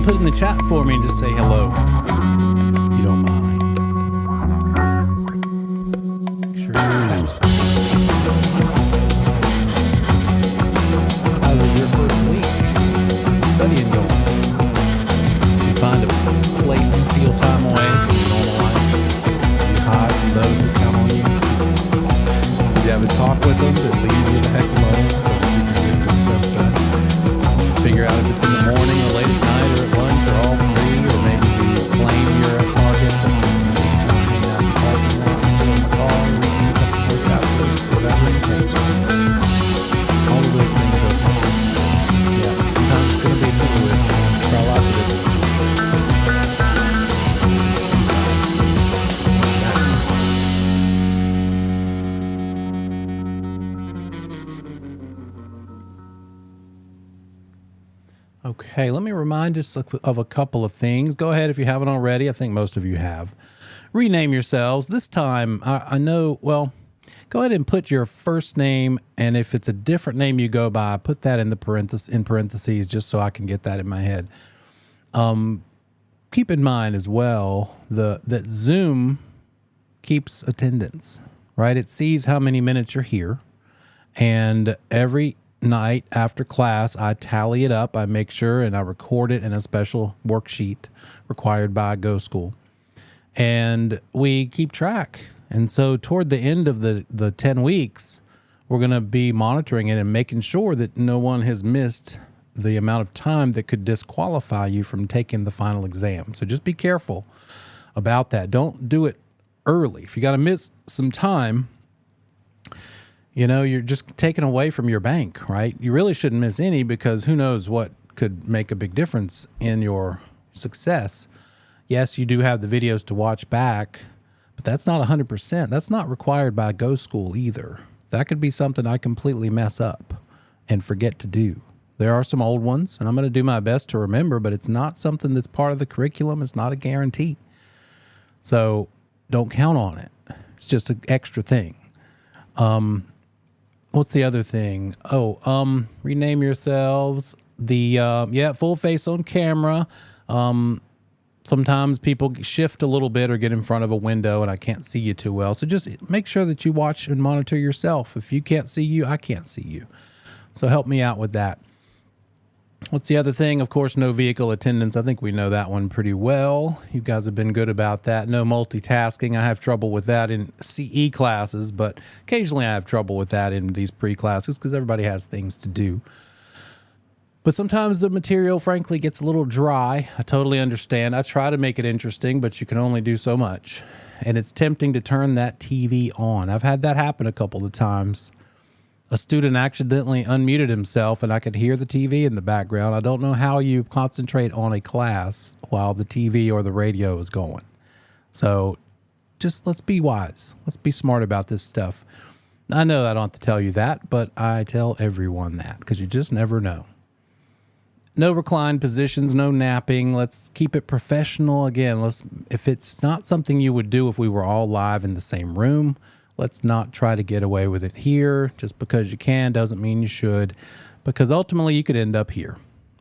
put it in the chat for me and just say hello. If you don't mind. Make sure your chat's How was your first week? How's the studying going? Did you find a place to steal time away from your normal life? Did you hide from those who count on you? Did you have a talk with them that leave you the heck alone so that you can get this stuff done? Figure out if it's in the morning or late at night or at lunch or all three, or maybe you claim you're at Target, but you're really trying to hang out in the parking lot, in the car, reading a couple more chapters, whatever it takes. All of those things are fun. Yeah, sometimes it's going to be fluid. Try lots of different things. Okay, let me remind us of a couple of things. Go ahead if you haven't already. I think most of you have. Rename yourselves. This time, I know, well, go ahead and put your first name, and if it's a different name you go by, put that in parentheses just so I can get that in my head. Keep in mind as well that Zoom keeps attendance, right? It sees how many minutes you're here, and every night after class, I tally it up, I make sure, and I record it in a special worksheet required by Go School. And we keep track. And so toward the end of the 10 weeks, we're going to be monitoring it and making sure that no one has missed the amount of time that could disqualify you from taking the final exam. So just be careful about that. Don't do it early. If you got to miss some time, you know, you're just taken away from your bank, right? You really shouldn't miss any, because who knows what could make a big difference in your success. Yes, you do have the videos to watch back, but that's not 100%. That's not required by Go School either. That could be something I completely mess up and forget to do. There are some old ones, and I'm going to do my best to remember, but it's not something that's part of the curriculum. It's not a guarantee. So don't count on it. It's just an extra thing. What's the other thing? Rename yourselves. Full face on camera. Sometimes people shift a little bit or get in front of a window and I can't see you too well. So just make sure that you watch and monitor yourself. If you can't see you, I can't see you. So help me out with that. What's the other thing? Of course, no vehicle attendance. I think we know that one pretty well. You guys have been good about that. No multitasking. I have trouble with that in CE classes, but occasionally I have trouble with that in these pre-classes because everybody has things to do. But sometimes the material, frankly, gets a little dry. I totally understand. I try to make it interesting, but you can only do so much. And it's tempting to turn that TV on. I've had that happen a couple of times. A student accidentally unmuted himself and I could hear the TV in the background. I don't know how you concentrate on a class while the TV or the radio is going. So just let's be wise. Let's be smart about this stuff. I know I don't have to tell you that, but I tell everyone that because you just never know. No reclined positions, no napping. Let's keep it professional. Again, if it's not something you would do if we were all live in the same room, let's not try to get away with it here. Just because you can doesn't mean you should, because ultimately you could end up here,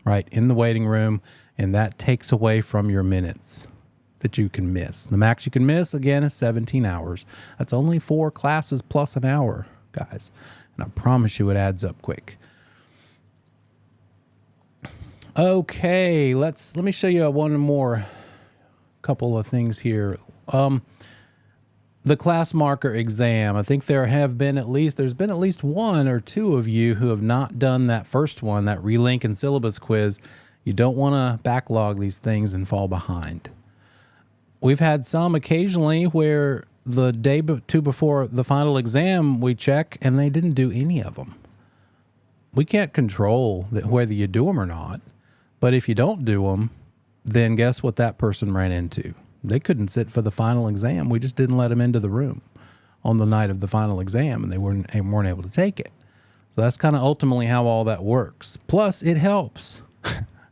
right, in the waiting room, and that takes away from your minutes that you can miss. The max you can miss, again, is 17 hours. That's only 4 classes plus an hour, guys, and I promise you it adds up quick. Okay, let me show you one more couple of things here. The class marker exam. I think there's been at least 1 or 2 of you who have not done that first one, that relink and syllabus quiz. You don't want to backlog these things and fall behind. We've had some occasionally where the day before the final exam we check and they didn't do any of them. We can't control whether you do them or not, but if you don't do them, then guess what that person ran into? They couldn't sit for the final exam. We just didn't let them into the room on the night of the final exam, and they weren't able to take it. So that's kind of ultimately how all that works. Plus, it helps,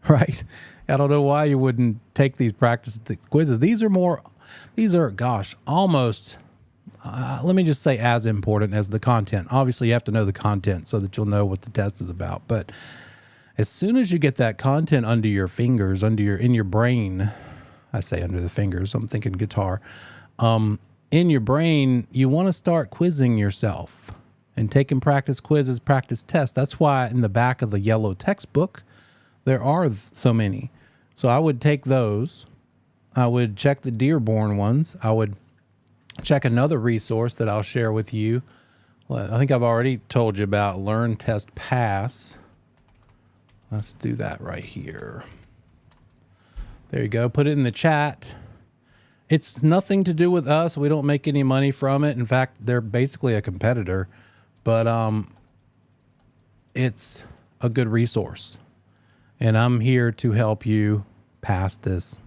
right? I don't know why you wouldn't take these practice quizzes. These are, almost, let me just say, as important as the content. Obviously, you have to know the content so that you'll know what the test is about. But As soon as you get that content under your fingers, in your brain, I say under the fingers, I'm thinking guitar, in your brain, you want to start quizzing yourself and taking practice quizzes, practice tests. That's why in the back of the yellow textbook, there are so many. So I would take those. I would check the Dearborn ones. I would check another resource that I'll share with you. I think I've already told you about Learn, Test, Pass. Let's do that right here. There you go. Put it in the chat. It's nothing to do with us. We don't make any money from it. In fact, they're basically a competitor, but it's a good resource. And I'm here to help you pass this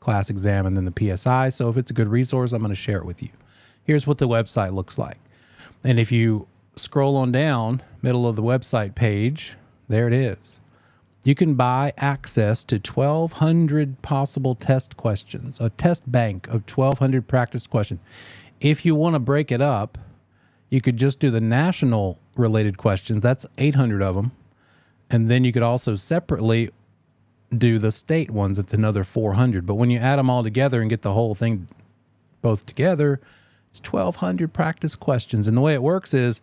class exam and then the PSI. So if it's a good resource, I'm going to share it with you. Here's what the website looks like. And if you scroll on down, middle of the website page, there it is. You can buy access to 1,200 possible test questions, a test bank of 1,200 practice questions. If you want to break it up, you could just do the national related questions. That's 800 of them. And then you could also separately do the state ones. It's another 400. But when you add them all together and get the whole thing both together, it's 1,200 practice questions. And the way it works is,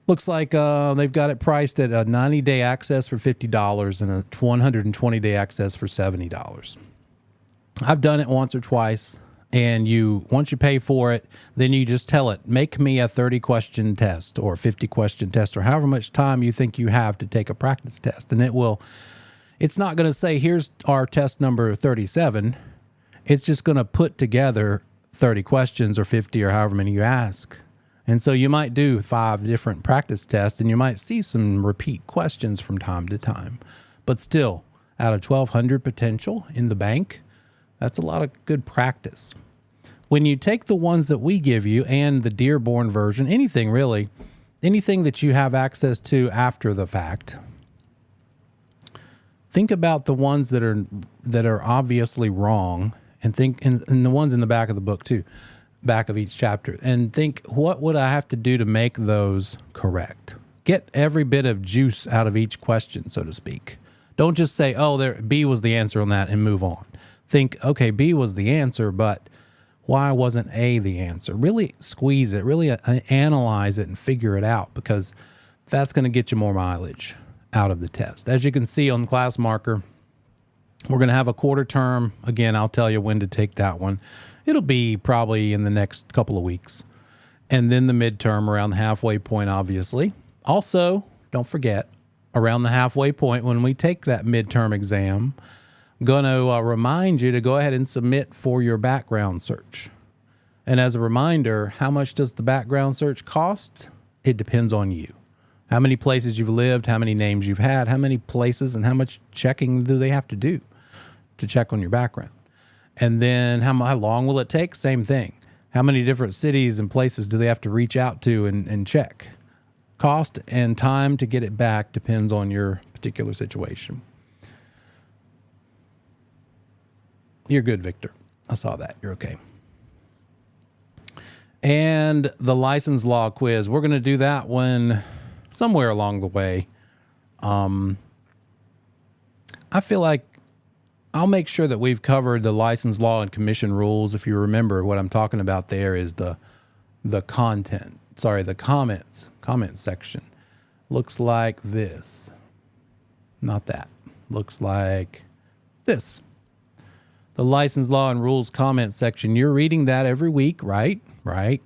looks like they've got it priced at a 90-day access for $50 and a 120-day access for $70. I've done it once or twice, and once you pay for it, then you just tell it, make me a 30-question test or 50-question test or however much time you think you have to take a practice test. And it's not going to say, here's our test number 37. It's just going to put together 30 questions or 50 or however many you ask. And so you might do 5 different practice tests and you might see some repeat questions from time to time. But still, out of 1,200 potential in the bank, that's a lot of good practice. When you take the ones that we give you and the Dearborn version, anything really, anything that you have access to after the fact, think about the ones that are obviously wrong, and think and the ones in the back of the book too. Back of each chapter, and think, what would I have to do to make those correct? Get every bit of juice out of each question, so to speak. Don't just say, oh, B was the answer on that and move on. Think, okay, B was the answer, but why wasn't A the answer? Really squeeze it, really analyze it and figure it out, because that's going to get you more mileage out of the test. As you can see on the class marker, we're going to have a quarter term. Again, I'll tell you when to take that one. It'll be probably in the next couple of weeks. And then the midterm around the halfway point, obviously. Also, don't forget, around the halfway point, when we take that midterm exam, I'm going to remind you to go ahead and submit for your background search. And as a reminder, how much does the background search cost? It depends on you. How many places you've lived, how many names you've had, how many places, and how much checking do they have to do to check on your background? And then how long will it take? Same thing. How many different cities and places do they have to reach out to and check? Cost and time to get it back depends on your particular situation. You're good, Victor. I saw that. You're okay. And the license law quiz, we're going to do that one somewhere along the way. I feel like I'll make sure that we've covered the license law and commission rules. If you remember, what I'm talking about there is the comments section. Looks like this. Not that. Looks like this. The license law and rules comment section. You're reading that every week, right? Right.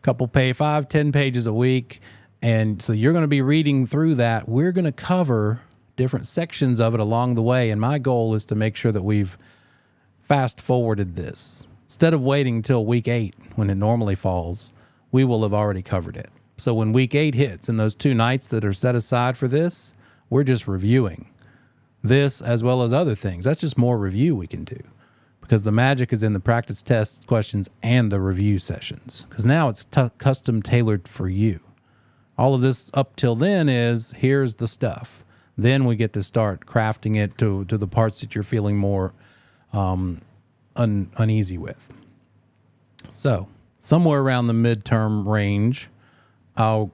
Couple 5-10 pages a week. And so you're going to be reading through that. We're going to cover different sections of it along the way. And my goal is to make sure that we've fast forwarded this. Instead of waiting until week 8 when it normally falls, we will have already covered it. So when week 8 hits and those 2 nights that are set aside for this, we're just reviewing this as well as other things. That's just more review we can do, because the magic is in the practice test questions and the review sessions, because now it's custom tailored for you. All of this up till then is, here's the stuff. Then we get to start crafting it to the parts that you're feeling more uneasy with. So somewhere around the midterm range, I'll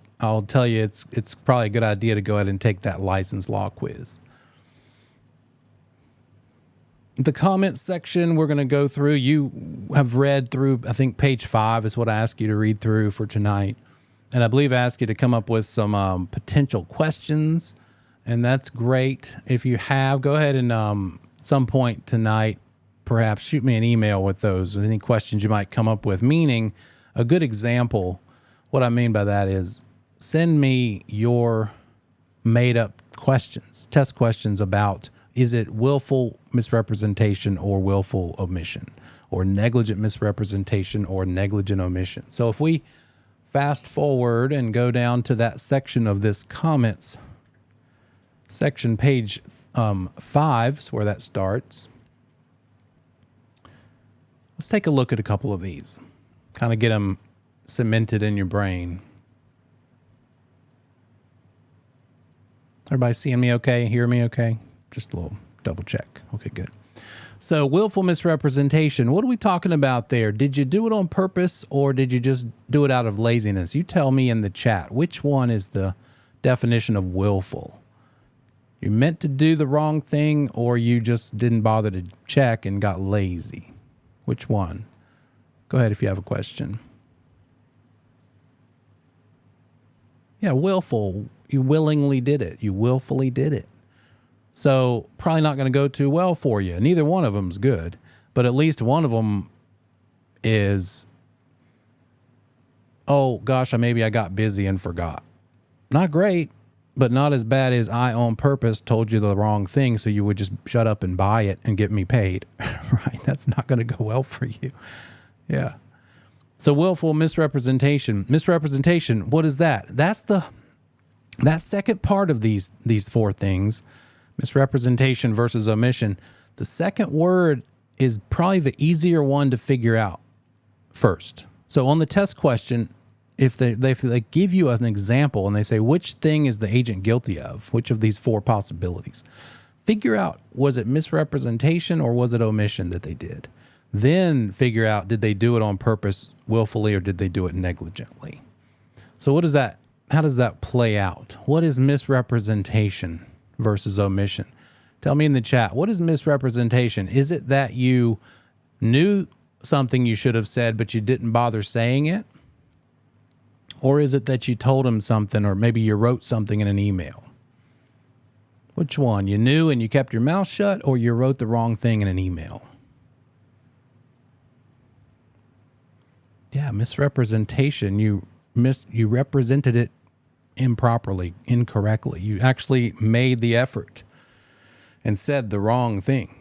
tell you it's probably a good idea to go ahead and take that license law quiz. The comments section we're going to go through. You have read through, I think page 5 is what I asked you to read through for tonight. And I believe I asked you to come up with some potential questions. And that's great. If you have, go ahead and some point tonight, perhaps shoot me an email with those, with any questions you might come up with. Meaning, a good example, what I mean by that is send me your made up questions, test questions about, is it willful misrepresentation or willful omission, or negligent misrepresentation or negligent omission? So if we fast forward and go down to that section of this comments section, page 5 is where that starts. Let's take a look at a couple of these, kind of get them cemented in your brain. Everybody seeing me okay? Hear me okay? Just a little double check. Okay, good. So willful misrepresentation, what are we talking about there? Did you do it on purpose or did you just do it out of laziness? You tell me in the chat, which one is the definition of willful? You meant to do the wrong thing or you just didn't bother to check and got lazy? Which one? Go ahead if you have a question. Yeah, willful. You willingly did it. You willfully did it. So probably not going to go too well for you. Neither one of them is good, but at least one of them is, oh gosh, maybe I got busy and forgot. Not great, but not as bad as I on purpose told you the wrong thing so you would just shut up and buy it and get me paid. Right? That's not going to go well for you. Yeah. So willful misrepresentation. Misrepresentation, what is that? That's that second part of these 4 things. Misrepresentation versus omission. The second word is probably the easier one to figure out first. So on the test question, if they give you an example and they say, which thing is the agent guilty of? Which of these 4 possibilities? Figure out, was it misrepresentation or was it omission that they did? Then figure out, did they do it on purpose, willfully, or did they do it negligently? So what is that? How does that play out? What is misrepresentation versus omission? Tell me in the chat, what is misrepresentation? Is it that you knew something you should have said, but you didn't bother saying it? Or is it that you told him something, or maybe you wrote something in an email? Which one? You knew and you kept your mouth shut, or you wrote the wrong thing in an email? Yeah, misrepresentation. You represented it improperly, incorrectly. You actually made the effort and said the wrong thing.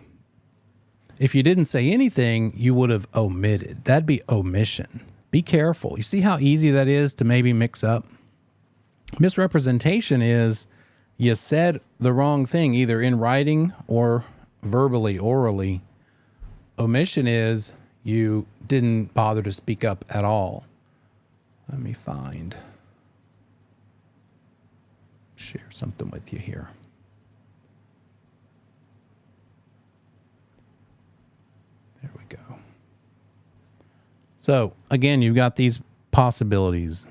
If you didn't say anything, you would have omitted. That'd be omission. Be careful. You see how easy that is to maybe mix up? Misrepresentation is you said the wrong thing, either in writing or verbally, orally. Omission is you didn't bother to speak up at all. Let me share something with you here. There we go. So again, you've got these possibilities.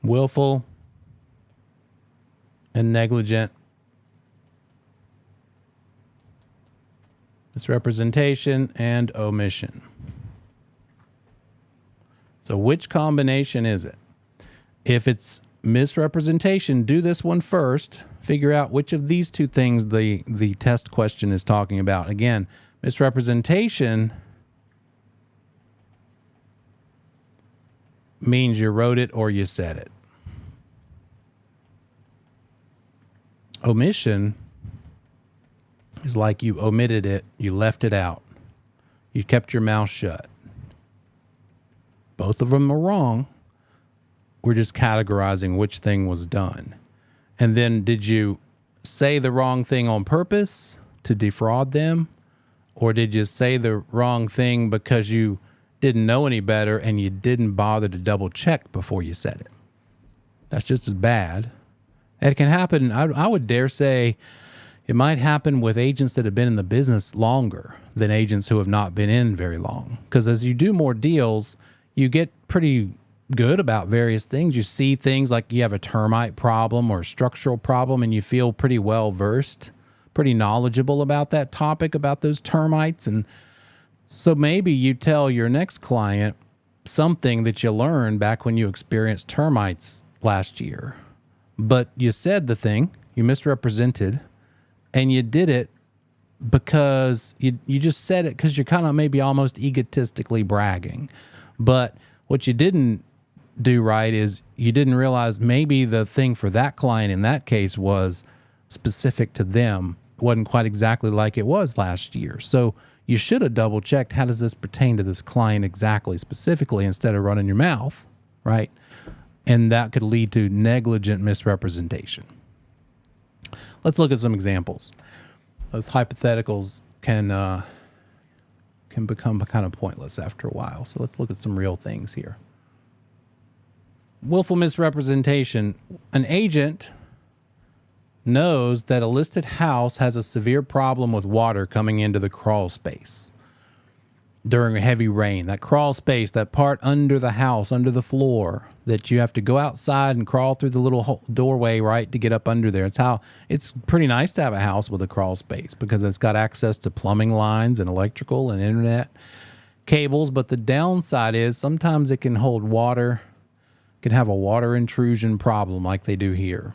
Willful and negligent. Misrepresentation and omission. So which combination is it? If it's misrepresentation, do this one first. Figure out which of these 2 things the test question is talking about. Again, misrepresentation means you wrote it or you said it. Omission is like you omitted it, you left it out, you kept your mouth shut. Both of them are wrong. We're just categorizing which thing was done. And then did you say the wrong thing on purpose to defraud them? Or did you say the wrong thing because you didn't know any better and you didn't bother to double check before you said it? That's just as bad. It can happen. I would dare say it might happen with agents that have been in the business longer than agents who have not been in very long. Because as you do more deals, you get pretty good about various things. You see things like you have a termite problem or a structural problem, and you feel pretty well versed, pretty knowledgeable about that topic, about those termites. And so maybe you tell your next client something that you learned back when you experienced termites last year, but you said the thing, you misrepresented, and you did it because you just said it because you're kind of maybe almost egotistically bragging. But what you didn't do right is you didn't realize maybe the thing for that client in that case was specific to them. It wasn't quite exactly like it was last year. So you should have double checked, how does this pertain to this client exactly, specifically, instead of running your mouth, right? And that could lead to negligent misrepresentation. Let's look at some examples. Those hypotheticals can become kind of pointless after a while. So let's look at some real things here. Willful misrepresentation. An agent knows that a listed house has a severe problem with water coming into the crawl space during a heavy rain. That crawl space, that part under the house, under the floor, that you have to go outside and crawl through the little doorway, right, to get up under there. It's pretty nice to have a house with a crawl space because it's got access to plumbing lines and electrical and internet cables. But the downside is sometimes it can hold water, can have a water intrusion problem like they do here.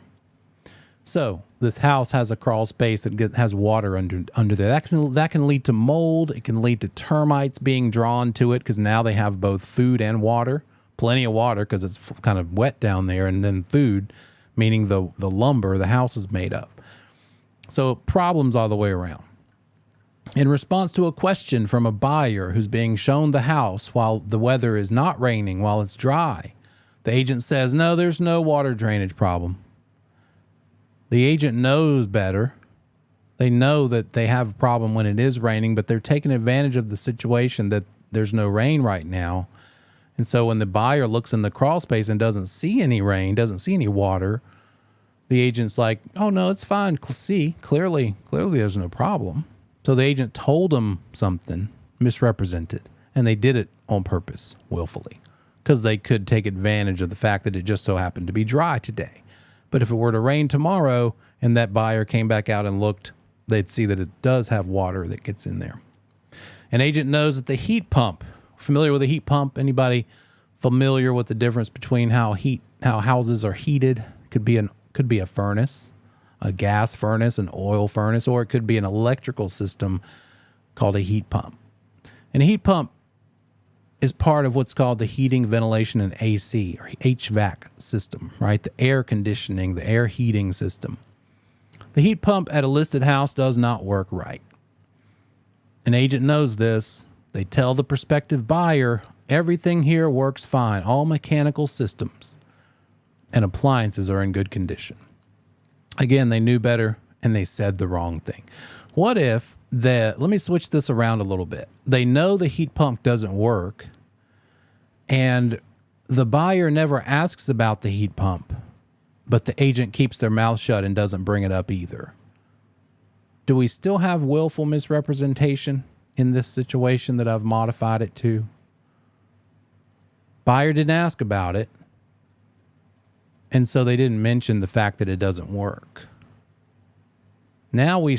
So this house has a crawl space that has water under there. That can lead to mold. It can lead to termites being drawn to it because now they have both food and water. Plenty of water because it's kind of wet down there, and then food, meaning the lumber the house is made of. So problems all the way around. In response to a question from a buyer who's being shown the house while the weather is not raining, while it's dry, the agent says, no, there's no water drainage problem. The agent knows better. They know that they have a problem when it is raining, but they're taking advantage of the situation that there's no rain right now. And so when the buyer looks in the crawl space and doesn't see any rain, doesn't see any water, the agent's like, oh, no, it's fine. See, clearly there's no problem. So the agent told them something, misrepresented, and they did it on purpose, willfully, because they could take advantage of the fact that it just so happened to be dry today. But if it were to rain tomorrow and that buyer came back out and looked, they'd see that it does have water that gets in there. An agent knows that the heat pump, familiar with a heat pump? Anybody familiar with the difference between how houses are heated? Could be a furnace, a gas furnace, an oil furnace, or it could be an electrical system called a heat pump. And a heat pump is part of what's called the heating, ventilation, and AC, or HVAC system, right? The air conditioning, the air heating system. The heat pump at a listed house does not work right. An agent knows this. They tell the prospective buyer, everything here works fine. All mechanical systems and appliances are in good condition. Again, they knew better and they said the wrong thing. What if let me switch this around a little bit. They know the heat pump doesn't work and the buyer never asks about the heat pump, but the agent keeps their mouth shut and doesn't bring it up either. Do we still have willful misrepresentation in this situation that I've modified it to? Buyer didn't ask about it, and so they didn't mention the fact that it doesn't work. Now we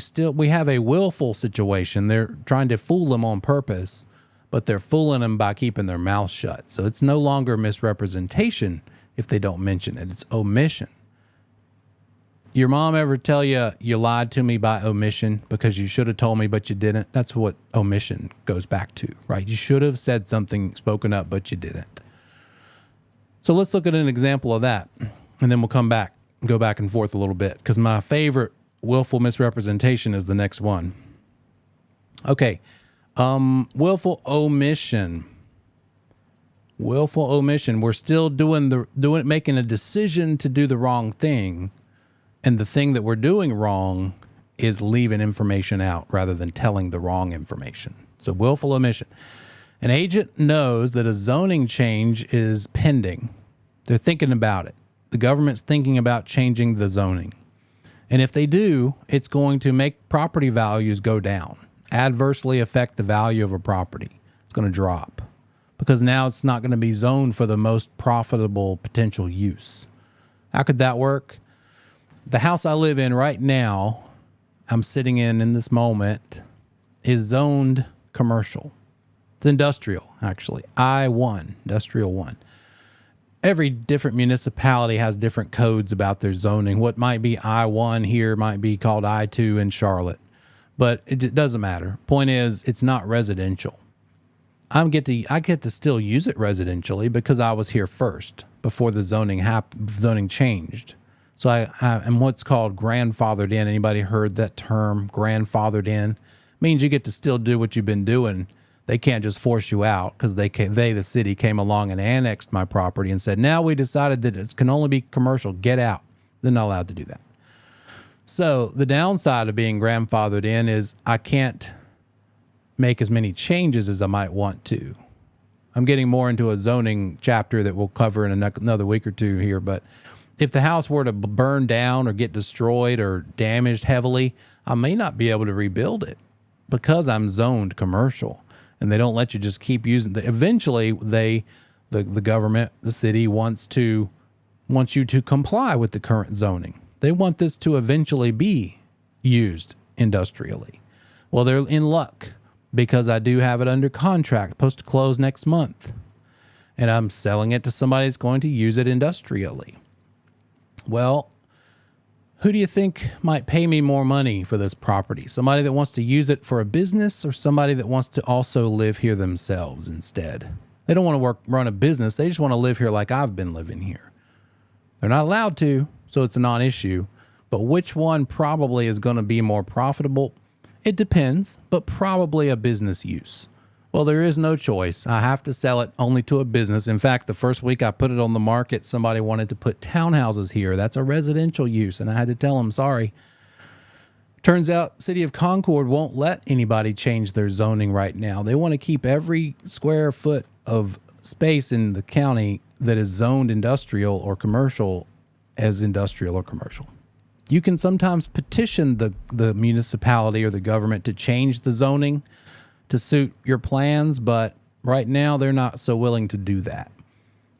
have a willful situation. They're trying to fool them on purpose, but they're fooling them by keeping their mouth shut. So it's no longer misrepresentation if they don't mention it. It's omission. Your mom ever tell you you lied to me by omission because you should have told me but you didn't? That's what omission goes back to, right? You should have said something, spoken up, but you didn't. So let's look at an example of that, and then we'll go back and forth a little bit, because my favorite willful misrepresentation is the next one. Okay, willful omission. Willful omission. We're still making a decision to do the wrong thing. And the thing that we're doing wrong is leaving information out rather than telling the wrong information. So willful omission. An agent knows that a zoning change is pending. They're thinking about it. The government's thinking about changing the zoning. And if they do, it's going to make property values go down, adversely affect the value of a property. It's going to drop because now it's not going to be zoned for the most profitable potential use. How could that work? The house I live in right now, I'm sitting in this moment, is zoned commercial. It's industrial, actually. I-1, Industrial 1. Every different municipality has different codes about their zoning. What might be I-1 here might be called I-2 in Charlotte. But it doesn't matter. Point is, it's not residential. I get to still use it residentially because I was here first before the zoning changed. So I am what's called grandfathered in. Anybody heard that term, grandfathered in? Means you get to still do what you've been doing. They can't just force you out because the city, came along and annexed my property and said, now we decided that it can only be commercial. Get out. They're not allowed to do that. So the downside of being grandfathered in is I can't make as many changes as I might want to. I'm getting more into a zoning chapter that we'll cover in another week or two here. But if the house were to burn down or get destroyed or damaged heavily, I may not be able to rebuild it because I'm zoned commercial. And they don't let you just keep using it. Eventually, the government, the city wants you to comply with the current zoning. They want this to eventually be used industrially. Well, they're in luck because I do have it under contract, supposed to close next month. And I'm selling it to somebody that's going to use it industrially. Well, who do you think might pay me more money for this property? Somebody that wants to use it for a business or somebody that wants to also live here themselves instead? They don't want to run a business. They just want to live here like I've been living here. They're not allowed to, so it's a non-issue. But which one probably is going to be more profitable? It depends, but probably a business use. Well, there is no choice. I have to sell it only to a business. In fact, the first week I put it on the market, somebody wanted to put townhouses here. That's a residential use, and I had to tell them, sorry. Turns out City of Concord won't let anybody change their zoning right now. They want to keep every square foot of space in the county that is zoned industrial or commercial as industrial or commercial. You can sometimes petition the municipality or the government to change the zoning to suit your plans, but right now they're not so willing to do that.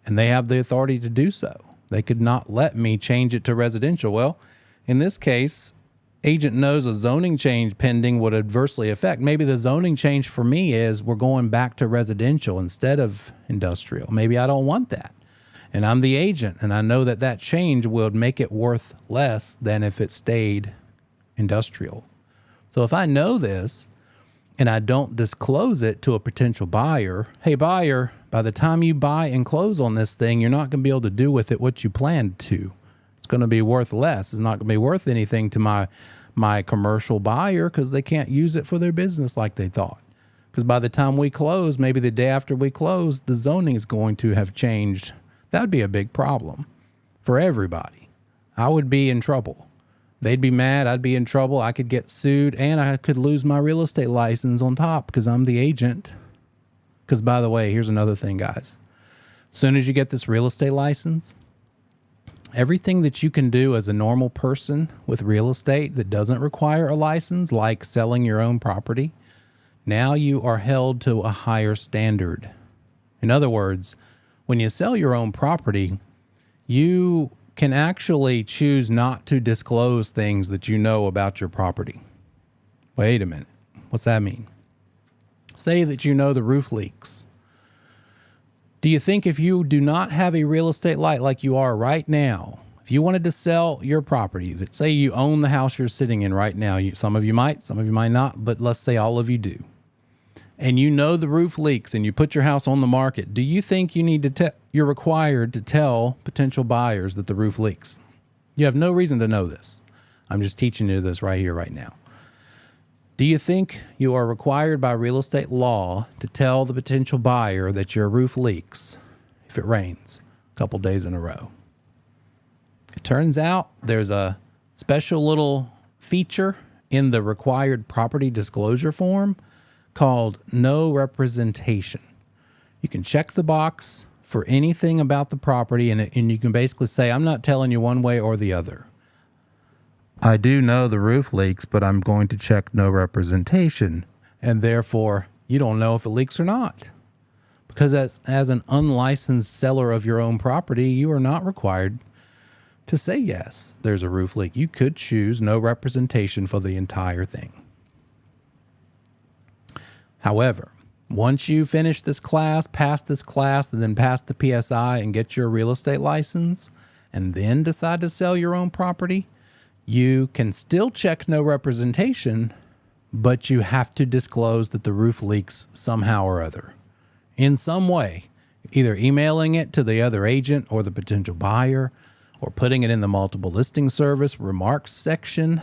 And they have the authority to do so. They could not let me change it to residential. Well, in this case, agent knows a zoning change pending would adversely affect. Maybe the zoning change for me is we're going back to residential instead of industrial. Maybe I don't want that. And I'm the agent, and I know that that change would make it worth less than if it stayed industrial. So if I know this, and I don't disclose it to a potential buyer, hey, buyer, by the time you buy and close on this thing, you're not going to be able to do with it what you planned to. It's going to be worth less. It's not going to be worth anything to my commercial buyer because they can't use it for their business like they thought. Because by the time we close, maybe the day after we close, the zoning is going to have changed. That would be a big problem for everybody. I would be in trouble. They'd be mad. I'd be in trouble. I could get sued, and I could lose my real estate license on top because I'm the agent. Because, by the way, here's another thing, guys. As soon as you get this real estate license, everything that you can do as a normal person with real estate that doesn't require a license, like selling your own property, now you are held to a higher standard. In other words, when you sell your own property, you can actually choose not to disclose things that you know about your property. Wait a minute. What's that mean? Say that you know the roof leaks. Do you think if you do not have a real estate license like you are right now, if you wanted to sell your property, that say you own the house you're sitting in right now, some of you might not, but let's say all of you do, and you know the roof leaks and you put your house on the market, do you think you need to you're required to tell potential buyers that the roof leaks? You have no reason to know this. I'm just teaching you this right here, right now. Do you think you are required by real estate law to tell the potential buyer that your roof leaks if it rains a couple days in a row? It turns out there's a special little feature in the required property disclosure form called no representation. You can check the box for anything about the property, and you can basically say, I'm not telling you one way or the other. I do know the roof leaks, but I'm going to check no representation, and therefore you don't know if it leaks or not. Because as an unlicensed seller of your own property, you are not required to say yes, there's a roof leak. You could choose no representation for the entire thing. However, once you finish this class, pass this class, and then pass the PSI and get your real estate license, and then decide to sell your own property, you can still check no representation, but you have to disclose that the roof leaks somehow or other. In some way, either emailing it to the other agent or the potential buyer, or putting it in the multiple listing service remarks section.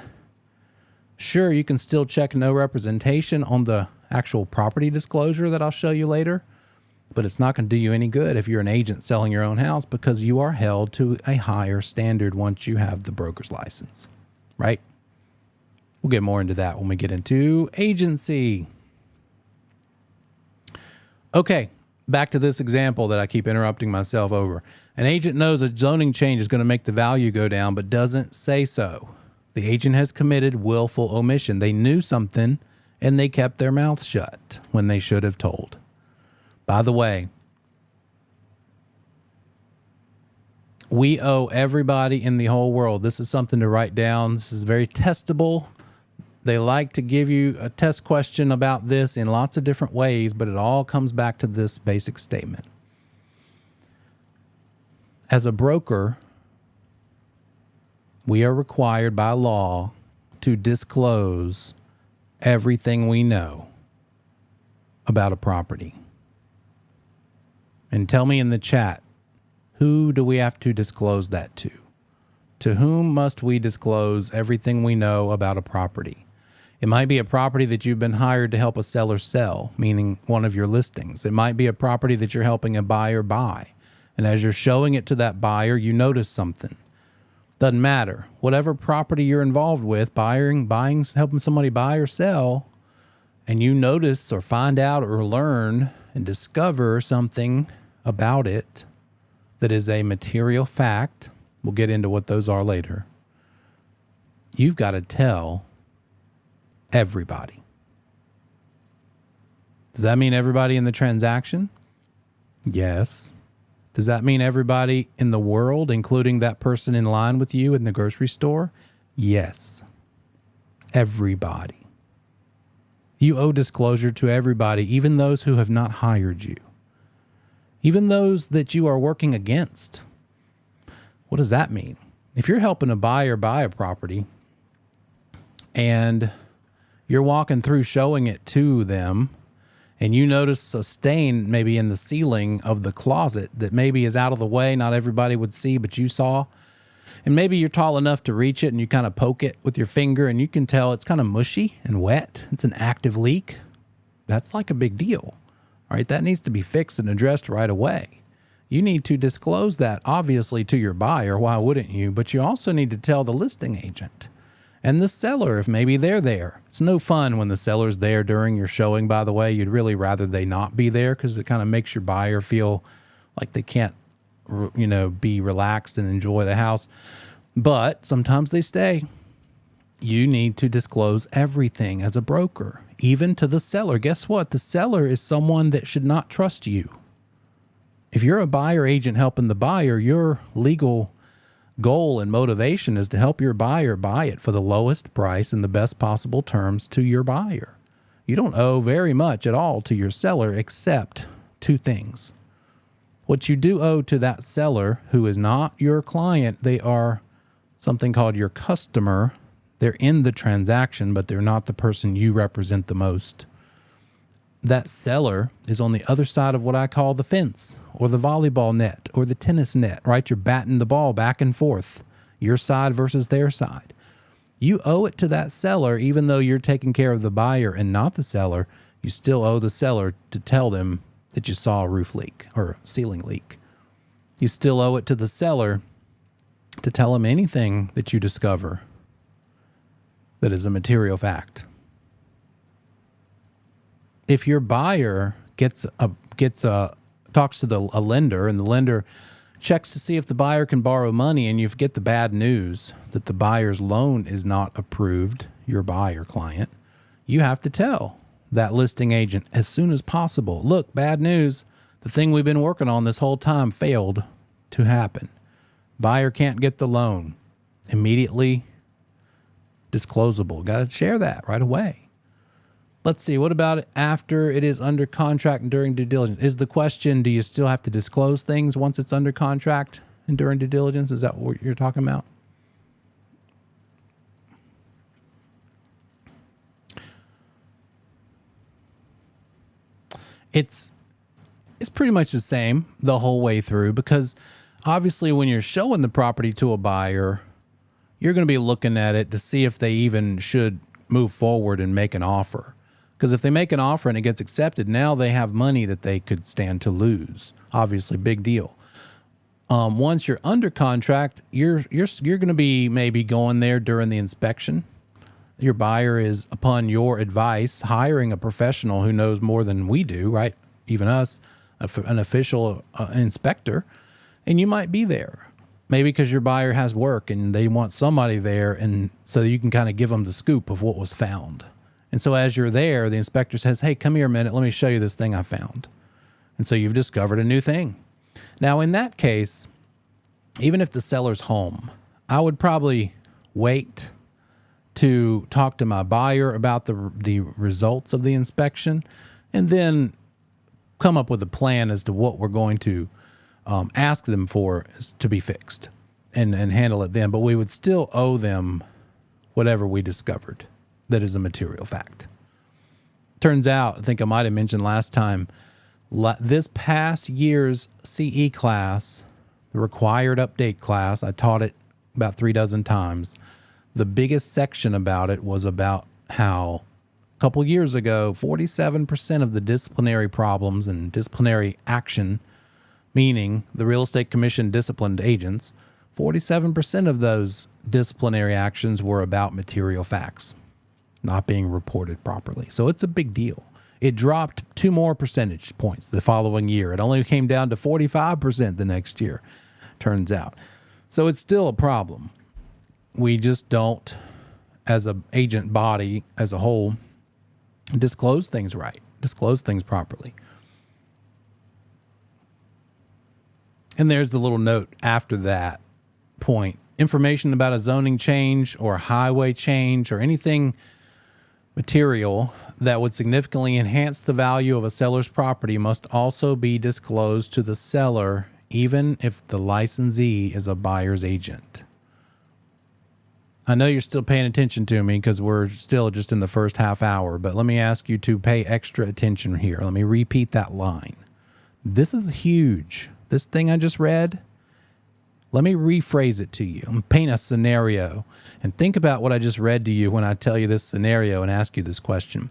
Sure, you can still check no representation on the actual property disclosure that I'll show you later, but it's not going to do you any good if you're an agent selling your own house, because you are held to a higher standard once you have the broker's license, right? We'll get more into that when we get into agency. Okay, back to this example that I keep interrupting myself over. An agent knows a zoning change is going to make the value go down, but doesn't say so. The agent has committed willful omission. They knew something and they kept their mouth shut when they should have told. By the way, we owe everybody in the whole world. This is something to write down. This is very testable. They like to give you a test question about this in lots of different ways, but it all comes back to this basic statement. As a broker, we are required by law to disclose everything we know about a property. And tell me in the chat, who do we have to disclose that to? To whom must we disclose everything we know about a property? It might be a property that you've been hired to help a seller sell, meaning one of your listings. It might be a property that you're helping a buyer buy. And as you're showing it to that buyer, you notice something. Doesn't matter. Whatever property you're involved with, buying, helping somebody buy or sell, and you notice or find out or learn and discover something about it that is a material fact, we'll get into what those are later, you've got to tell everybody. Does that mean everybody in the transaction? Yes. Does that mean everybody in the world, including that person in line with you in the grocery store? Yes. Everybody. You owe disclosure to everybody, even those who have not hired you. Even those that you are working against. What does that mean? If you're helping a buyer buy a property and you're walking through showing it to them, and you notice a stain maybe in the ceiling of the closet that maybe is out of the way, not everybody would see, but you saw. And maybe you're tall enough to reach it and you kind of poke it with your finger and you can tell it's kind of mushy and wet. It's an active leak. That's like a big deal. All right, that needs to be fixed and addressed right away. You need to disclose that, obviously, to your buyer. Why wouldn't you? But you also need to tell the listing agent and the seller if maybe they're there. It's no fun when the seller's there during your showing, by the way. You'd really rather they not be there because it kind of makes your buyer feel like they can't, be relaxed and enjoy the house. But sometimes they stay. You need to disclose everything as a broker, even to the seller. Guess what? The seller is someone that should not trust you. If you're a buyer agent helping the buyer, your legal goal and motivation is to help your buyer buy it for the lowest price and the best possible terms to your buyer. You don't owe very much at all to your seller except two things. What you do owe to that seller who is not your client, they are something called your customer. They're in the transaction, but they're not the person you represent the most. That seller is on the other side of what I call the fence or the volleyball net or the tennis net, right? You're batting the ball back and forth, your side versus their side. You owe it to that seller, even though you're taking care of the buyer and not the seller. You still owe the seller to tell them that you saw a roof leak or ceiling leak. You still owe it to the seller to tell them anything that you discover that is a material fact. If your buyer talks to a lender and the lender checks to see if the buyer can borrow money and you get the bad news that the buyer's loan is not approved, your buyer client, you have to tell that listing agent as soon as possible, look, bad news, The thing we've been working on this whole time failed to happen. Buyer can't get the loan. Immediately disclosable. Got to share that right away. Let's see. What about it after it is under contract and during due diligence? Is the question, do you still have to disclose things once it's under contract and during due diligence? Is that what you're talking about? It's pretty much the same the whole way through, because obviously when you're showing the property to a buyer, you're going to be looking at it to see if they even should move forward and make an offer. Because if they make an offer and it gets accepted, now they have money that they could stand to lose. Obviously, big deal. Once you're under contract, you're going to be maybe going there during the inspection. Your buyer is, upon your advice, hiring a professional who knows more than we do, right? Even us, an official inspector, and you might be there. Maybe because your buyer has work and they want somebody there, and so you can kind of give them the scoop of what was found. And so as you're there, the inspector says, hey, come here a minute. Let me show you this thing I found. And so you've discovered a new thing. Now, in that case, even if the seller's home, I would probably wait to talk to my buyer about the results of the inspection, and then come up with a plan as to what we're going to ask them for to be fixed and handle it then. But we would still owe them whatever we discovered that is a material fact. Turns out, I think I might have mentioned last time, this past year's CE class, the required update class, I taught it about 36 times. The biggest section about it was about how a couple years ago, 47% of the disciplinary problems and disciplinary action, meaning the real estate commission disciplined agents, 47% of those disciplinary actions were about material facts not being reported properly. So it's a big deal. It dropped 2 more percentage points the following year. It only came down to 45% the next year, turns out. So it's still a problem. We just don't, as an agent body as a whole, disclose things right, disclose things properly. And there's the little note after that point. Information about a zoning change or highway change or anything material that would significantly enhance the value of a seller's property must also be disclosed to the seller, even if the licensee is a buyer's agent. I know you're still paying attention to me because we're still just in the first half hour, but let me ask you to pay extra attention here. Let me repeat that line. This is huge. This thing I just read, let me rephrase it to you. I'm paint a scenario and think about what I just read to you when I tell you this scenario and ask you this question.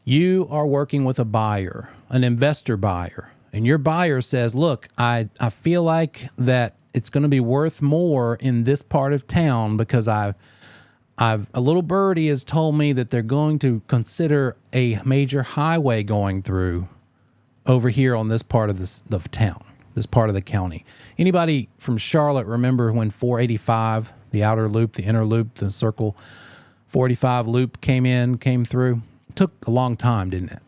You are working with a buyer, an investor buyer, and your buyer says, look, I feel like that it's going to be worth more in this part of town because a little birdie has told me that they're going to consider a major highway going through over here on this part of the town, this part of the county. Anybody from Charlotte remember when 485, the outer loop, the inner loop, the circle 45 loop came through? It took a long time, didn't it?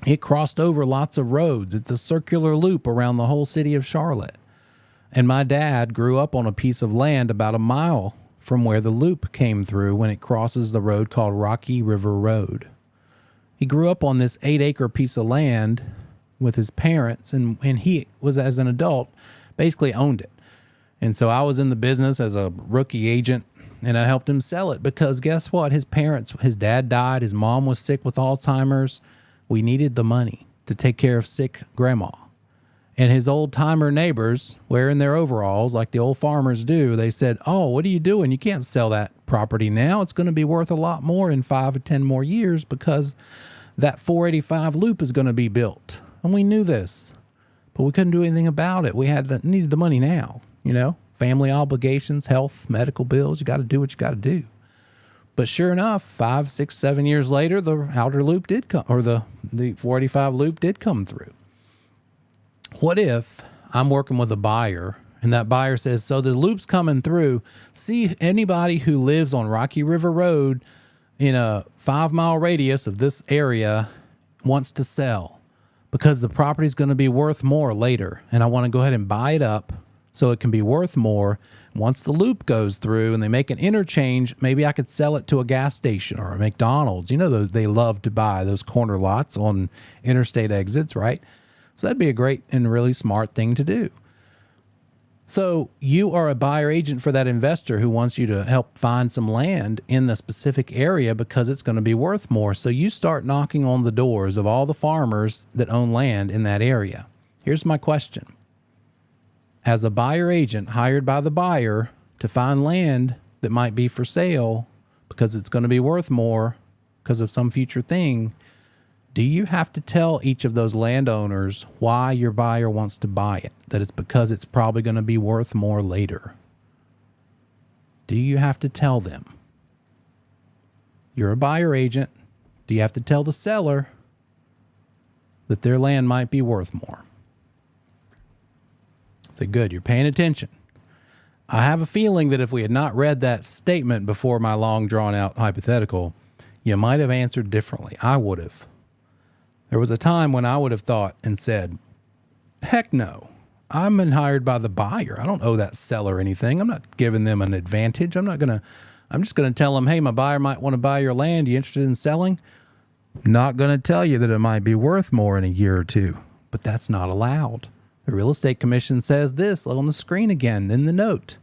It crossed over lots of roads. It's a circular loop around the whole city of Charlotte. And my dad grew up on a piece of land about a mile from where the loop came through when it crosses the road called Rocky River Road. He grew up on this 8-acre piece of land with his parents, and he was, as an adult, basically owned it. And so I was in the business as a rookie agent, and I helped him sell it because guess what? His dad died. His mom was sick with Alzheimer's. We needed the money to take care of sick grandma. And his old-timer neighbors, wearing their overalls like the old farmers do, they said, oh, what are you doing? You can't sell that property now. It's going to be worth a lot more in 5 or 10 more years because that 485 loop is going to be built. And we knew this, but we couldn't do anything about it. We needed the money now, family obligations, health, medical bills. You got to do what you got to do. But sure enough, 5, 6, 7 years later, the outer loop did come, or the 485 loop did come through. What if I'm working with a buyer and that buyer says, so the loop's coming through. See, anybody who lives on Rocky River Road in a 5-mile radius of this area wants to sell because the property is going to be worth more later. And I want to go ahead and buy it up so it can be worth more. Once the loop goes through and they make an interchange, maybe I could sell it to a gas station or a McDonald's. You know, they love to buy those corner lots on interstate exits, right? So that'd be a great and really smart thing to do. So you are a buyer agent for that investor who wants you to help find some land in the specific area because it's going to be worth more. So you start knocking on the doors of all the farmers that own land in that area. Here's my question. As a buyer agent hired by the buyer to find land that might be for sale because it's going to be worth more because of some future thing, do you have to tell each of those landowners why your buyer wants to buy it? That it's because it's probably going to be worth more later. Do you have to tell them? You're a buyer agent. Do you have to tell the seller that their land might be worth more? Say, good, you're paying attention. I have a feeling that if we had not read that statement before my long drawn out hypothetical, you might have answered differently. I would have. There was a time when I would have thought and said, heck no, I'm been hired by the buyer. I don't owe that seller anything. I'm not giving them an advantage. I'm just going to tell them, hey, my buyer might want to buy your land. You interested in selling? Not going to tell you that it might be worth more in a year or two, but that's not allowed. The Real Estate Commission says this on the screen again in the note.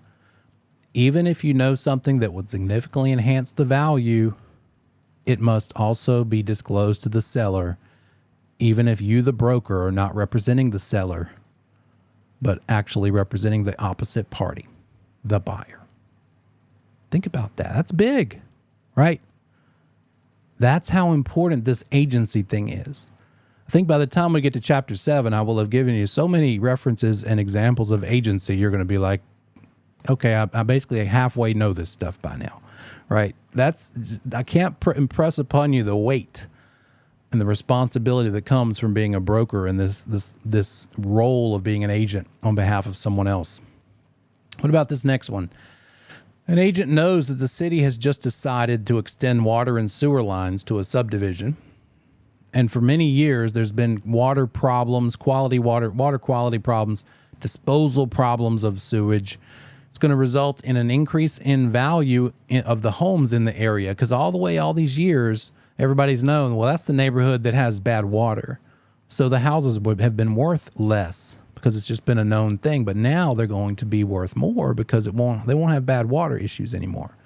Even if you know something that would significantly enhance the value, it must also be disclosed to the seller, even if you, the broker, are not representing the seller, but actually representing the opposite party, the buyer. Think about that. That's big, right? That's how important this agency thing is. I think by the time we get to chapter 7, I will have given you so many references and examples of agency, you're going to be like, okay, I basically halfway know this stuff by now, right? I can't impress upon you the weight and the responsibility that comes from being a broker and this role of being an agent on behalf of someone else. What about this next one? An agent knows that the city has just decided to extend water and sewer lines to a subdivision. And for many years, there's been water problems, water quality problems, disposal problems of sewage. It's going to result in an increase in value of the homes in the area because all these years, everybody's known, well, that's the neighborhood that has bad water. So the houses would have been worth less because it's just been a known thing. But now they're going to be worth more because they won't have bad water issues anymore.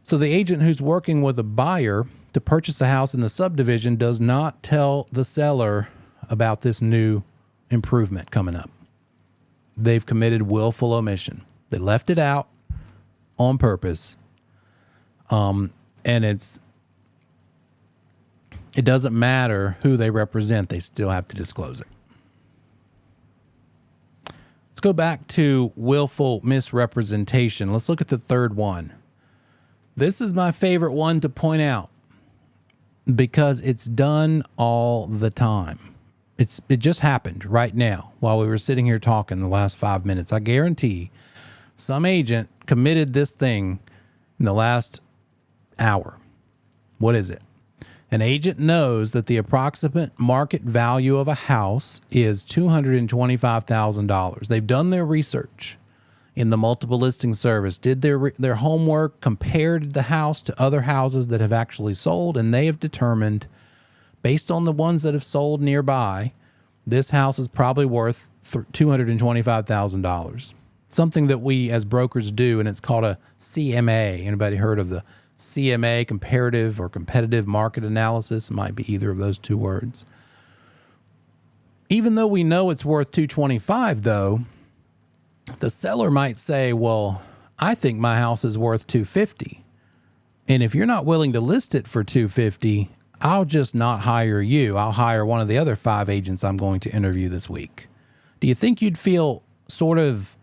So the agent who's working with a buyer to purchase a house in the subdivision does not tell the seller about this new improvement coming up. They've committed willful omission. They left it out on purpose. And it doesn't matter who they represent. They still have to disclose it. Let's go back to willful misrepresentation. Let's look at the third one. This is my favorite one to point out because it's done all the time. It just happened right now while we were sitting here talking the last 5 minutes. I guarantee some agent committed this thing in the last hour. What is it? An agent knows that the approximate market value of a house is $225,000. They've done their research in the multiple listing service, did their homework, compared the house to other houses that have actually sold, and they have determined, based on the ones that have sold nearby, this house is probably worth $225,000. Something that we as brokers do, and it's called a CMA. Anybody heard of the CMA, comparative or competitive market analysis? It might be either of those two words. Even though we know it's worth $225,000, though, the seller might say, well, I think my house is worth $250,000. And if you're not willing to list it for $250,000, I'll just not hire you. I'll hire one of the other 5 agents I'm going to interview this week. Do you think you'd feel sort of,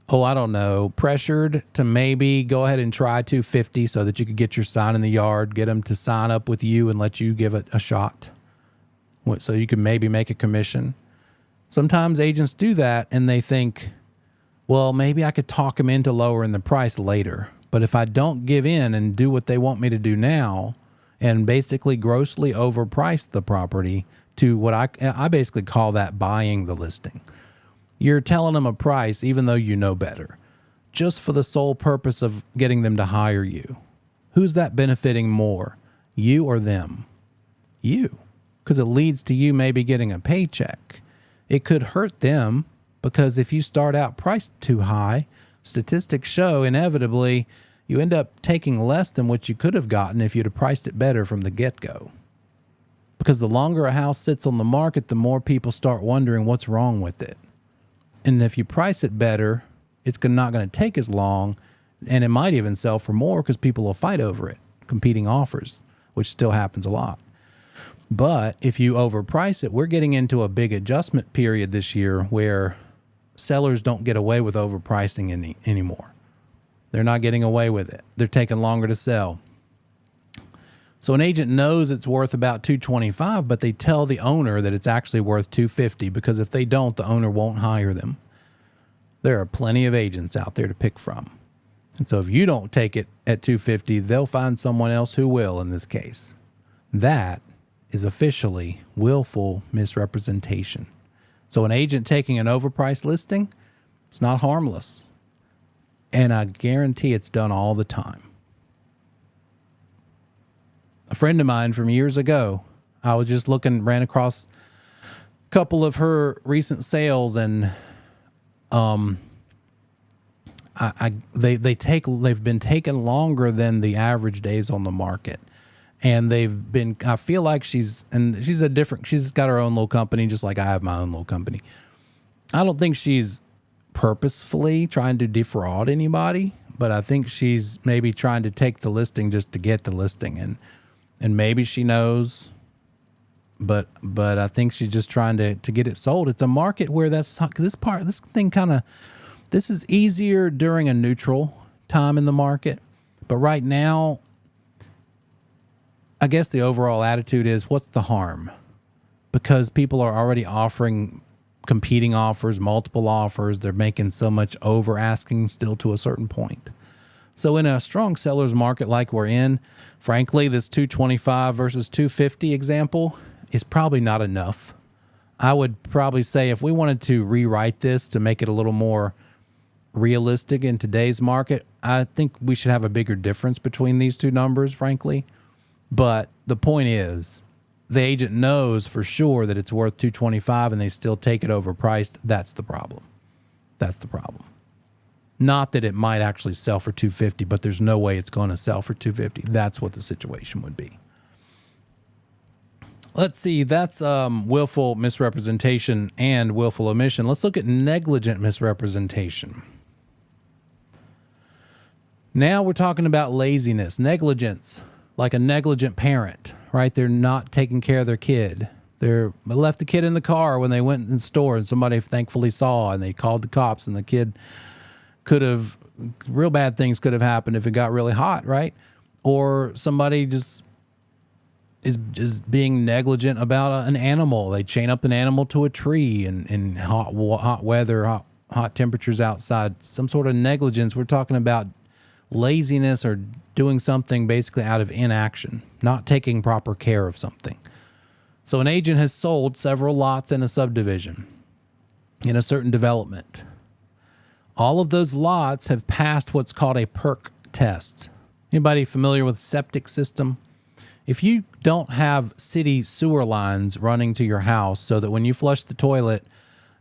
pressured to maybe go ahead and try $250,000 so that you could get your sign in the yard, get them to sign up with you and let you give it a shot so you can maybe make a commission? Sometimes agents do that and they think, well, maybe I could talk them into lowering the price later. But if I don't give in and do what they want me to do now and basically grossly overprice the property to what I basically call that buying the listing. You're telling them a price even though you know better, just for the sole purpose of getting them to hire you. Who's that benefiting more, you or them? You, because it leads to you maybe getting a paycheck. It could hurt them because if you start out priced too high, statistics show inevitably you end up taking less than what you could have gotten if you'd have priced it better from the get-go. Because the longer a house sits on the market, the more people start wondering what's wrong with it. And if you price it better, it's not going to take as long, and it might even sell for more because people will fight over it, competing offers, which still happens a lot. But if you overprice it, we're getting into a big adjustment period this year where sellers don't get away with overpricing anymore. They're not getting away with it. They're taking longer to sell. So an agent knows it's worth about $225, but they tell the owner that it's actually worth $250 because if they don't, the owner won't hire them. There are plenty of agents out there to pick from. And so if you don't take it at $250, they'll find someone else who will in this case. That is officially willful misrepresentation. So an agent taking an overpriced listing, it's not harmless. And I guarantee it's done all the time. A friend of mine from years ago, I was just ran across a couple of her recent sales, and they've been taking longer than the average days on the market. And I feel like she's got her own little company, just like I have my own little company. I don't think she's purposefully trying to defraud anybody, but I think she's maybe trying to take the listing just to get the listing. And maybe she knows, but I think she's just trying to get it sold. It's a market where this is easier during a neutral time in the market. But right now, I guess the overall attitude is, what's the harm? Because people are already offering competing offers, multiple offers. They're making so much over asking still to a certain point. So in a strong seller's market like we're in, frankly, this 225 versus 250 example is probably not enough. I would probably say if we wanted to rewrite this to make it a little more realistic in today's market, I think we should have a bigger difference between these two numbers, frankly. But the point is, the agent knows for sure that it's worth $225 and they still take it overpriced. That's the problem. That's the problem. Not that it might actually sell for $250, but there's no way it's going to sell for $250. That's what the situation would be. Let's see. That's willful misrepresentation and willful omission. Let's look at negligent misrepresentation. Now we're talking about laziness, negligence, like a negligent parent, right? They're not taking care of their kid. They left the kid in the car when they went in the store and somebody thankfully saw and they called the cops, and the kid real bad things could have happened if it got really hot, right? Or somebody just is being negligent about an animal. They chain up an animal to a tree in hot weather, hot temperatures outside, some sort of negligence. We're talking about laziness or doing something basically out of inaction, not taking proper care of something. So an agent has sold several lots in a subdivision in a certain development. All of those lots have passed what's called a PERC test. Anybody familiar with septic system? If you don't have city sewer lines running to your house so that when you flush the toilet,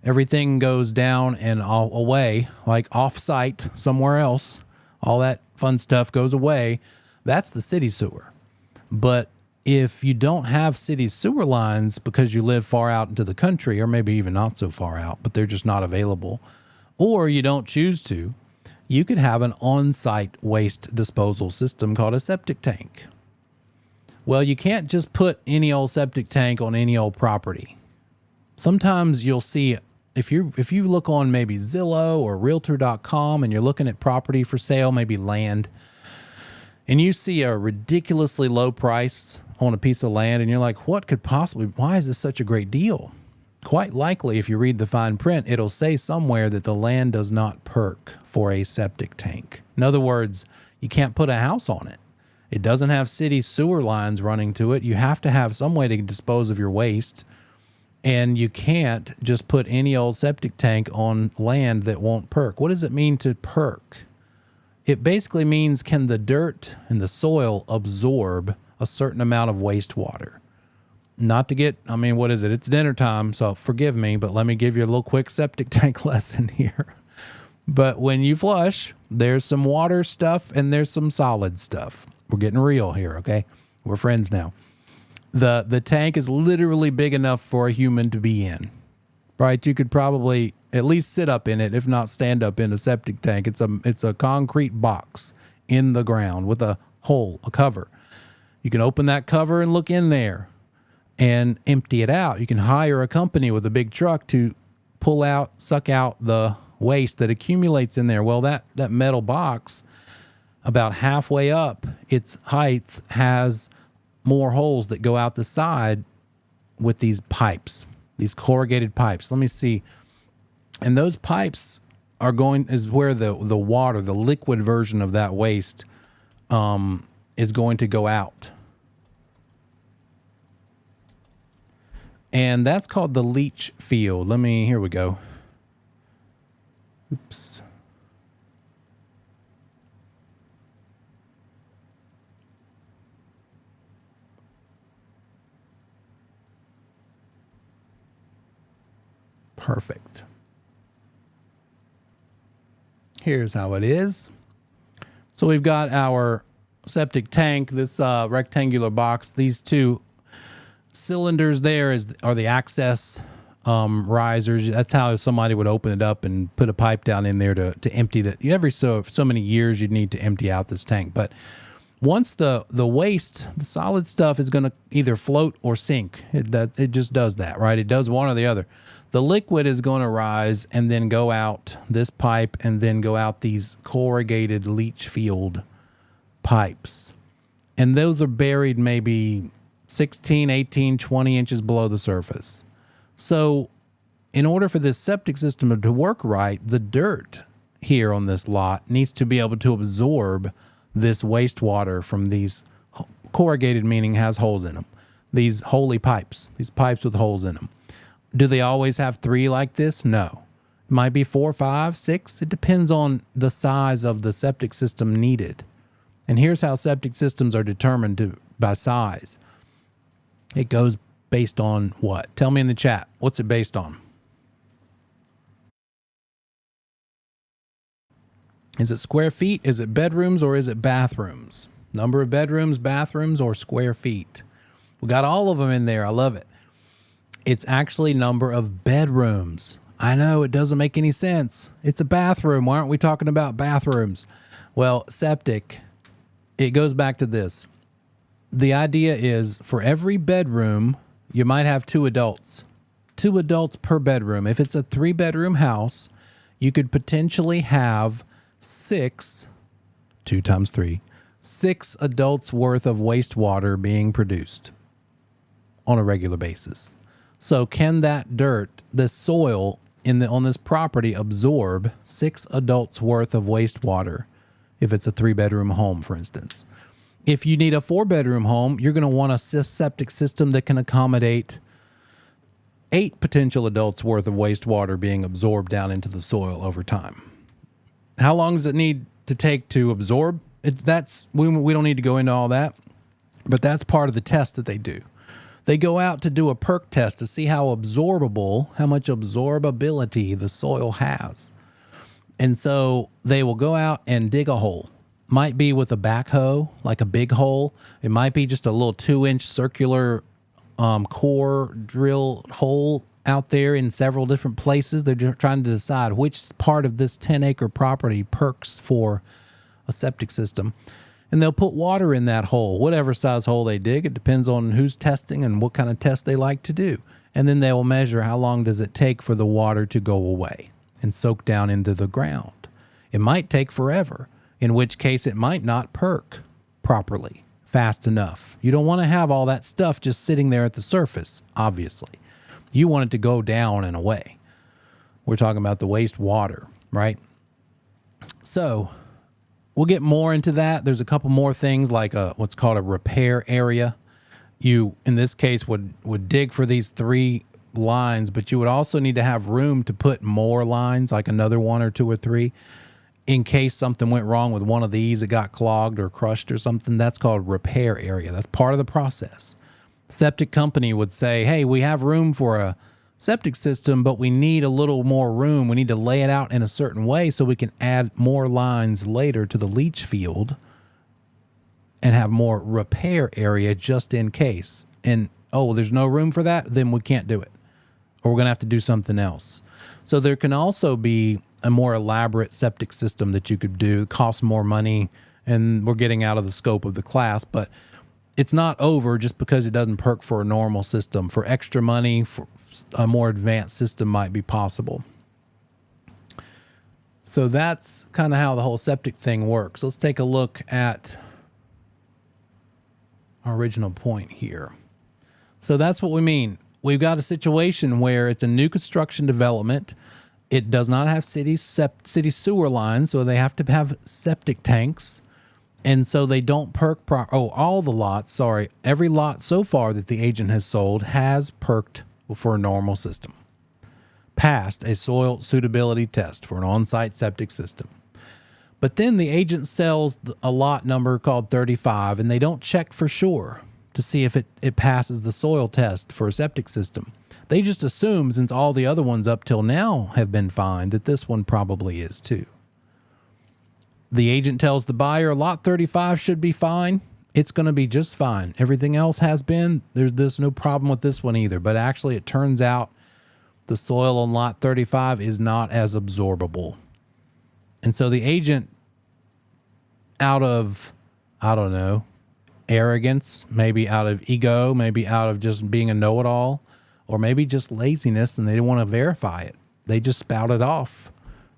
everything goes down and away, like off-site somewhere else, all that fun stuff goes away, that's the city sewer. But if you don't have city sewer lines because you live far out into the country, or maybe even not so far out, but they're just not available, or you don't choose to, you could have an on-site waste disposal system called a septic tank. Well, you can't just put any old septic tank on any old property. Sometimes you'll see, if you look on maybe Zillow or Realtor.com and you're looking at property for sale, maybe land, and you see a ridiculously low price on a piece of land, and you're like, why is this such a great deal? Quite likely, if you read the fine print, it'll say somewhere that the land does not PERC for a septic tank. In other words, you can't put a house on it. It doesn't have city sewer lines running to it. You have to have some way to dispose of your waste, And you can't just put any old septic tank on land that won't perk. What does it mean to perk? It basically means, can the dirt and the soil absorb a certain amount of wastewater? Not to get, I mean, what is it? It's dinner time, so forgive me, but let me give you a little quick septic tank lesson here. But when you flush, there's some water stuff and there's some solid stuff. We're getting real here, okay? We're friends now. The tank is literally big enough for a human to be in, right? You could probably at least sit up in it, if not stand up in a septic tank. It's a concrete box in the ground with a hole, a cover. You can open that cover and look in there and empty it out. You can hire a company with a big truck to suck out the waste that accumulates in there. Well, that metal box, about halfway up its height, has more holes that go out the side with these pipes, these corrugated pipes. Let me see. And those pipes is where the water, the liquid version of that waste, is going to go out. And that's called the leach field. Here we go. Oops. Perfect. Here's how it is. So we've got our septic tank, this rectangular box. These two cylinders there are the access risers. That's how somebody would open it up and put a pipe down in there to empty that. Every so many years you'd need to empty out this tank. But once the waste, the solid stuff, is going to either float or sink. It just does that, right? It does one or the other. The liquid is going to rise and then go out this pipe and then go out these corrugated leach field pipes. And those are buried maybe 16, 18, 20 inches below the surface. So in order for this septic system to work right, the dirt here on this lot needs to be able to absorb this wastewater from these corrugated, meaning has holes in them, these holy pipes, these pipes with holes in them. Do they always have 3 like this? No. It might be 4, 5, 6. It depends on the size of the septic system needed. And here's how septic systems are determined by size. It goes based on what? Tell me in the chat. What's it based on? Is it square feet? Is it bedrooms, or is it bathrooms? Number of bedrooms, bathrooms, or square feet? We got all of them in there. I love it. It's actually number of bedrooms. I know it doesn't make any sense. It's a bathroom. Why aren't we talking about bathrooms? Well, septic, it goes back to this. The idea is for every bedroom, you might have 2 adults. 2 adults per bedroom. If it's a 3-bedroom house, you could potentially have 6, 2 times 3, 6 adults worth of wastewater being produced on a regular basis. So can that dirt, the soil on this property, absorb 6 adults worth of wastewater if it's a 3-bedroom home, for instance? If you need a 4-bedroom home, you're going to want a septic system that can accommodate 8 potential adults worth of wastewater being absorbed down into the soil over time. How long does it need to take to absorb? We don't need to go into all that, but that's part of the test that they do. They go out to do a perk test to see how much absorbability the soil has. And so they will go out and dig a hole. Might be with a backhoe, like a big hole. It might be just a little 2-inch circular core drill hole out there in several different places. They're just trying to decide which part of this 10-acre property perks for a septic system. And they'll put water in that hole, whatever size hole they dig. It depends on who's testing and what kind of test they like to do. And then they will measure how long does it take for the water to go away and soak down into the ground. It might take forever, in which case it might not perk properly, fast enough. You don't want to have all that stuff just sitting there at the surface, obviously. You want it to go down and away. We're talking about the wastewater, right? So we'll get more into that. There's a couple more things like what's called a repair area. You, in this case, would dig for these 3 lines, but you would also need to have room to put more lines, like another 1 or 2 or 3, in case something went wrong with one of these, it got clogged or crushed or something. That's called repair area. That's part of the process. Septic company would say, hey, we have room for a septic system, but we need a little more room. We need to lay it out in a certain way so we can add more lines later to the leach field and have more repair area just in case. And, oh, there's no room for that? Then we can't do it. Or we're going to have to do something else. So there can also be a more elaborate septic system that you could do. It costs more money, and we're getting out of the scope of the class, but it's not over just because it doesn't perk for a normal system. For extra money, for a more advanced system might be possible. So that's kind of how the whole septic thing works. Let's take a look at our original point here. So that's what we mean. We've got a situation where it's a new construction development. It does not have city sewer lines, so they have to have septic tanks. And so they don't perk all the lots, sorry, every lot so far that the agent has sold has perked for a normal system. Passed a soil suitability test for an on-site septic system. But then the agent sells a lot number called 35, and they don't check for sure to see if it passes the soil test for a septic system. They just assume, since all the other ones up till now have been fine, that this one probably is too. The agent tells the buyer lot 35 should be fine. It's going to be just fine. Everything else has been. There's no problem with this one either. But actually, it turns out the soil on lot 35 is not as absorbable. And so the agent, out of, I don't know, arrogance, maybe out of ego, maybe out of just being a know-it-all, or maybe just laziness, and they didn't want to verify it. They just spouted off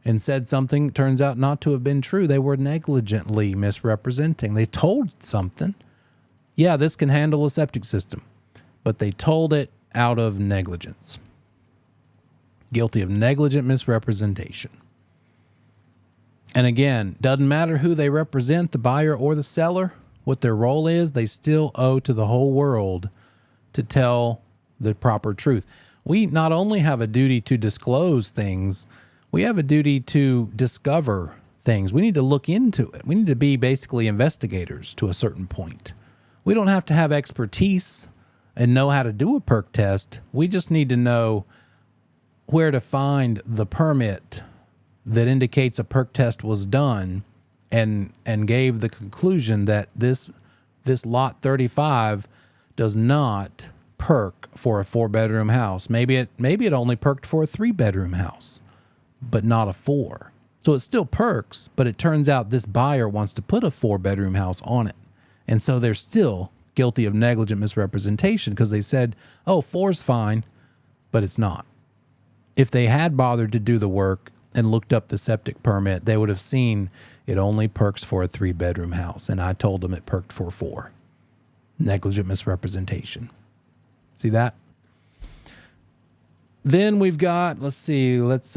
and said something turns out not to have been true. They were negligently misrepresenting. They told something. Yeah, this can handle a septic system, but they told it out of negligence. Guilty of negligent misrepresentation. And again, doesn't matter who they represent, the buyer or the seller, what their role is, they still owe to the whole world to tell the proper truth. We not only have a duty to disclose things, we have a duty to discover things. We need to look into it. We need to be basically investigators to a certain point. We don't have to have expertise and know how to do a perk test. We just need to know where to find the permit that indicates a perk test was done and gave the conclusion that this lot 35 does not perk for a 4-bedroom house. Maybe it only perked for a 3-bedroom house, but not a 4. So it still perks, but it turns out this buyer wants to put a 4-bedroom house on it. And so they're still guilty of negligent misrepresentation because they said, oh, 4's fine, but it's not. If they had bothered to do the work and looked up the septic permit, they would have seen it only perks for a 3-bedroom house. And I told them it perked for 4. Negligent misrepresentation. See that? Then we've got, let's see, let's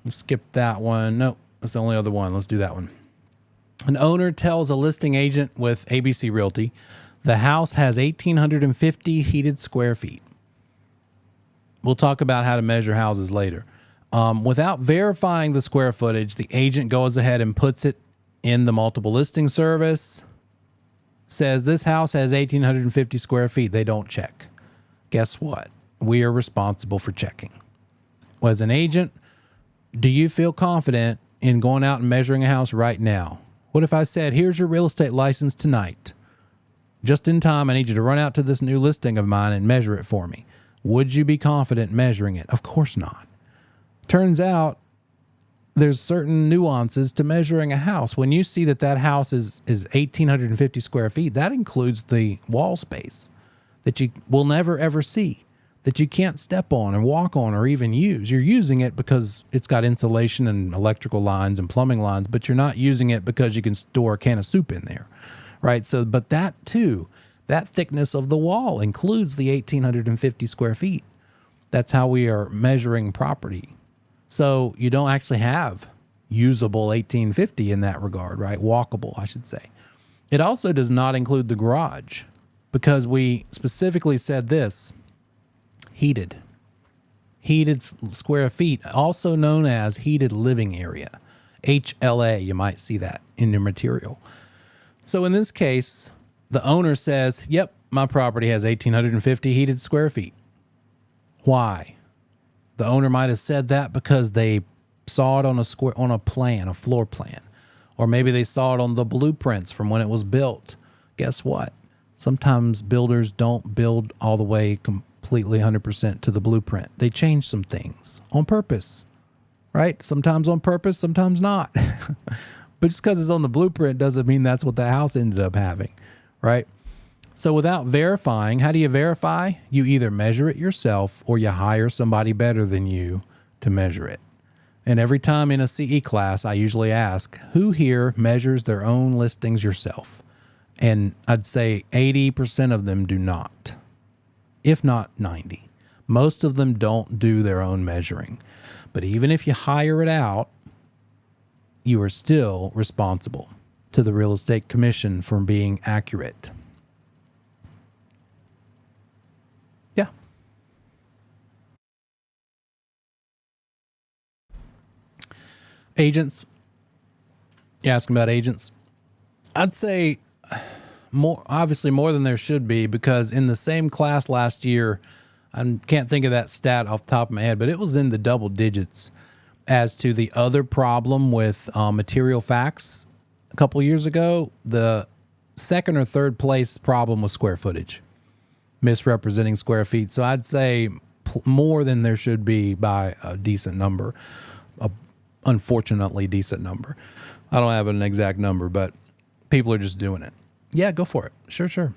skip that one. No, that's the only other one. Let's do that one. An owner tells a listing agent with ABC Realty the house has 1,850 heated square feet. We'll talk about how to measure houses later. Without verifying the square footage, the agent goes ahead and puts it in the multiple listing service, says this house has 1,850 square feet. They don't check. Guess what? We are responsible for checking. Well, as an agent, do you feel confident in going out and measuring a house right now? What if I said, here's your real estate license tonight. Just in time, I need you to run out to this new listing of mine and measure it for me. Would you be confident measuring it? Of course not. Turns out there's certain nuances to measuring a house. When you see that house is 1,850 square feet, that includes the wall space that you will never, ever see, that you can't step on and walk on or even use. You're using it because it's got insulation and electrical lines and plumbing lines, but you're not using it because you can store a can of soup in there, right? So, but that too, that thickness of the wall includes the 1,850 square feet. That's how we are measuring property. So you don't actually have usable 1,850 in that regard, right? Walkable, I should say. It also does not include the garage because we specifically said this, heated. heated square feet, also known as heated living area. HLA, you might see that in your material. So in this case, the owner says, yep, my property has 1,850 heated square feet. Why? The owner might have said that because they saw it on a plan, a floor plan, or maybe they saw it on the blueprints from when it was built. Guess what? Sometimes builders don't build all the way completely 100% to the blueprint. They change some things on purpose, right? Sometimes on purpose, sometimes not. But just because it's on the blueprint doesn't mean that's what the house ended up having, right? So without verifying, how do you verify? You either measure it yourself or you hire somebody better than you to measure it. And every time in a CE class, I usually ask, who here measures their own listings yourself? And I'd say 80% of them do not, if not 90. Most of them don't do their own measuring. But even if you hire it out, you are still responsible to the Real Estate Commission for being accurate. Yeah. Agents. You're asking about agents. I'd say obviously more than there should be, because in the same class last year, I can't think of that stat off the top of my head, but it was in the double digits as to the other problem with material facts. A couple years ago, the second or third place problem was square footage, misrepresenting square feet. So I'd say more than there should be by a decent number, a unfortunately decent number. I don't have an exact number, but people are just doing it. Yeah, go for it. Sure.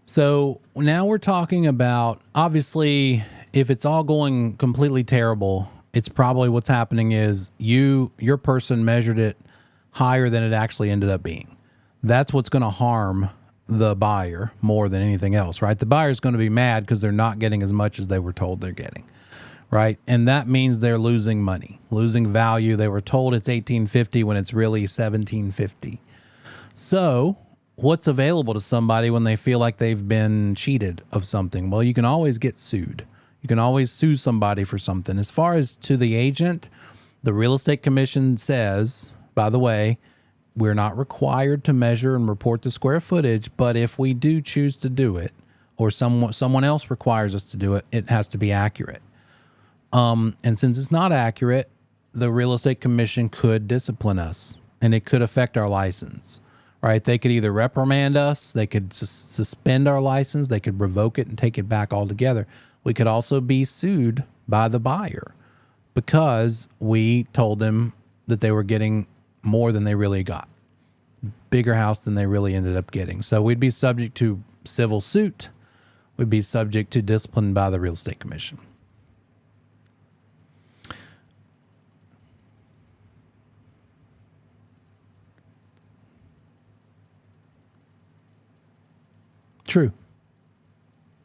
So now we're talking about, obviously, if it's all going completely terrible, it's probably what's happening is your person measured it higher than it actually ended up being. That's what's going to harm the buyer more than anything else, right? The buyer's going to be mad because they're not getting as much as they were told they're getting, right? And that means they're losing money, losing value. They were told it's 1850 when it's really 1750. So what's available to somebody when they feel like they've been cheated of something? Well, you can always get sued. You can always sue somebody for something. As far as to the agent, the Real Estate Commission says, by the way, we're not required to measure and report the square footage, but if we do choose to do it, or someone else requires us to do it, it has to be accurate. And since it's not accurate, the Real Estate Commission could discipline us, and it could affect our license. Right? They could either reprimand us, they could suspend our license, they could revoke it and take it back altogether. We could also be sued by the buyer because we told them that they were getting more than they really got, bigger house than they really ended up getting. So we'd be subject to civil suit. We'd be subject to discipline by the Real Estate Commission.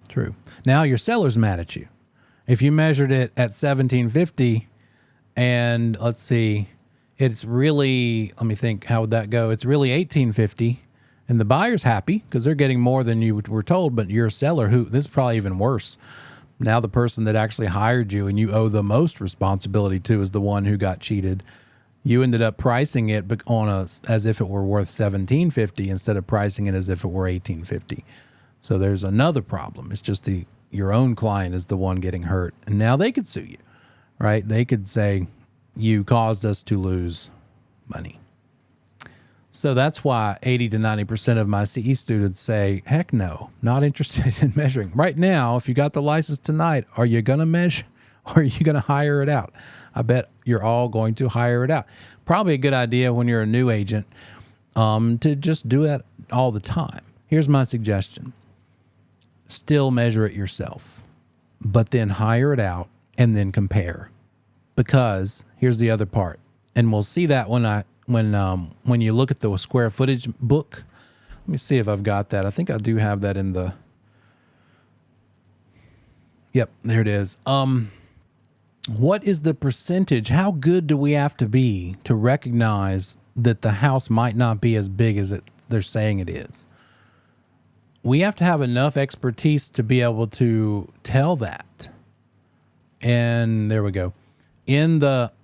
True. Now your seller's mad at you. If you measured it at 1750 and let's see, it's really, let me think, how would that go? It's really 1850 and the buyer's happy because they're getting more than you were told, but your seller, this is probably even worse. Now the person that actually hired you and you owe the most responsibility to is the one who got cheated. You ended up pricing it as if it were worth 1750 instead of pricing it as if it were 1850. So there's another problem. It's just your own client is the one getting hurt. And now they could sue you, right? They could say, you caused us to lose money. So that's why 80 to 90% of my CE students say, heck no, not interested in measuring. Right now, if you got the license tonight, are you going to measure or are you going to hire it out? I bet you're all going to hire it out. Probably a good idea when you're a new agent to just do that all the time. Here's my suggestion. Still measure it yourself, but then hire it out and then compare. Because here's the other part, and we'll see that when you look at the square footage book. Let me see if I've got that. I think I do have that in the. Yep, there it is. What is the percentage? How good do we have to be to recognize that the house might not be as big as they're saying it is? We have to have enough expertise to be able to tell that. And there we go. In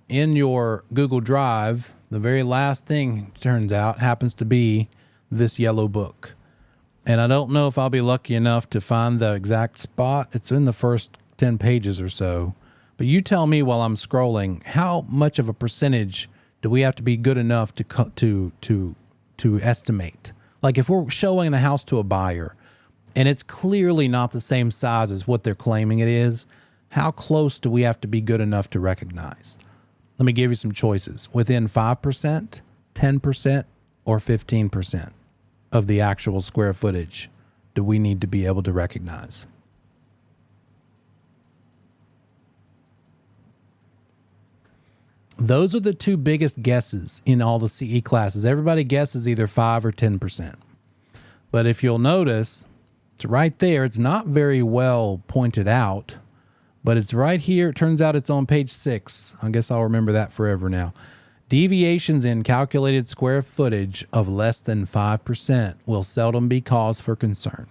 your Google Drive, the very last thing, turns out, happens to be this yellow book. And I don't know if I'll be lucky enough to find the exact spot. It's in the first 10 pages or so. But you tell me while I'm scrolling, how much of a percentage do we have to be good enough to estimate? Like if we're showing the house to a buyer and it's clearly not the same size as what they're claiming it is, how close do we have to be good enough to recognize? Let me give you some choices. Within 5%, 10%, or 15% of the actual square footage do we need to be able to recognize? Those are the two biggest guesses in all the CE classes. Everybody guesses either 5 or 10%. But if you'll notice, it's right there. It's not very well pointed out, but it's right here. It turns out it's on page 6. I guess I'll remember that forever now. Deviations in calculated square footage of less than 5% will seldom be cause for concern.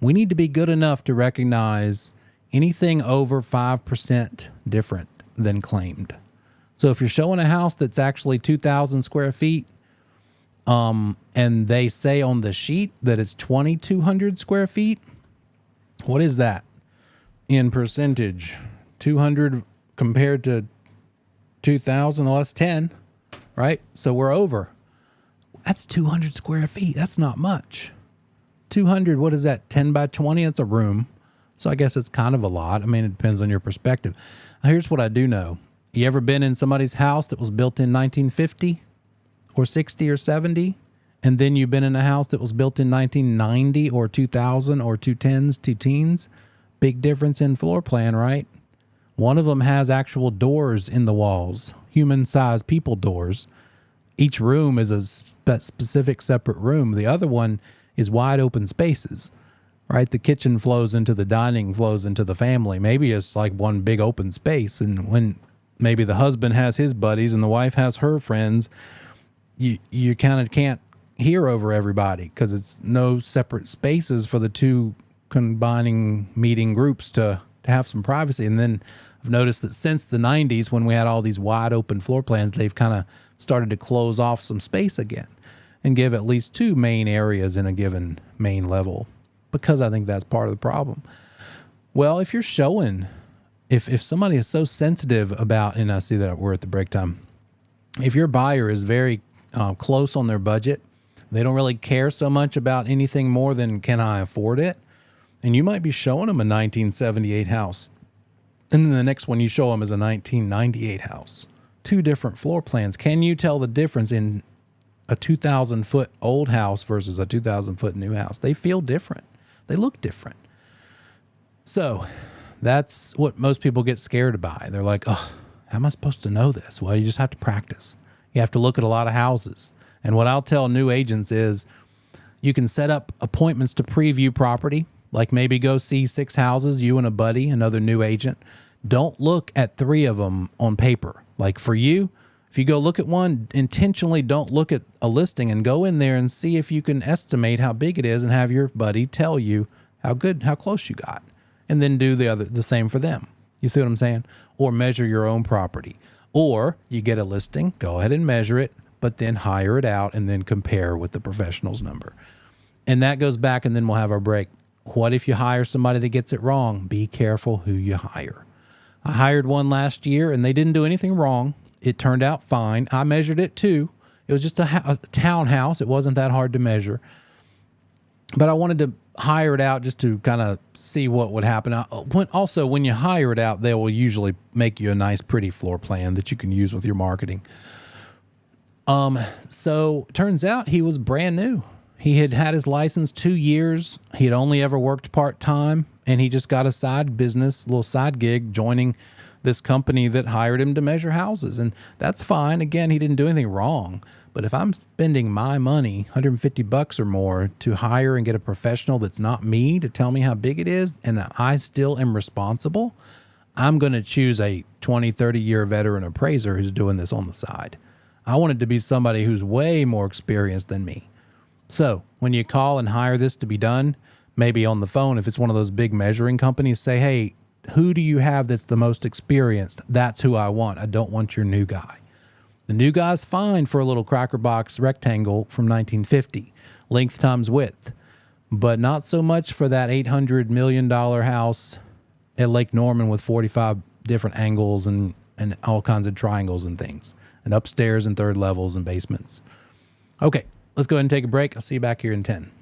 We need to be good enough to recognize anything over 5% different than claimed. So if you're showing a house that's actually 2,000 square feet, and they say on the sheet that it's 2,200 square feet, what is that in percentage? 200 compared to 2,000, well, that's 10, right? So we're over. That's 200 square feet. That's not much. 200, what is that, 10 by 20? That's a room. So I guess it's kind of a lot. I mean, it depends on your perspective. Here's what I do know. You ever been in somebody's house that was built in 1950 or 60 or 70? And then you've been in a house that was built in 1990 or 2000 or 210s, two teens? Big difference in floor plan, right? One of them has actual doors in the walls, human-sized people doors. Each room is a specific separate room. The other one is wide open spaces, right? The kitchen flows into the dining, flows into the family. Maybe it's like one big open space. And when maybe the husband has his buddies and the wife has her friends, you kind of can't hear over everybody because it's no separate spaces for the two combining meeting groups to have some privacy. And then I've noticed that since the 90s, when we had all these wide open floor plans, they've kind of started to close off some space again and give at least two main areas in a given main level, because I think that's part of the problem. Well, if you're showing, if somebody is so sensitive about, and I see that we're at the break time, if your buyer is very close on their budget, they don't really care so much about anything more than can I afford it, and you might be showing them a 1978 house, and then the next one you show them is a 1998 house. Two different floor plans. Can you tell the difference in a 2,000 foot old house versus a 2,000 foot new house? They feel different. They look different. So that's what most people get scared by. They're like, oh, how am I supposed to know this? Well, you just have to practice. You have to look at a lot of houses. And what I'll tell new agents is you can set up appointments to preview property, like maybe go see 6 houses, you and a buddy, another new agent. Don't look at 3 of them on paper. Like for you, if you go look at one, intentionally don't look at a listing and go in there and see if you can estimate how big it is and have your buddy tell you how close you got. And then do the same for them. You see what I'm saying? Or measure your own property. Or you get a listing, go ahead and measure it, but then hire it out and then compare with the professional's number. And that goes back, and then we'll have our break. What if you hire somebody that gets it wrong? Be careful who you hire. I hired one last year and they didn't do anything wrong. It turned out fine. I measured it too. It was just a townhouse. It wasn't that hard to measure. But I wanted to hire it out just to kind of see what would happen. Also, when you hire it out, they will usually make you a nice, pretty floor plan that you can use with your marketing. So turns out he was brand new. He had had his license 2 years. He had only ever worked part-time, and he just got a side business, little side gig, joining this company that hired him to measure houses. And that's fine. Again, he didn't do anything wrong. But if I'm spending my money, $150 or more, to hire and get a professional that's not me to tell me how big it is, and I still am responsible, I'm going to choose a 20, 30-year veteran appraiser who's doing this on the side. I want it to be somebody who's way more experienced than me. So when you call and hire this to be done, maybe on the phone, if it's one of those big measuring companies, say, hey, who do you have that's the most experienced? That's who I want. I don't want your new guy. The new guy's fine for a little cracker box rectangle from 1950, length times width, but not so much for that $800 million house at Lake Norman with 45 different angles and all kinds of triangles and things, and upstairs and third levels and basements. Okay, let's go ahead and take a break. I'll see you back here in 10.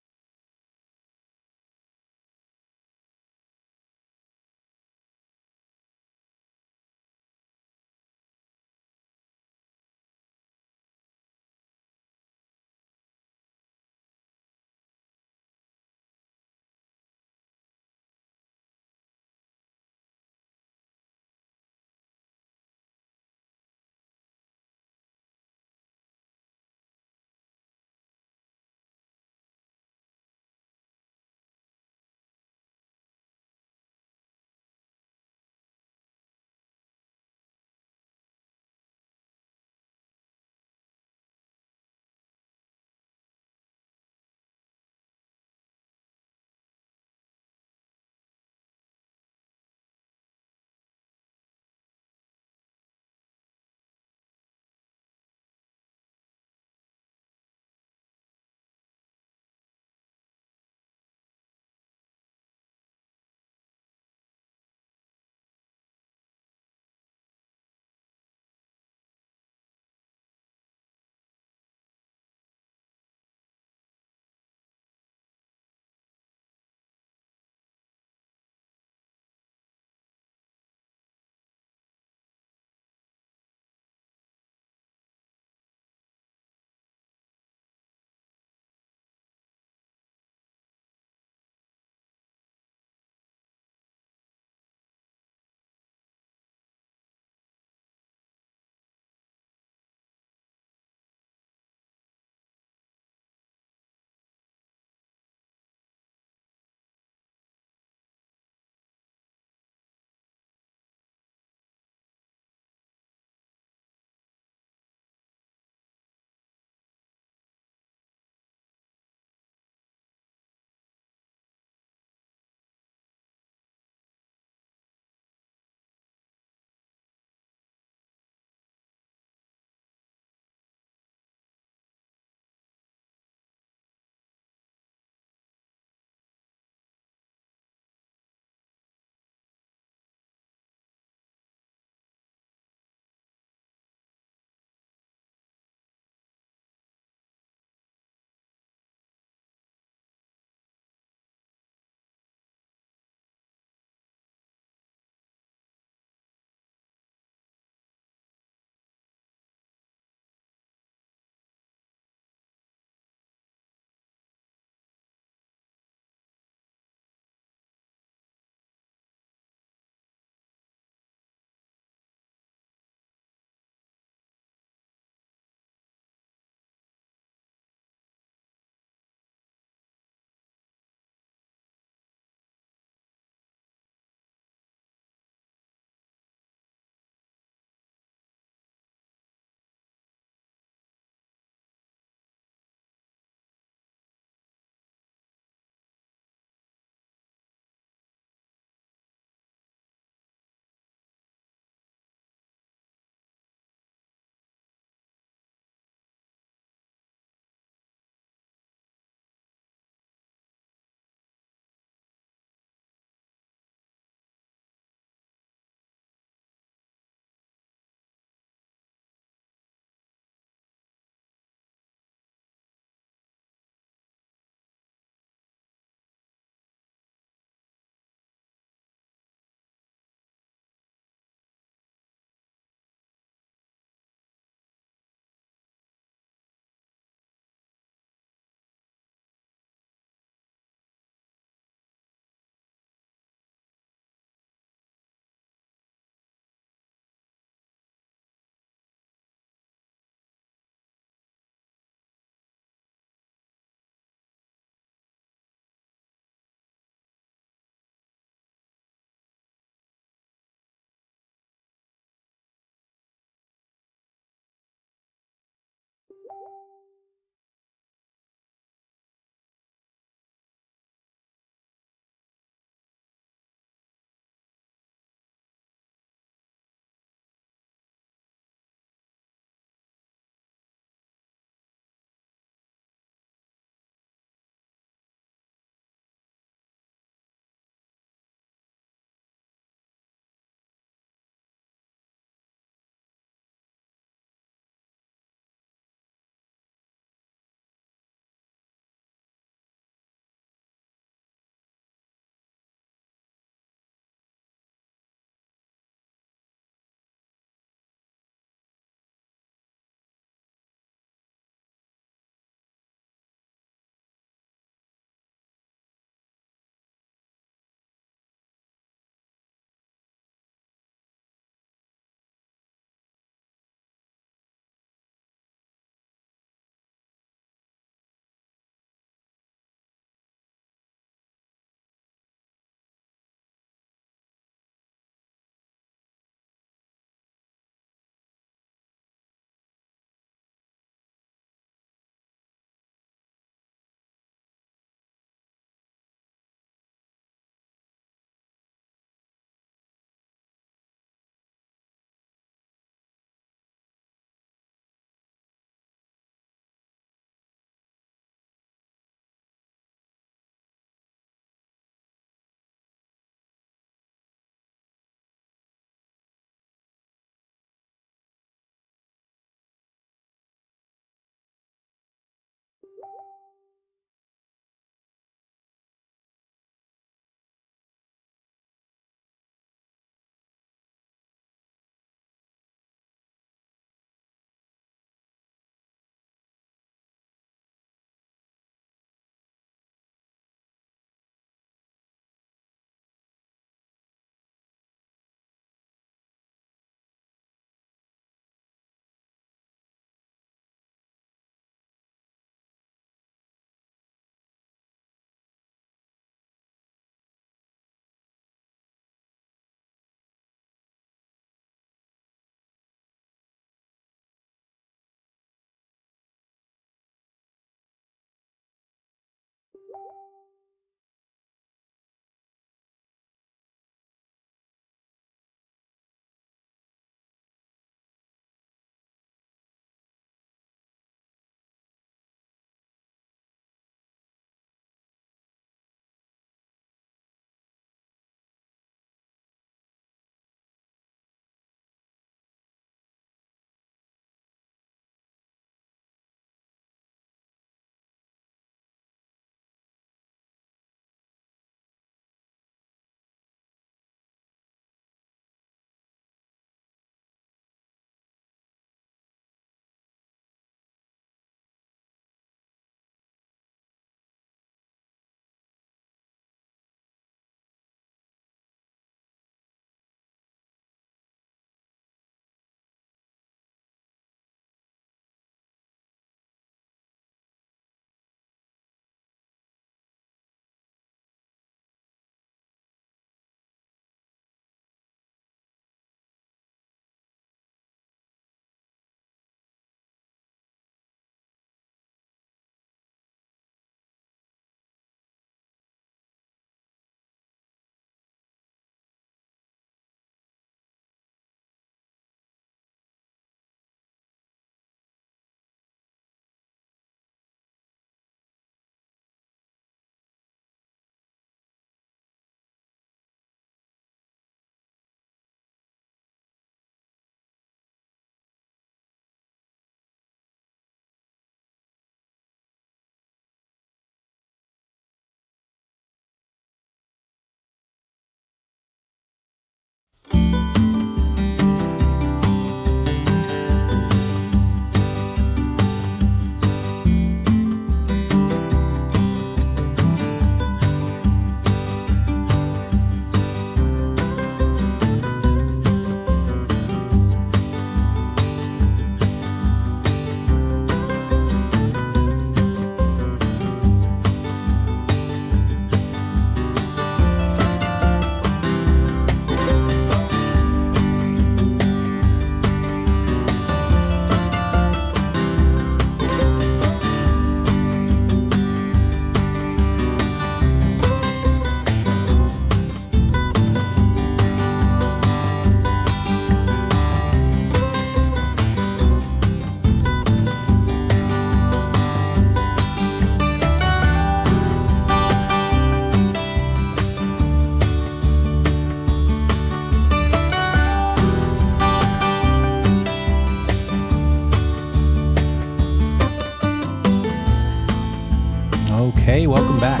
Okay, welcome back.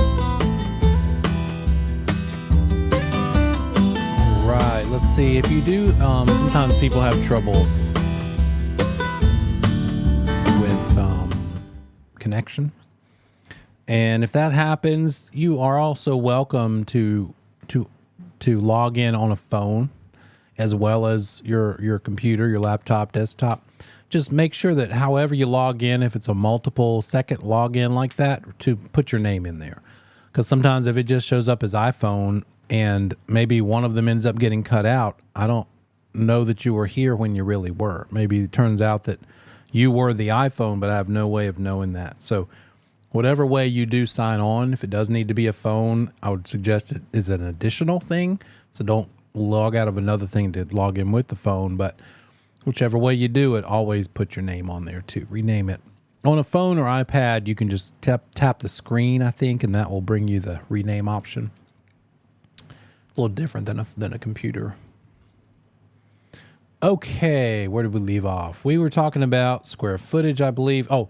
All right, let's see. If you do, sometimes people have trouble with connection. And if that happens, you are also welcome to log in on a phone as well as your computer, your laptop, desktop. Just make sure that however you log in, if it's a multiple second login like that, to put your name in there. Because sometimes if it just shows up as iPhone and maybe one of them ends up getting cut out, I don't know that you were here when you really were. Maybe it turns out that you were the iPhone, but I have no way of knowing that. So whatever way you do sign on, if it does need to be a phone, I would suggest it is an additional thing. So don't log out of another thing to log in with the phone, but whichever way you do it, always put your name on there too. Rename it. On a phone or iPad, you can just tap the screen, I think, and that will bring you the rename option. A little different than a computer. Okay, where did we leave off? We were talking about square footage, I believe. Oh,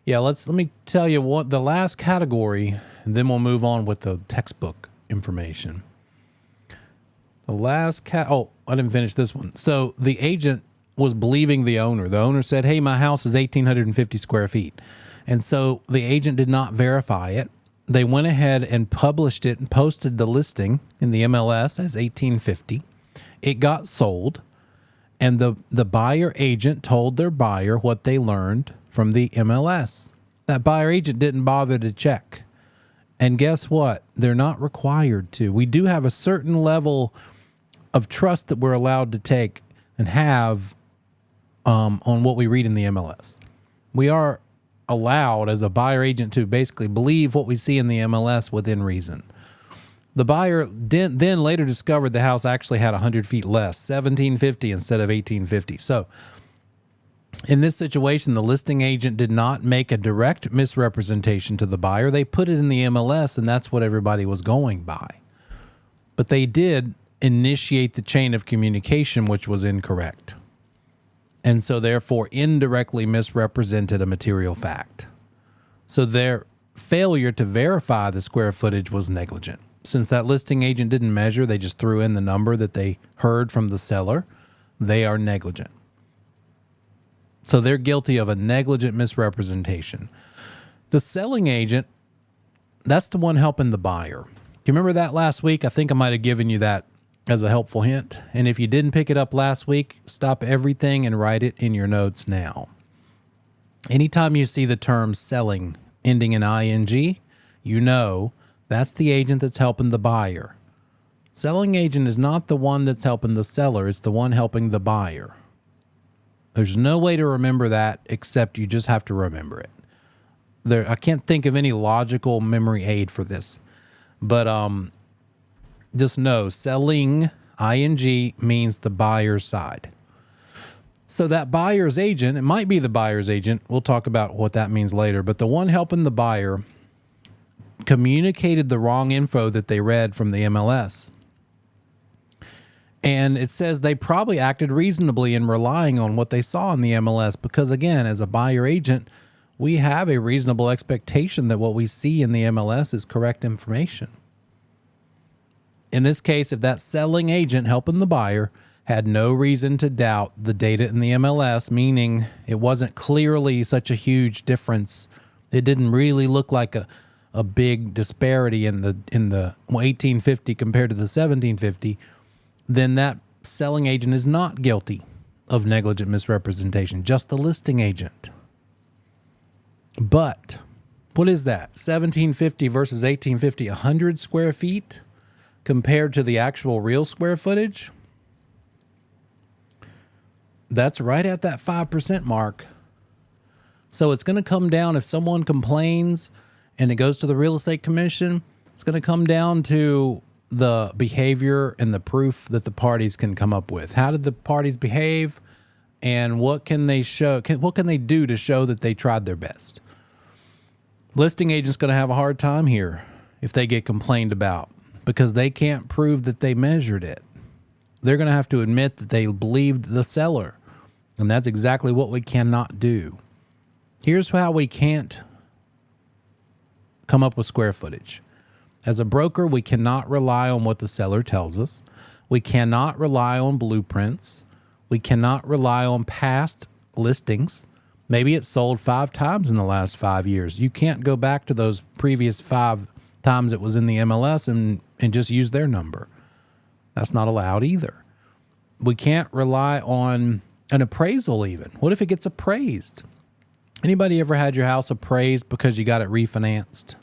yeah, let me tell you what the last category, and then we'll move on with the textbook information. The last I didn't finish this one. So the agent was believing the owner. The owner said, hey, my house is 1,850 square feet. And so the agent did not verify it. They went ahead and published it and posted the listing in the MLS as 1,850. It got sold. And the buyer agent told their buyer what they learned from the MLS. That buyer agent didn't bother to check. And guess what? They're not required to. We do have a certain level of trust that we're allowed to take and have on what we read in the MLS. We are allowed as a buyer agent to basically believe what we see in the MLS within reason. The buyer then later discovered the house actually had 100 feet less, 1750 instead of 1850. So in this situation, the listing agent did not make a direct misrepresentation to the buyer. They put it in the MLS, and that's what everybody was going by. But they did initiate the chain of communication, which was incorrect. And so therefore indirectly misrepresented a material fact. So their failure to verify the square footage was negligent. Since that listing agent didn't measure, they just threw in the number that they heard from the seller, they are negligent. So they're guilty of a negligent misrepresentation. The selling agent, that's the one helping the buyer. You remember that last week? I think I might have given you that as a helpful hint. And if you didn't pick it up last week, stop everything and write it in your notes now. Anytime you see the term selling ending in ing, you know that's the agent that's helping the buyer. Selling agent is not the one that's helping the seller. It's the one helping the buyer. There's no way to remember that except you just have to remember it. I can't think of any logical memory aid for this. But just know selling, ing, means the buyer's side. So that buyer's agent, it might be the buyer's agent. We'll talk about what that means later. But the one helping the buyer communicated the wrong info that they read from the MLS. And it says they probably acted reasonably in relying on what they saw in the MLS because, again, as a buyer agent, we have a reasonable expectation that what we see in the MLS is correct information. In this case, if that selling agent helping the buyer had no reason to doubt the data in the MLS, meaning it wasn't clearly such a huge difference, it didn't really look like a big disparity in the 1850 compared to the 1750, then that selling agent is not guilty of negligent misrepresentation, just the listing agent. But what is that? 1750 versus 1850, 100 square feet compared to the actual real square footage? That's right at that 5% mark. So it's going to come down if someone complains and it goes to the real estate commission, it's going to come down to the behavior and the proof that the parties can come up with. How did the parties behave and what can they show? What can they do to show that they tried their best? Listing agent's going to have a hard time here if they get complained about because they can't prove that they measured it. They're going to have to admit that they believed the seller. And that's exactly what we cannot do. Here's how we can't come up with square footage. As a broker, we cannot rely on what the seller tells us. We cannot rely on blueprints. We cannot rely on past listings. Maybe it sold 5 times in the last 5 years. You can't go back to those previous 5 times it was in the MLS and just use their number. That's not allowed either. We can't rely on an appraisal even. What if it gets appraised? Anybody ever had your house appraised because you got it refinanced?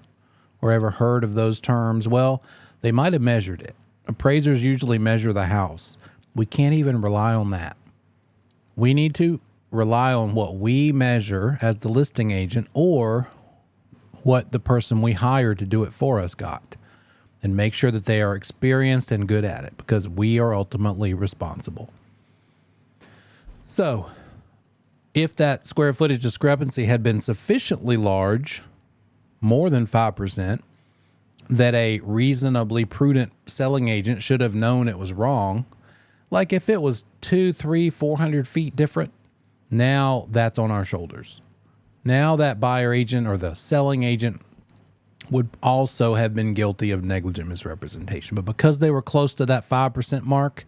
Or ever heard of those terms? Well, they might have measured it. Appraisers usually measure the house. We can't even rely on that. We need to rely on what we measure as the listing agent or what the person we hired to do it for us got, and make sure that they are experienced and good at it because we are ultimately responsible. So if that square footage discrepancy had been sufficiently large, more than 5%, that a reasonably prudent selling agent should have known it was wrong, like if it was 200, 300, 400 feet different, now that's on our shoulders. Now that buyer agent or the selling agent would also have been guilty of negligent misrepresentation. But because they were close to that 5% mark,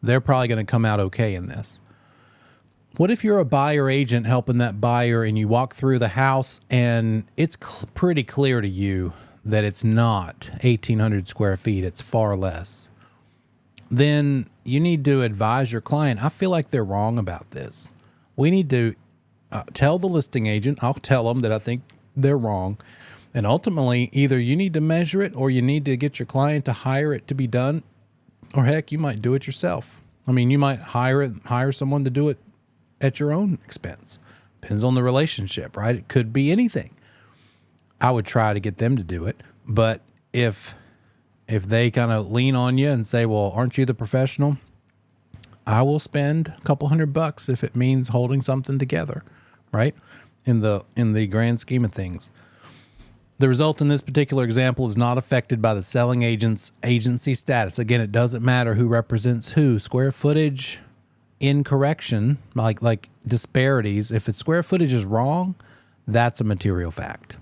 they're probably going to come out okay in this. What if you're a buyer agent helping that buyer and you walk through the house and it's pretty clear to you that it's not 1,800 square feet, it's far less? Then you need to advise your client, I feel like they're wrong about this. We need to tell the listing agent, I'll tell them that I think they're wrong. And ultimately, either you need to measure it or you need to get your client to hire it to be done. Or heck, you might do it yourself. I mean, you might hire someone to do it at your own expense. Depends on the relationship, right? It could be anything. I would try to get them to do it. But if they kind of lean on you and say, well, aren't you the professional? I will spend a couple $100 if it means holding something together, right? In the grand scheme of things. The result in this particular example is not affected by the selling agent's agency status. Again, it doesn't matter who represents who. Square footage incorrection, like disparities, if its square footage is wrong, that's a material fact.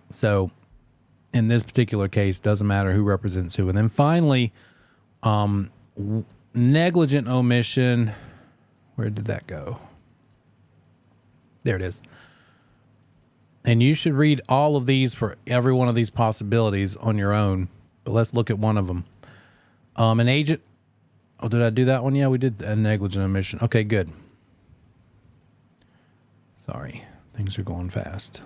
So in this particular case, doesn't matter who represents who. And then finally, negligent omission. Where did that go? There it is. And you should read all of these for every one of these possibilities on your own. But let's look at one of them. An agent. Oh, did I do that one? Yeah, we did a negligent omission. Okay, good. Sorry. Things are going fast.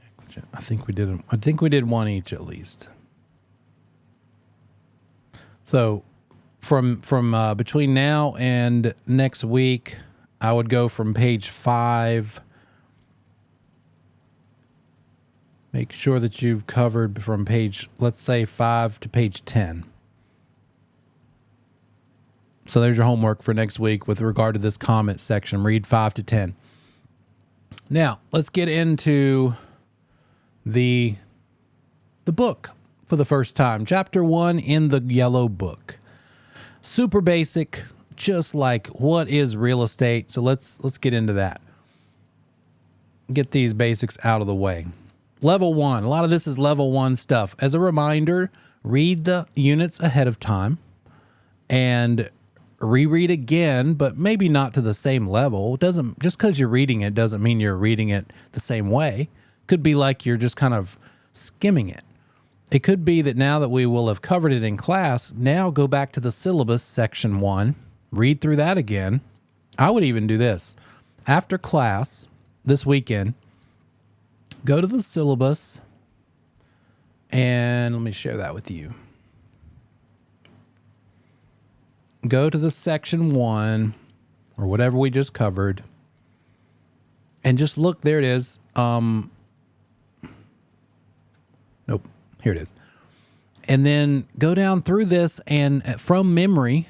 Negligent. I think we did one each at least. So from between now and next week, I would go from page 5. Make sure that you've covered from page, let's say 5 to page 10. So there's your homework for next week with regard to this comment section. Read 5 to 10. Now, let's get into the book for the first time. Chapter 1 in the yellow book. Super basic, just like what is real estate. So let's get into that. Get these basics out of the way. Level 1. A lot of this is level 1 stuff. As a reminder, read the units ahead of time and reread again, but maybe not to the same level. It doesn't, just because you're reading it doesn't mean you're reading it the same way. Could be like you're just kind of skimming it. It could be that now that we will have covered it in class, now go back to the syllabus section 1, read through that again. I would even do this. After class this weekend, go to the syllabus and let me share that with you. Go to the section 1 or whatever we just covered and just look. There it is. Nope. Here it is. And then go down through this and from memory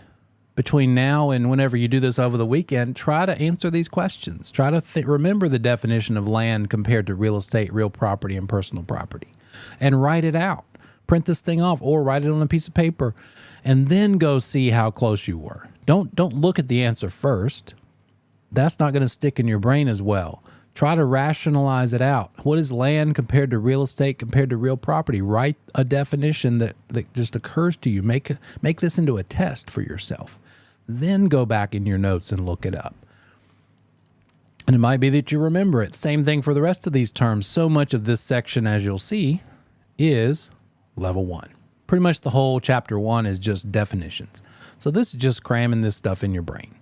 between now and whenever you do this over the weekend, try to answer these questions. Try to remember the definition of land compared to real estate, real property, and personal property. And write it out. Print this thing off or write it on a piece of paper and then go see how close you were. Don't look at the answer first. That's not going to stick in your brain as well. Try to rationalize it out. What is land compared to real estate compared to real property? Write a definition that just occurs to you. Make this into a test for yourself. Then go back in your notes and look it up. And it might be that you remember it. Same thing for the rest of these terms. So much of this section, as you'll see, is level 1. Pretty much the whole chapter 1 is just definitions. So this is just cramming this stuff in your brain.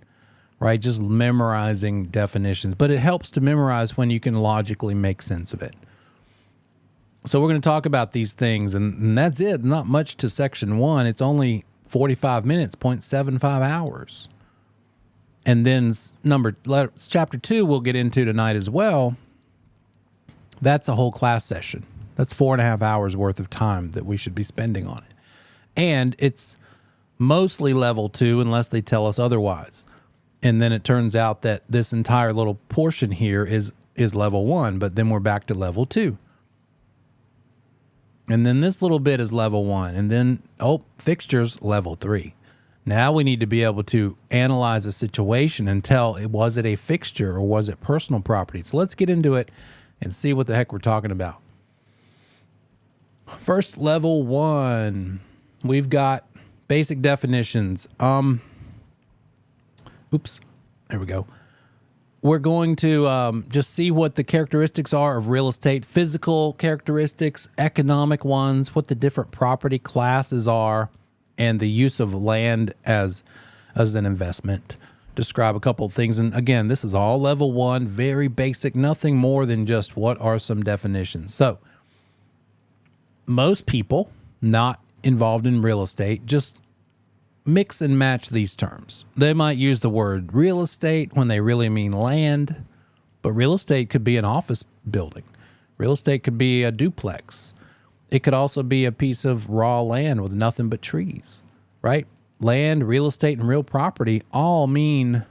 Right? Just memorizing definitions. But it helps to memorize when you can logically make sense of it. So we're going to talk about these things, and that's it. Not much to section 1. It's only 45 minutes, 0.75 hours. And then chapter 2 we'll get into tonight as well. That's a whole class session. That's 4.5 hours worth of time that we should be spending on it. And it's mostly level 2 unless they tell us otherwise. And then it turns out that this entire little portion here is level 1, but then we're back to level 2. And then this little bit is level 1. And then, fixtures, level 3. Now we need to be able to analyze a situation and tell, was it a fixture or was it personal property? So let's get into it and see what the heck we're talking about. First, level 1. We've got basic definitions. There we go. We're going to just see what the characteristics are of real estate, physical characteristics, economic ones, what the different property classes are, and the use of land as an investment. Describe a couple of things. And again, this is all level 1, very basic, nothing more than just what are some definitions. So most people not involved in real estate just mix and match these terms. They might use the word real estate when they really mean land, but real estate could be an office building. Real estate could be a duplex. It could also be a piece of raw land with nothing but trees, right? Land, real estate, and real property all mean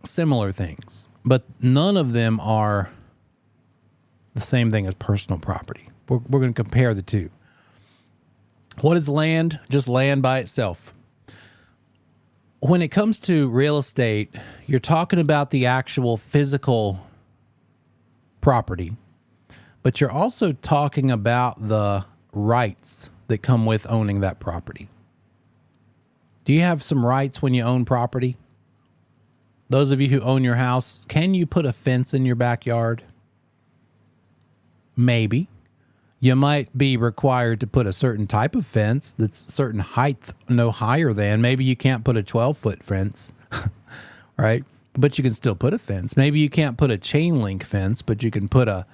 similar things, but none of them are the same thing as personal property. We're going to compare the two. What is land? Just land by itself. When it comes to real estate, you're talking about the actual physical property, but you're also talking about the rights that come with owning that property. Do you have some rights when you own property? Those of you who own your house, can you put a fence in your backyard? Maybe. You might be required to put a certain type of fence that's certain height, no higher than. Maybe you can't put a 12-foot fence, right? But you can still put a fence. Maybe you can't put a chain link fence, but you can put a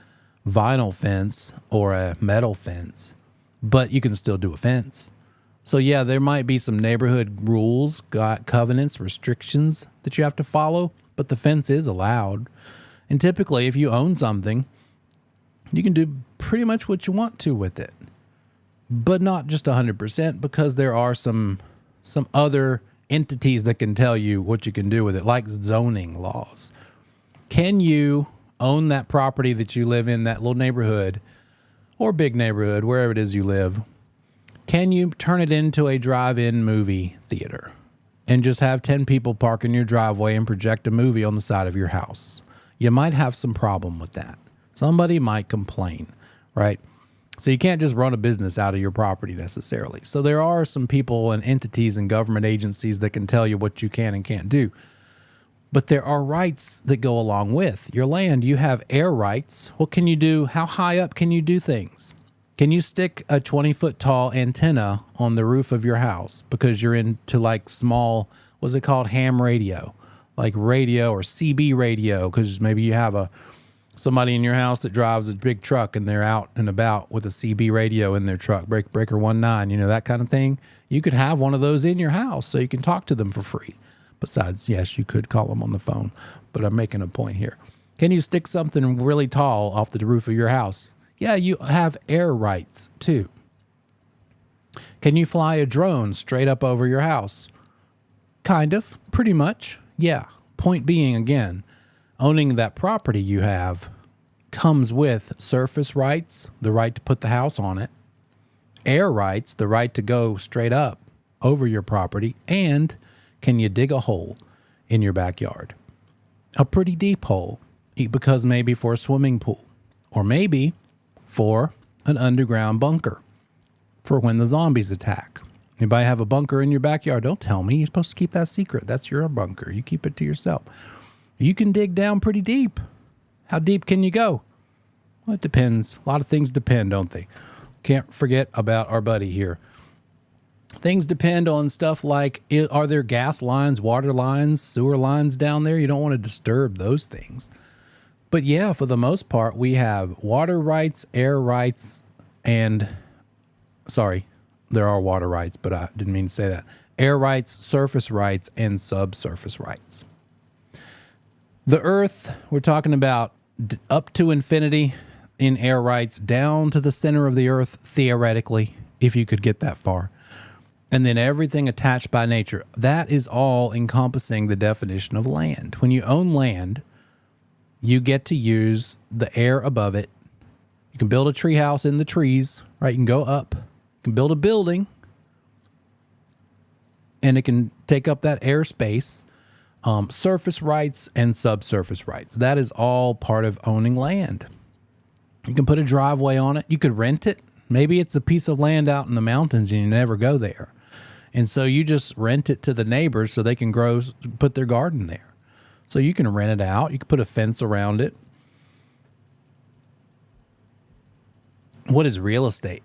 vinyl fence or a metal fence, but you can still do a fence. So yeah, there might be some neighborhood rules, covenants, restrictions that you have to follow, but the fence is allowed. And typically, if you own something, you can do pretty much what you want to with it, but not just 100%, because there are some other entities that can tell you what you can do with it, like zoning laws. Can you own that property that you live in, that little neighborhood or big neighborhood, wherever it is you live? Can you turn it into a drive-in movie theater and just have 10 people park in your driveway and project a movie on the side of your house? You might have some problem with that. Somebody might complain, right? So you can't just run a business out of your property necessarily. So there are some people and entities and government agencies that can tell you what you can and can't do. But there are rights that go along with your land. You have air rights. What can you do? How high up can you do things? Can you stick a 20-foot tall antenna on the roof of your house because you're into like small, what's it called, ham radio, like radio or CB radio, because maybe you have somebody in your house that drives a big truck and they're out and about with a CB radio in their truck, breaker 19, that kind of thing. You could have one of those in your house so you can talk to them for free. Besides, yes, you could call them on the phone, but I'm making a point here. Can you stick something really tall off the roof of your house? Yeah, you have air rights too. Can you fly a drone straight up over your house? Kind of, pretty much. Yeah. Point being, again, owning that property you have comes with surface rights, the right to put the house on it, air rights, the right to go straight up over your property, and can you dig a hole in your backyard? A pretty deep hole, because maybe for a swimming pool, or maybe for an underground bunker for when the zombies attack. Anybody have a bunker in your backyard? Don't tell me. You're supposed to keep that secret. That's your bunker. You keep it to yourself. You can dig down pretty deep. How deep can you go? Well, it depends. A lot of things depend, don't they? Can't forget about our buddy here. Things depend on stuff like, are there gas lines, water lines, sewer lines down there? You don't want to disturb those things. But yeah, for the most part, we have water rights, air rights, and, sorry, there are water rights, but I didn't mean to say that. Air rights, surface rights, and subsurface rights. The earth, we're talking about up to infinity in air rights, down to the center of the earth, theoretically, if you could get that far. And then everything attached by nature. That is all encompassing the definition of land. When you own land, you get to use the air above it. You can build a tree house in the trees, right? You can go up. You can build a building, and it can take up that airspace. Surface rights and subsurface rights. That is all part of owning land. You can put a driveway on it. You could rent it. Maybe it's a piece of land out in the mountains and you never go there. And so you just rent it to the neighbors so they can put their garden there. So you can rent it out. You can put a fence around it. What is real estate?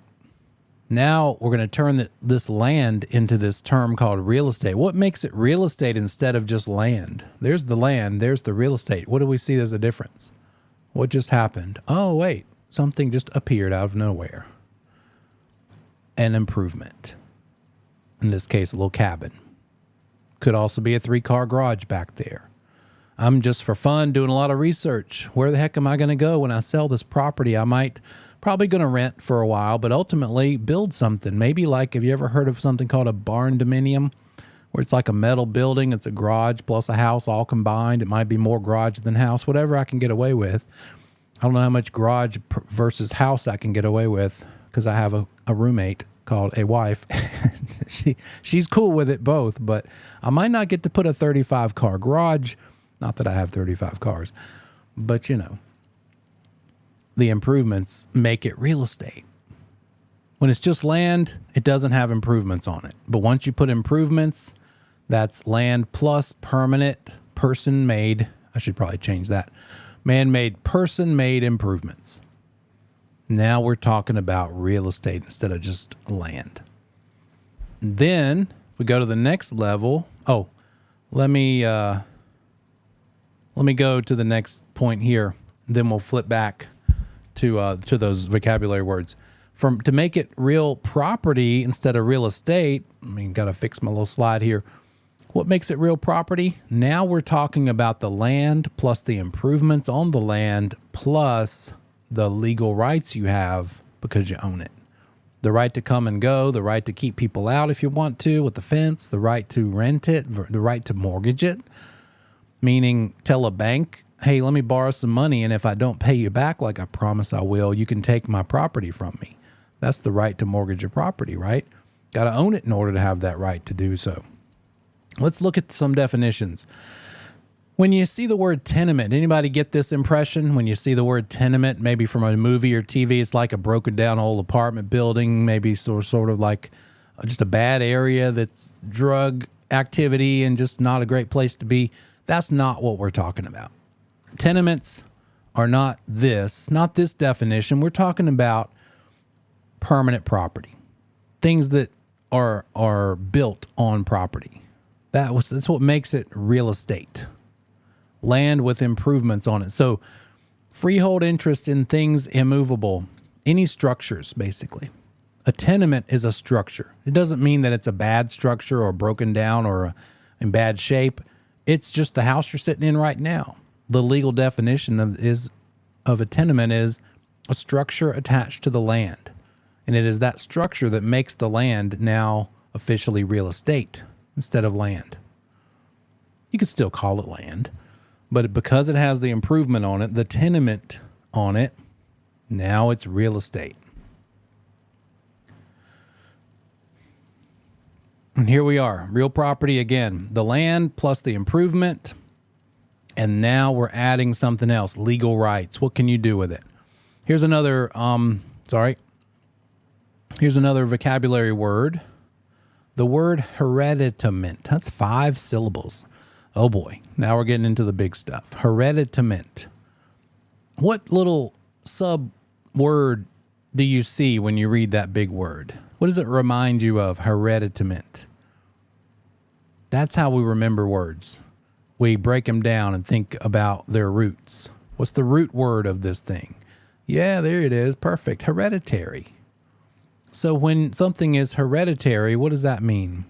Now we're going to turn this land into this term called real estate. What makes it real estate instead of just land? There's the land. There's the real estate. What do we see as a difference? What just happened? Oh, wait. Something just appeared out of nowhere. an improvement. In this case, a little cabin. Could also be a 3-car garage back there. I'm just for fun doing a lot of research. Where the heck am I going to go when I sell this property? I might probably going to rent for a while, but ultimately build something. Maybe like, have you ever heard of something called a barn dominium, where it's like a metal building? It's a garage plus a house all combined. It might be more garage than house, whatever I can get away with. I don't know how much garage versus house I can get away with, because I have a roommate called a wife. She's cool with it both, but I might not get to put a 35-car garage. Not that I have 35 cars, but you know, the improvements make it real estate. When it's just land, it doesn't have improvements on it. But once you put improvements, that's land plus permanent person-made, I should probably change that, man-made person-made improvements. Now we're talking about real estate instead of just land. Then we go to the next level. Oh, let me go to the next point here. Then we'll flip back to those vocabulary words. To make it real property instead of real estate, got to fix my little slide here. What makes it real property? Now we're talking about the land plus the improvements on the land plus the legal rights you have because you own it. The right to come and go, the right to keep people out if you want to with the fence, the right to rent it, the right to mortgage it, meaning tell a bank, hey, let me borrow some money, and if I don't pay you back like I promise I will, you can take my property from me. That's the right to mortgage your property, right? Got to own it in order to have that right to do so. Let's look at some definitions. When you see the word tenement, anybody get this impression? When you see the word tenement, maybe from a movie or TV, it's like a broken down old apartment building, maybe sort of like just a bad area that's drug activity and just not a great place to be. That's not what we're talking about. Tenements are not this definition. We're talking about permanent property, things that are built on property. That's what makes it real estate. Land with improvements on it. So freehold interest in things immovable, any structures, basically. A tenement is a structure. It doesn't mean that it's a bad structure or broken down or in bad shape. It's just the house you're sitting in right now. The legal definition of a tenement is a structure attached to the land. And it is that structure that makes the land now officially real estate instead of land. You could still call it land, but because it has the improvement on it, the tenement on it, now it's real estate. And here we are, real property again, the land plus the improvement. And now we're adding something else, legal rights. What can you do with it? Here's another, here's another vocabulary word. The word hereditament. That's 5 syllables. Oh boy, now we're getting into the big stuff. Hereditament. What little sub word do you see when you read that big word? What does it remind you of? Hereditament. That's how we remember words. We break them down and think about their roots. What's the root word of this thing? Yeah, there it is. Perfect. Hereditary. So when something is hereditary, what does that mean?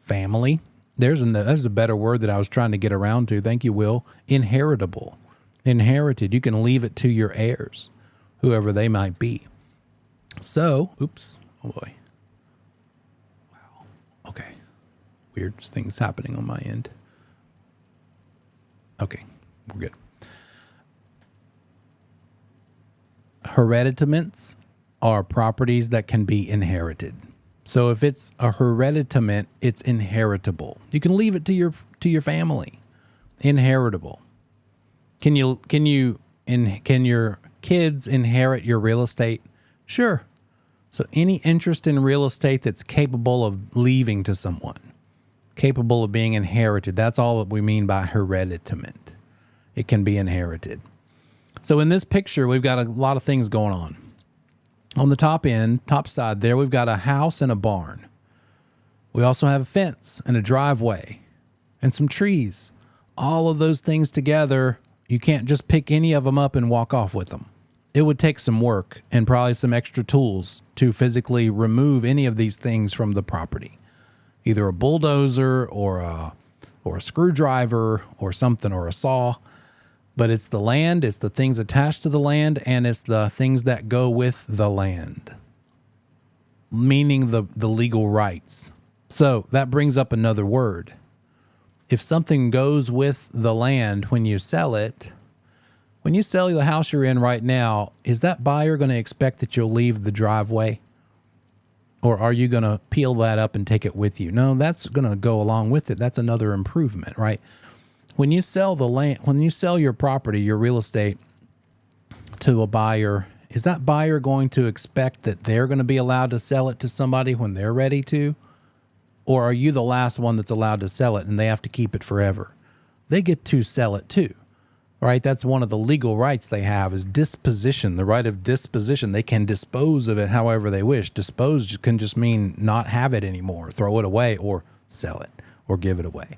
Family. There's a better word that I was trying to get around to. Thank you, Will. Inheritable. Inherited. You can leave it to your heirs, whoever they might be. So, oops. Oh boy. Wow. Okay. Weird things happening on my end. Okay. We're good. Hereditaments are properties that can be inherited. So if it's a hereditament, it's inheritable. You can leave it to your family. Inheritable. Can your kids inherit your real estate? Sure. So any interest in real estate that's capable of leaving to someone, capable of being inherited, that's all that we mean by hereditament. It can be inherited. So in this picture, we've got a lot of things going on. On the top side there, we've got a house and a barn. We also have a fence and a driveway and some trees. All of those things together You can't just pick any of them up and walk off with them. It would take some work and probably some extra tools to physically remove any of these things from the property. Either a bulldozer or a screwdriver or something, or a saw. But it's the land, it's the things attached to the land, and it's the things that go with the land, meaning the legal rights. So that brings up another word. If something goes with the land when you sell it, when you sell the house you're in right now, is that buyer going to expect that you'll leave the driveway? Or are you going to peel that up and take it with you? No, that's going to go along with it. That's another improvement, right? When you sell the land, when you sell your property, your real estate to a buyer, is that buyer going to expect that they're going to be allowed to sell it to somebody when they're ready to? Or are you the last one that's allowed to sell it and they have to keep it forever? They get to sell it too, right? That's one of the legal rights they have, is disposition, the right of disposition. They can dispose of it however they wish. Dispose can just mean not have it anymore, throw it away, or sell it, or give it away.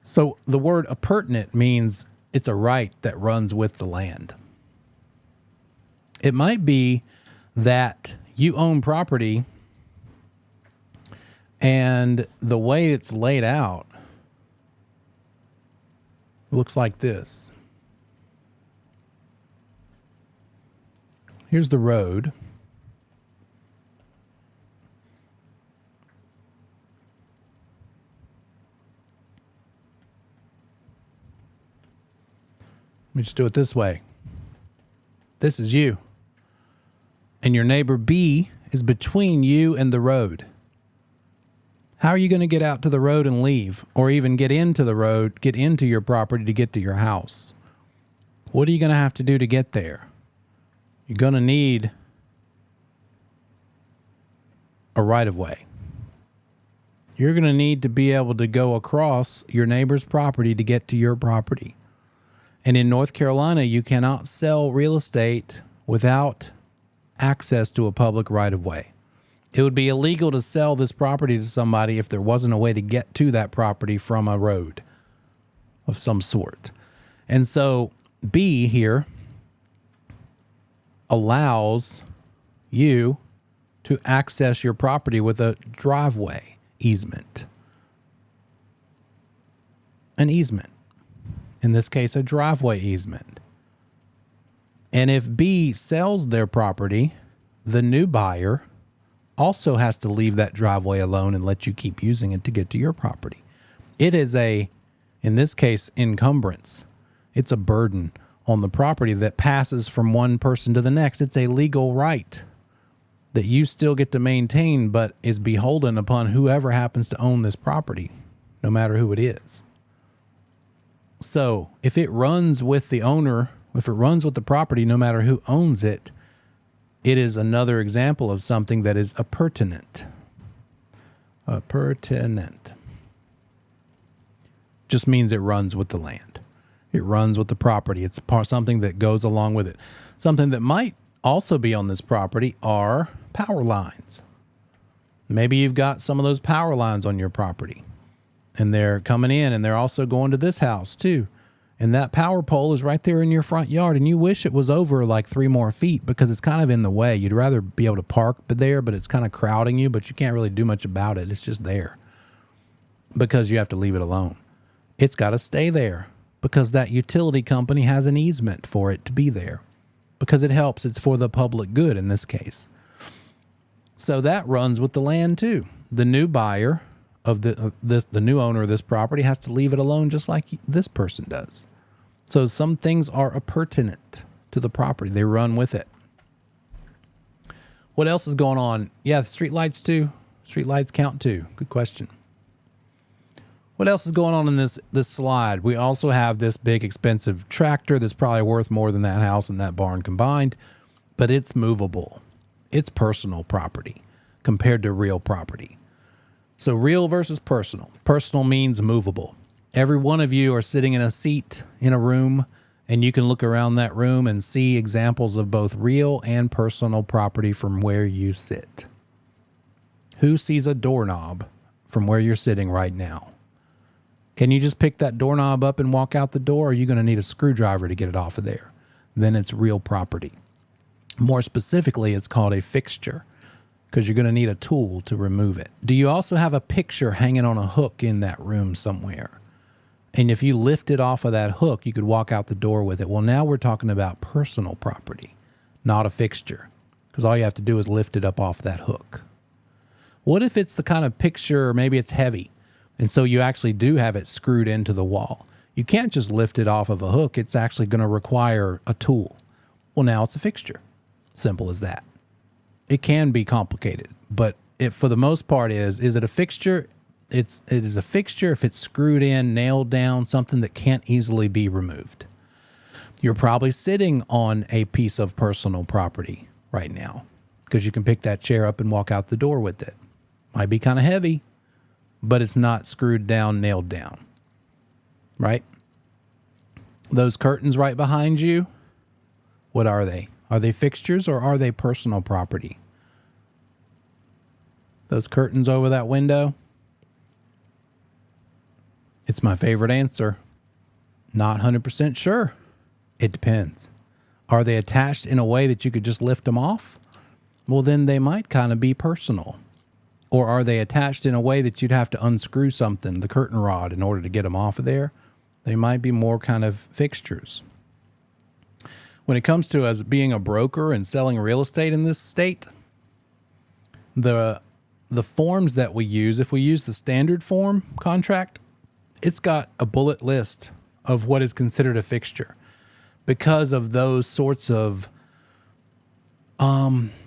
So the word appurtenant means it's a right that runs with the land. It might be that you own property and the way it's laid out looks like this. Here's the road. Let me just do it this way. This is you. And your neighbor B is between you and the road. How are you going to get out to the road and leave, or even get into the road, get into your property to get to your house? What are you going to have to do to get there? You're going to need a right-of-way. You're going to need to be able to go across your neighbor's property to get to your property. And in North Carolina, you cannot sell real estate without access to a public right-of-way. It would be illegal to sell this property to somebody if there wasn't a way to get to that property from a road of some sort. And so B here allows you to access your property with a driveway easement. An easement. In this case, a driveway easement. And if B sells their property, the new buyer also has to leave that driveway alone and let you keep using it to get to your property. It is in this case, encumbrance. It's a burden on the property that passes from one person to the next. It's a legal right that you still get to maintain, but is beholden upon whoever happens to own this property, no matter who it is. So if it runs with the owner, if it runs with the property, no matter who owns it, it is another example of something that is appurtenant. Appurtenant just means it runs with the land. It runs with the property. It's something that goes along with it. Something that might also be on this property are power lines. Maybe you've got some of those power lines on your property, and they're coming in, and they're also going to this house too. And that power pole is right there in your front yard, and you wish it was over like 3 more feet because it's kind of in the way. You'd rather be able to park there, but it's kind of crowding you, but you can't really do much about it. It's just there because you have to leave it alone. It's got to stay there because that utility company has an easement for it to be there because it helps. It's for the public good in this case. So that runs with the land too. The new buyer of the new owner of this property has to leave it alone just like this person does. So some things are appurtenant to the property. They run with it. What else is going on? Yeah, street lights too. Street lights count too. Good question. What else is going on in this slide? We also have this big expensive tractor that's probably worth more than that house and that barn combined, but it's movable. It's personal property compared to real property. So real versus personal. Personal means movable. Every one of you are sitting in a seat in a room, and you can look around that room and see examples of both real and personal property from where you sit. Who sees a doorknob from where you're sitting right now? Can you just pick that doorknob up and walk out the door? Or are you going to need a screwdriver to get it off of there? Then it's real property. More specifically, it's called a fixture because you're going to need a tool to remove it. Do you also have a picture hanging on a hook in that room somewhere? And if you lift it off of that hook, you could walk out the door with it. Well, now we're talking about personal property, not a fixture, because all you have to do is lift it up off that hook. What if it's the kind of picture, maybe it's heavy, and so you actually do have it screwed into the wall? You can't just lift it off of a hook. It's actually going to require a tool. Well, now it's a fixture. Simple as that. It can be complicated, but it, for the most part, is it a fixture? It is a fixture if it's screwed in, nailed down, something that can't easily be removed. You're probably sitting on a piece of personal property right now because you can pick that chair up and walk out the door with it. Might be kind of heavy, but it's not screwed down, nailed down, right? Those curtains right behind you, what are they? Are they fixtures or are they personal property? Those curtains over that window? It's my favorite answer. Not 100% sure. It depends. Are they attached in a way that you could just lift them off? Well, then they might kind of be personal. Or are they attached in a way that you'd have to unscrew something, the curtain rod, in order to get them off of there? They might be more kind of fixtures. When it comes to as being a broker and selling real estate in this state, the forms that we use, if we use the standard form contract, it's got a bullet list of what is considered a fixture because of those sorts of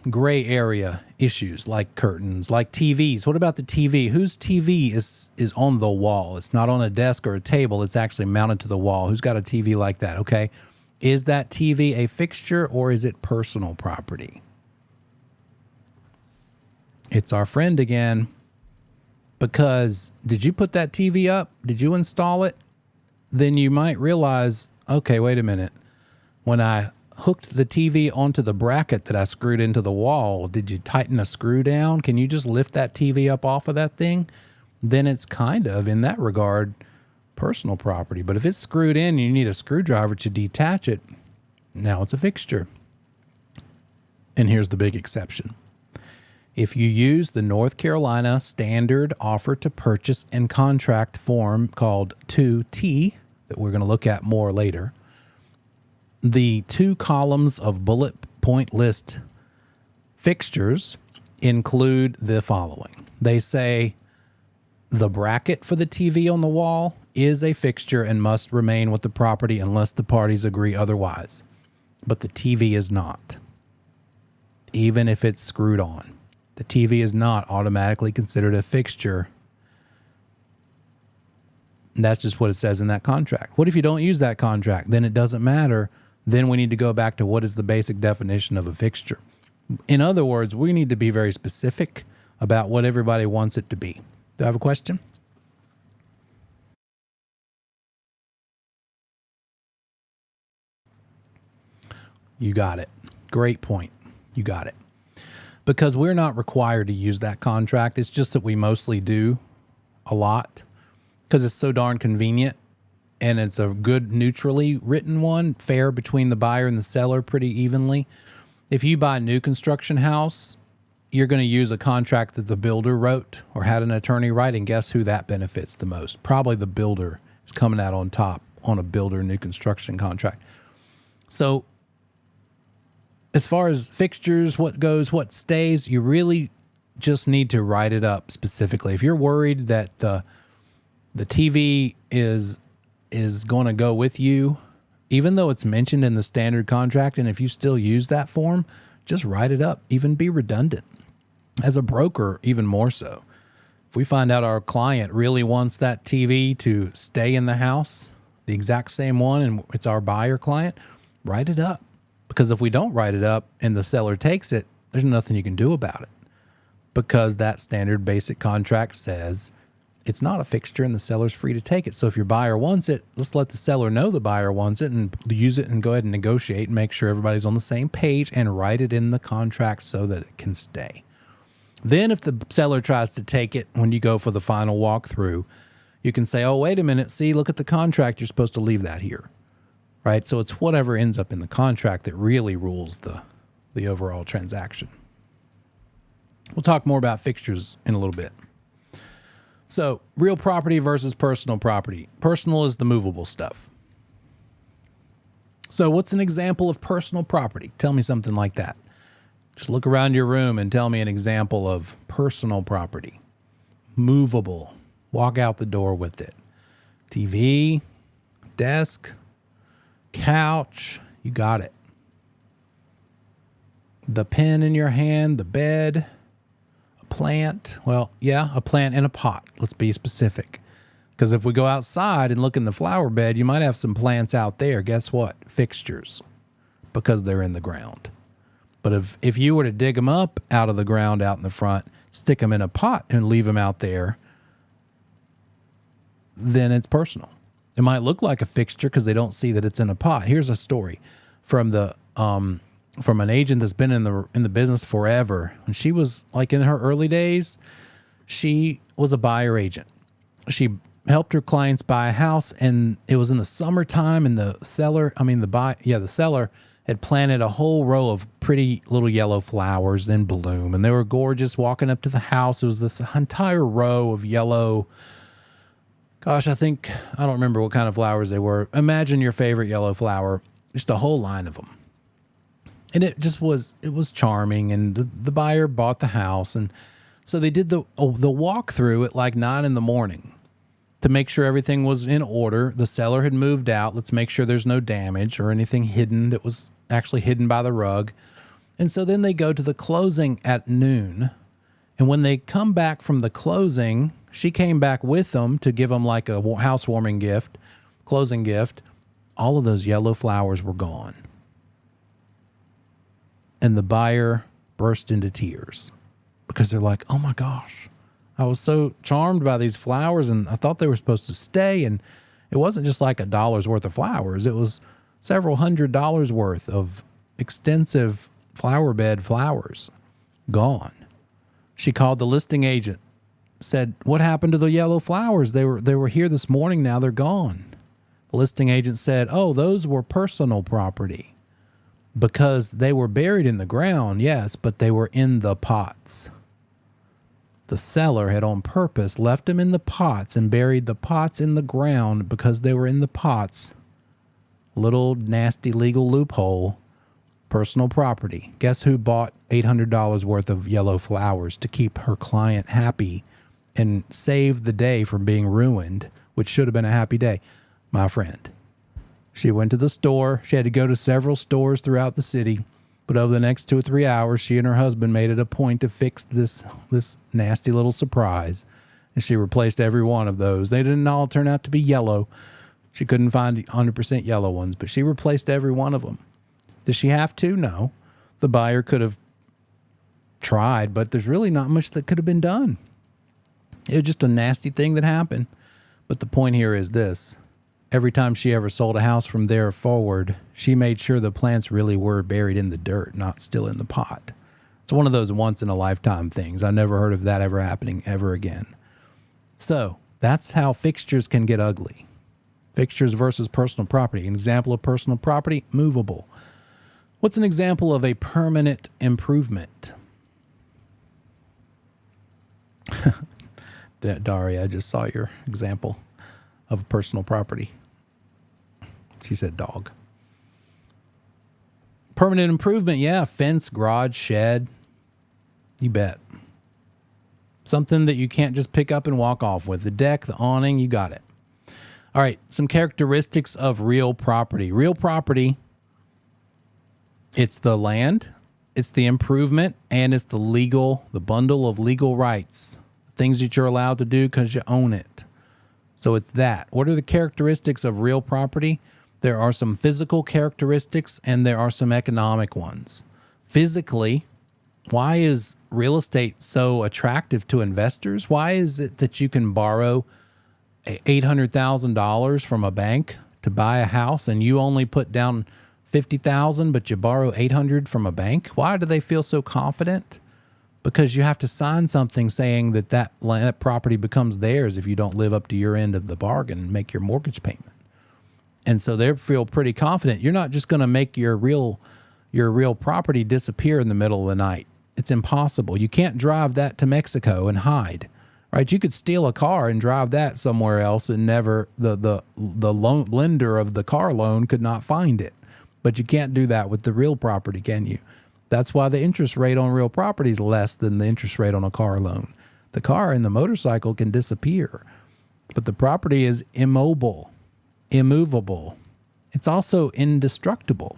gray area issues like curtains, like TVs. What about the TV? Whose TV is on the wall? It's not on a desk or a table. It's actually mounted to the wall. Who's got a TV like that? Okay. Is that TV a fixture or is it personal property? It's our friend again. Because did you put that TV up? Did you install it? Then you might realize, okay, wait a minute. When I hooked the TV onto the bracket that I screwed into the wall, did you tighten a screw down? Can you just lift that TV up off of that thing? Then it's kind of, in that regard, personal property. But if it's screwed in and you need a screwdriver to detach it, now it's a fixture. And here's the big exception. If you use the North Carolina standard offer to purchase and contract form called 2T, that we're going to look at more later, the 2 columns of bullet point list fixtures include the following. They say the bracket for the TV on the wall is a fixture and must remain with the property unless the parties agree otherwise. But the TV is not, even if it's screwed on. The TV is not automatically considered a fixture. And that's just what it says in that contract. What if you don't use that contract? Then it doesn't matter. Then we need to go back to what is the basic definition of a fixture. In other words, we need to be very specific about what everybody wants it to be. Do I have a question? You got it. Great point. You got it. Because we're not required to use that contract. It's just that we mostly do a lot because it's so darn convenient and it's a good neutrally written one, fair between the buyer and the seller pretty evenly. If you buy a new construction house, you're going to use a contract that the builder wrote or had an attorney write, and guess who that benefits the most? Probably the builder is coming out on top on a builder new construction contract. So as far as fixtures, what goes, what stays, you really just need to write it up specifically. If you're worried that the TV is going to go with you, even though it's mentioned in the standard contract, and if you still use that form, just write it up. Even be redundant. As a broker, even more so. If we find out our client really wants that TV to stay in the house, the exact same one, and it's our buyer client, write it up. Because if we don't write it up and the seller takes it, there's nothing you can do about it. Because that standard basic contract says it's not a fixture and the seller's free to take it. So if your buyer wants it, let's let the seller know the buyer wants it and use it and go ahead and negotiate and make sure everybody's on the same page and write it in the contract so that it can stay. Then if the seller tries to take it when you go for the final walkthrough, You can say, oh, wait a minute. See, look at the contract. You're supposed to leave that here. Right? So it's whatever ends up in the contract that really rules the overall transaction. We'll talk more about fixtures in a little bit. So real property versus personal property. Personal is the movable stuff. So what's an example of personal property? Tell me something like that. Just look around your room and tell me an example of personal property. Movable. Walk out the door with it. TV, desk, couch, you got it. The pen in your hand, the bed, a plant. Well, yeah, a plant in a pot. Let's be specific. Because if we go outside and look in the flower bed, you might have some plants out there. Guess what? Fixtures. Because they're in the ground. But if you were to dig them up out of the ground out in the front, stick them in a pot and leave them out there, then it's personal. It might look like a fixture because they don't see that it's in a pot. Here's a story from an agent that's been in the business forever. And she was like in her early days, she was a buyer agent. She helped her clients buy a house, and it was in the summertime, and the seller had planted a whole row of pretty little yellow flowers in bloom, and they were gorgeous. Walking up to the house, it was this entire row of yellow. Gosh, I don't remember what kind of flowers they were. Imagine your favorite yellow flower, just a whole line of them. And it was charming, and the buyer bought the house. And so they did the walkthrough at like 9 a.m. to make sure everything was in order. The seller had moved out. Let's make sure there's no damage or anything hidden that was actually hidden by the rug. And so then they go to the closing at noon. And when they come back from the closing, she came back with them to give them like a housewarming gift, closing gift. All of those yellow flowers were gone. And the buyer burst into tears because they're like, oh my gosh, I was so charmed by these flowers and I thought they were supposed to stay. And it wasn't just like $1 worth of flowers. It was several $100s worth of extensive flower bed flowers gone. She called the listing agent, said, what happened to the yellow flowers? They were here this morning. Now they're gone. The listing agent said, oh, those were personal property because they were buried in the ground. Yes, but they were in the pots. The seller had on purpose left them in the pots and buried the pots in the ground because they were in the pots. Little nasty legal loophole. Personal property. Guess who bought $800 worth of yellow flowers to keep her client happy and save the day from being ruined, which should have been a happy day? My friend. She went to the store. She had to go to several stores throughout the city. But over the next 2 or 3 hours, she and her husband made it a point to fix this nasty little surprise. And she replaced every one of those. They didn't all turn out to be yellow. She couldn't find 100% yellow ones, but she replaced every one of them. Does she have to? No. The buyer could have tried, but there's really not much that could have been done. It was just a nasty thing that happened. But the point here is this. Every time she ever sold a house from there forward, she made sure the plants really were buried in the dirt, not still in the pot. It's one of those once-in-a-lifetime things. I never heard of that ever happening ever again. So that's how fixtures can get ugly. Fixtures versus personal property. An example of personal property, movable. What's an example of a permanent improvement? Daria, I just saw your example of a personal property. She said dog. Permanent improvement, yeah. Fence, garage, shed. You bet. Something that you can't just pick up and walk off with. The deck, the awning, you got it. All right, some characteristics of real property. Real property, it's the land, it's the improvement, and it's the bundle of legal rights. Things that you're allowed to do because you own it. So it's that. What are the characteristics of real property? There are some physical characteristics and there are some economic ones. Physically, why is real estate so attractive to investors? Why is it that you can borrow $800,000 from a bank to buy a house and you only put down $50,000, but you borrow $800 from a bank? Why do they feel so confident? because you have to sign something saying that property becomes theirs if you don't live up to your end of the bargain and make your mortgage payment. And so they feel pretty confident. You're not just going to make your real property disappear in the middle of the night. It's impossible. You can't drive that to Mexico and hide, right? You could steal a car and drive that somewhere else and never, the lender of the car loan could not find it. But you can't do that with the real property, can you? That's why the interest rate on real property is less than the interest rate on a car loan. The car and the motorcycle can disappear, but the property is immobile, immovable. It's also indestructible.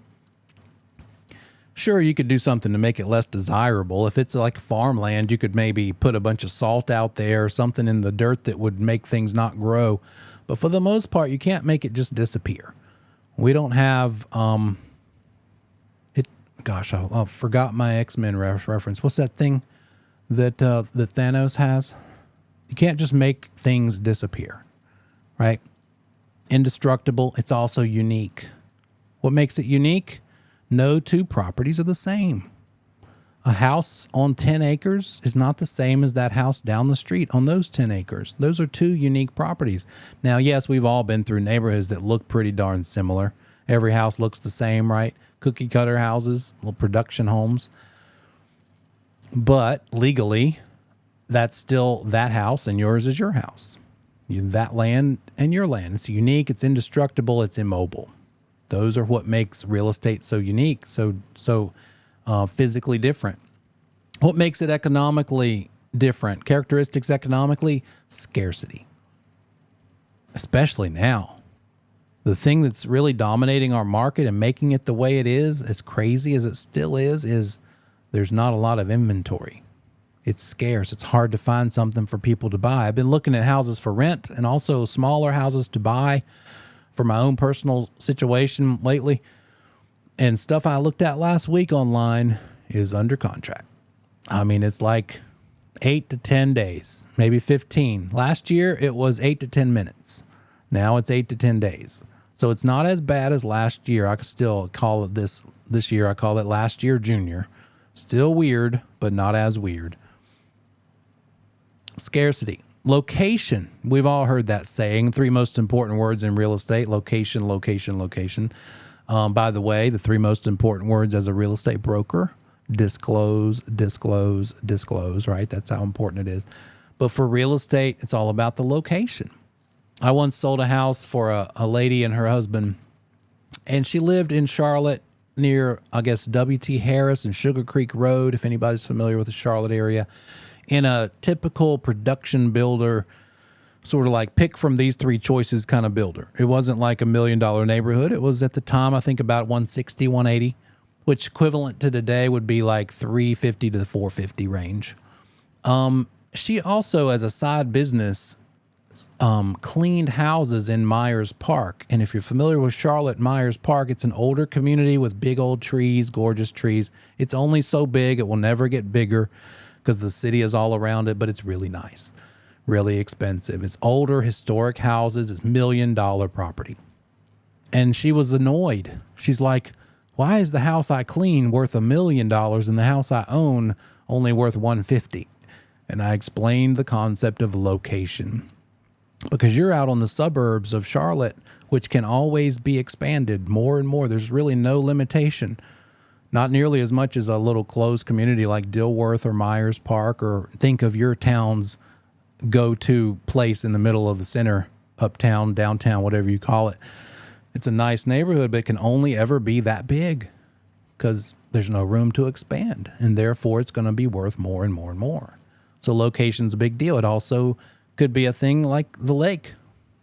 Sure, you could do something to make it less desirable. If it's like farmland, you could maybe put a bunch of salt out there or something in the dirt that would make things not grow. But for the most part, you can't make it just disappear. We don't have, gosh, I forgot my X-Men reference. What's that thing that Thanos has? You can't just make things disappear, right? Indestructible. It's also unique. What makes it unique? No two properties are the same. A house on 10 acres is not the same as that house down the street on those 10 acres. Those are two unique properties. Now, yes, we've all been through neighborhoods that look pretty darn similar. Every house looks the same, right? Cookie cutter houses, little production homes. But legally, that's still that house and yours is your house. That land and your land. It's unique, it's indestructible, it's immobile. Those are what makes real estate so unique, so physically different. What makes it economically different? Characteristics economically, scarcity. Especially now. The thing that's really dominating our market and making it the way it is, as crazy as it still is there's not a lot of inventory. It's scarce. It's hard to find something for people to buy. I've been looking at houses for rent and also smaller houses to buy for my own personal situation lately. And stuff I looked at last week online is under contract. I mean, it's like 8 to 10 days, maybe 15. Last year, it was 8 to 10 minutes. Now it's 8 to 10 days. So it's not as bad as last year. I could still call it this year. I call it last year junior. Still weird, but not as weird. Scarcity. Location. We've all heard that saying. 3 most important words in real estate: location, location, location. By the way, the 3 most important words as a real estate broker: disclose, disclose, disclose, right? That's how important it is. But for real estate, it's all about the location. I once sold a house for a lady and her husband, and she lived in Charlotte near, I guess, W.T. Harris and Sugar Creek Road, if anybody's familiar with the Charlotte area, in a typical production builder, sort of like pick from these 3 choices kind of builder. It wasn't like $1 million neighborhood. It was at the time, I think, about 160, 180, which equivalent to today would be like 350 to the 450 range. She also, as a side business, cleaned houses in Myers Park. And if you're familiar with Charlotte, Myers Park, it's an older community with big old trees, gorgeous trees. It's only so big, it will never get bigger because the city is all around it, but it's really nice, really expensive. It's older, historic houses. It's $1 million property. And she was annoyed. She's like, why is the house I clean worth $1 million and the house I own only worth $150? And I explained the concept of location. Because you're out on the suburbs of Charlotte, which can always be expanded more and more. There's really no limitation. Not nearly as much as a little closed community like Dilworth or Myers Park, or think of your town's go-to place in the middle of the center, uptown, downtown, whatever you call it. It's a nice neighborhood, but it can only ever be that big because there's no room to expand. And therefore, it's going to be worth more and more and more. So location's a big deal. It also could be a thing like the lake.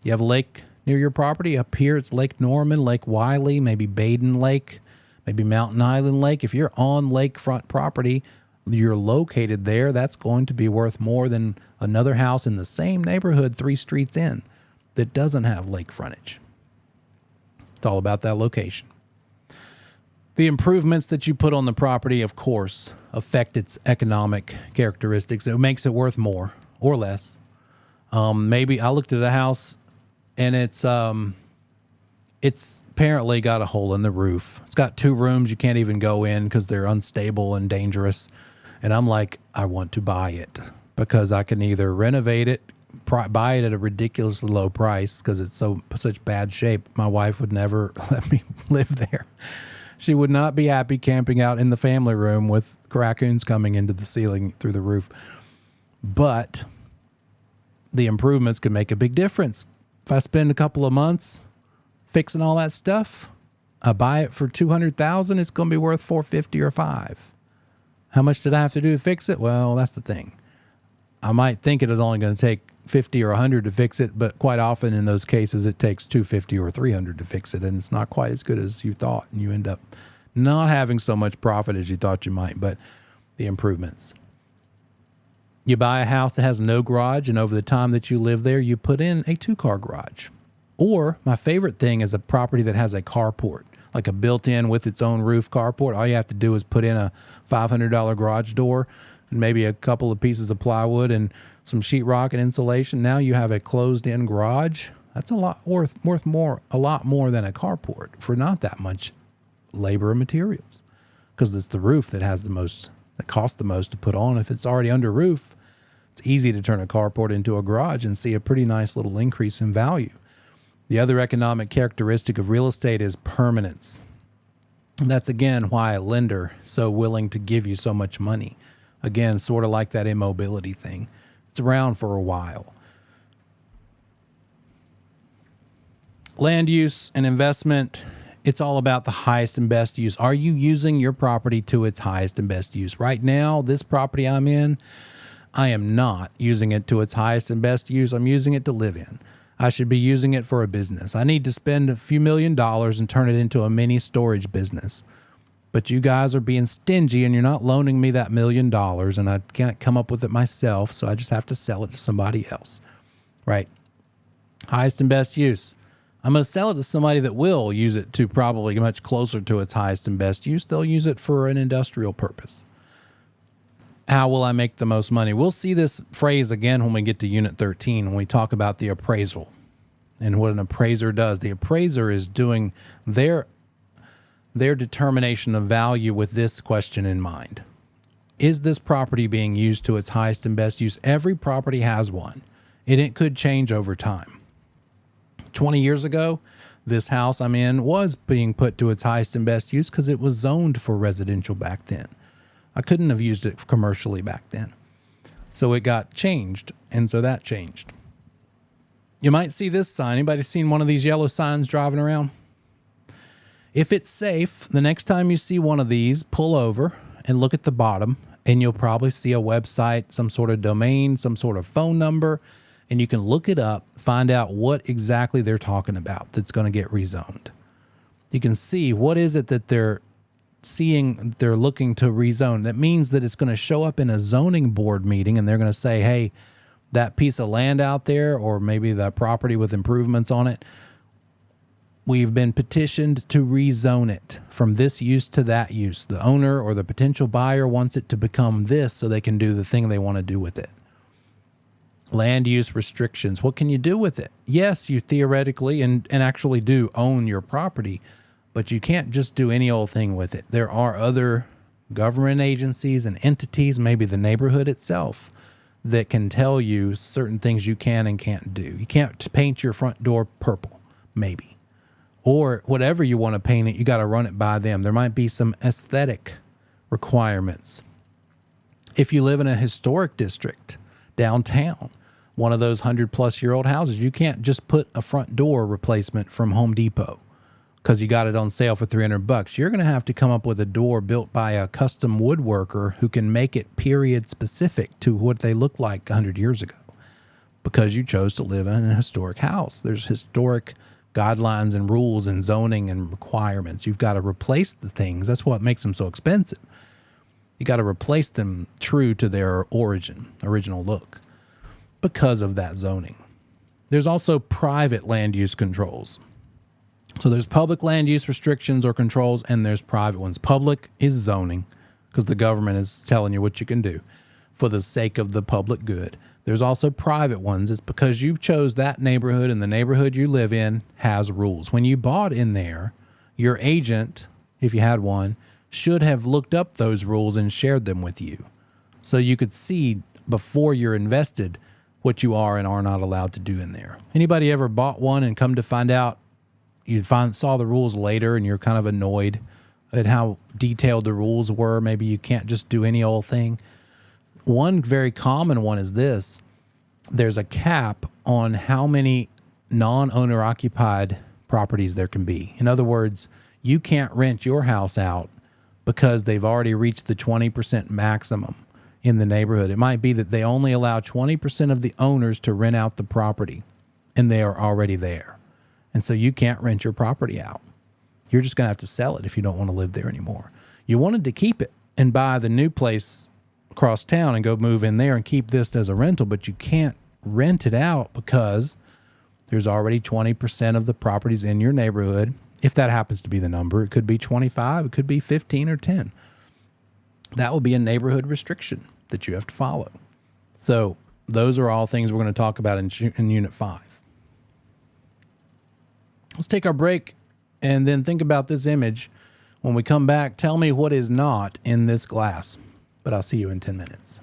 You have a lake near your property. Up here, it's Lake Norman, Lake Wiley, maybe Baden Lake, maybe Mountain Island Lake. If you're on lakefront property, you're located there, that's going to be worth more than another house in the same neighborhood 3 streets in that doesn't have lake frontage. It's all about that location. The improvements that you put on the property, of course, affect its economic characteristics. It makes it worth more or less. Maybe I looked at a house and it's apparently got a hole in the roof. It's got 2 rooms you can't even go in because they're unstable and dangerous. And I'm like, I want to buy it because I can either renovate it, buy it at a ridiculously low price because it's such bad shape. My wife would never let me live there. She would not be happy camping out in the family room with raccoons coming into the ceiling through the roof. But the improvements could make a big difference. If I spend a couple of months fixing all that stuff, I buy it for $200,000, it's going to be worth $450 or $500. How much did I have to do to fix it? Well, that's the thing. I might think it is only going to take $50 or $100 to fix it, but quite often in those cases it takes $250 or $300 to fix it, and it's not quite as good as you thought, and you end up not having so much profit as you thought you might. But the improvements. You buy a house that has no garage, and over the time that you live there, you put in a 2-car garage. Or my favorite thing is a property that has a carport, like a built-in with its own roof carport. All you have to do is put in a $500 garage door and maybe a couple of pieces of plywood and some sheetrock and insulation. Now you have a closed-in garage. That's a lot worth a lot more than a carport for not that much labor and materials, because it's the roof that costs the most to put on. If it's already under roof, it's easy to turn a carport into a garage and see a pretty nice little increase in value. The other economic characteristic of real estate is permanence. And that's, again, why a lender is so willing to give you so much money. Again, sort of like that immobility thing. It's around for a while. Land use and investment, it's all about the highest and best use. Are you using your property to its highest and best use? Right now, this property I'm in, I am not using it to its highest and best use. I'm using it to live in. I should be using it for a business. I need to spend a few $1 million and turn it into a mini storage business. But you guys are being stingy and you're not loaning me that $1 million, and I can't come up with it myself, so I just have to sell it to somebody else, right? Highest and best use. I'm going to sell it to somebody that will use it to probably much closer to its highest and best use. They'll use it for an industrial purpose. How will I make the most money? We'll see this phrase again when we get to Unit 13, when we talk about the appraisal and what an appraiser does. The appraiser is doing their determination of value with this question in mind. Is this property being used to its highest and best use? Every property has one, and it could change over time. 20 years ago, this house I'm in was being put to its highest and best use because it was zoned for residential back then. I couldn't have used it commercially back then. So it got changed, and so that changed. You might see this sign. Anybody seen one of these yellow signs driving around? If it's safe, the next time you see one of these, pull over and look at the bottom, and you'll probably see a website, some sort of domain, some sort of phone number, and you can look it up, find out what exactly they're talking about that's going to get rezoned. You can see what is it that they're looking to rezone. That means that it's going to show up in a zoning board meeting, and they're going to say, hey, that piece of land out there, or maybe that property with improvements on it, we've been petitioned to rezone it from this use to that use. The owner or the potential buyer wants it to become this so they can do the thing they want to do with it. Land use restrictions. What can you do with it? Yes, you theoretically and actually do own your property, but you can't just do any old thing with it. There are other government agencies and entities, maybe the neighborhood itself, that can tell you certain things you can and can't do. You can't paint your front door purple, maybe. Or whatever you want to paint it, you got to run it by them. There might be some aesthetic requirements. If you live in a historic district downtown, one of those 100-plus-year-old houses, you can't just put a front door replacement from Home Depot because you got it on sale for $300. You're going to have to come up with a door built by a custom woodworker who can make it period specific to what they looked like 100 years ago because you chose to live in a historic house. There's historic guidelines and rules and zoning and requirements. You've got to replace the things. That's what makes them so expensive. You got to replace them true to their original look because of that zoning. There's also private land use controls. So there's public land use restrictions or controls, and there's private ones. Public is zoning because the government is telling you what you can do for the sake of the public good. There's also private ones. It's because you chose that neighborhood, and the neighborhood you live in has rules. When you bought in there, your agent, if you had one, should have looked up those rules and shared them with you. So you could see before you're invested what you are and are not allowed to do in there. Anybody ever bought one and come to find out saw the rules later and you're kind of annoyed at how detailed the rules were? Maybe you can't just do any old thing. One very common one is this. There's a cap on how many non-owner occupied properties there can be. In other words, you can't rent your house out because they've already reached the 20% maximum in the neighborhood. It might be that they only allow 20% of the owners to rent out the property and they are already there. And so you can't rent your property out. You're just going to have to sell it if you don't want to live there anymore. You wanted to keep it and buy the new place across town and go move in there and keep this as a rental, but you can't rent it out because there's already 20% of the properties in your neighborhood. If that happens to be the number, it could be 25, it could be 15 or 10. That will be a neighborhood restriction that you have to follow. So those are all things we're going to talk about in Unit 5. Let's take our break and then think about this image. When we come back, tell me what is not in this glass. But I'll see you in 10 minutes.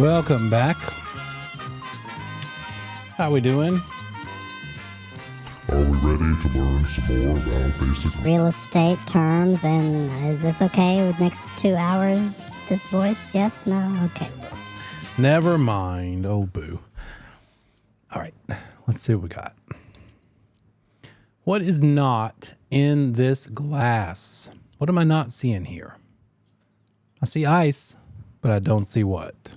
Welcome back. How we doing? Are we ready to learn some more about basic real estate terms? And is this okay with next 2 hours? This voice? Yes? No? Okay. Never mind. Oh, boo. All right. Let's see what we got. What is not in this glass? What am I not seeing here? I see ice, but I don't see what?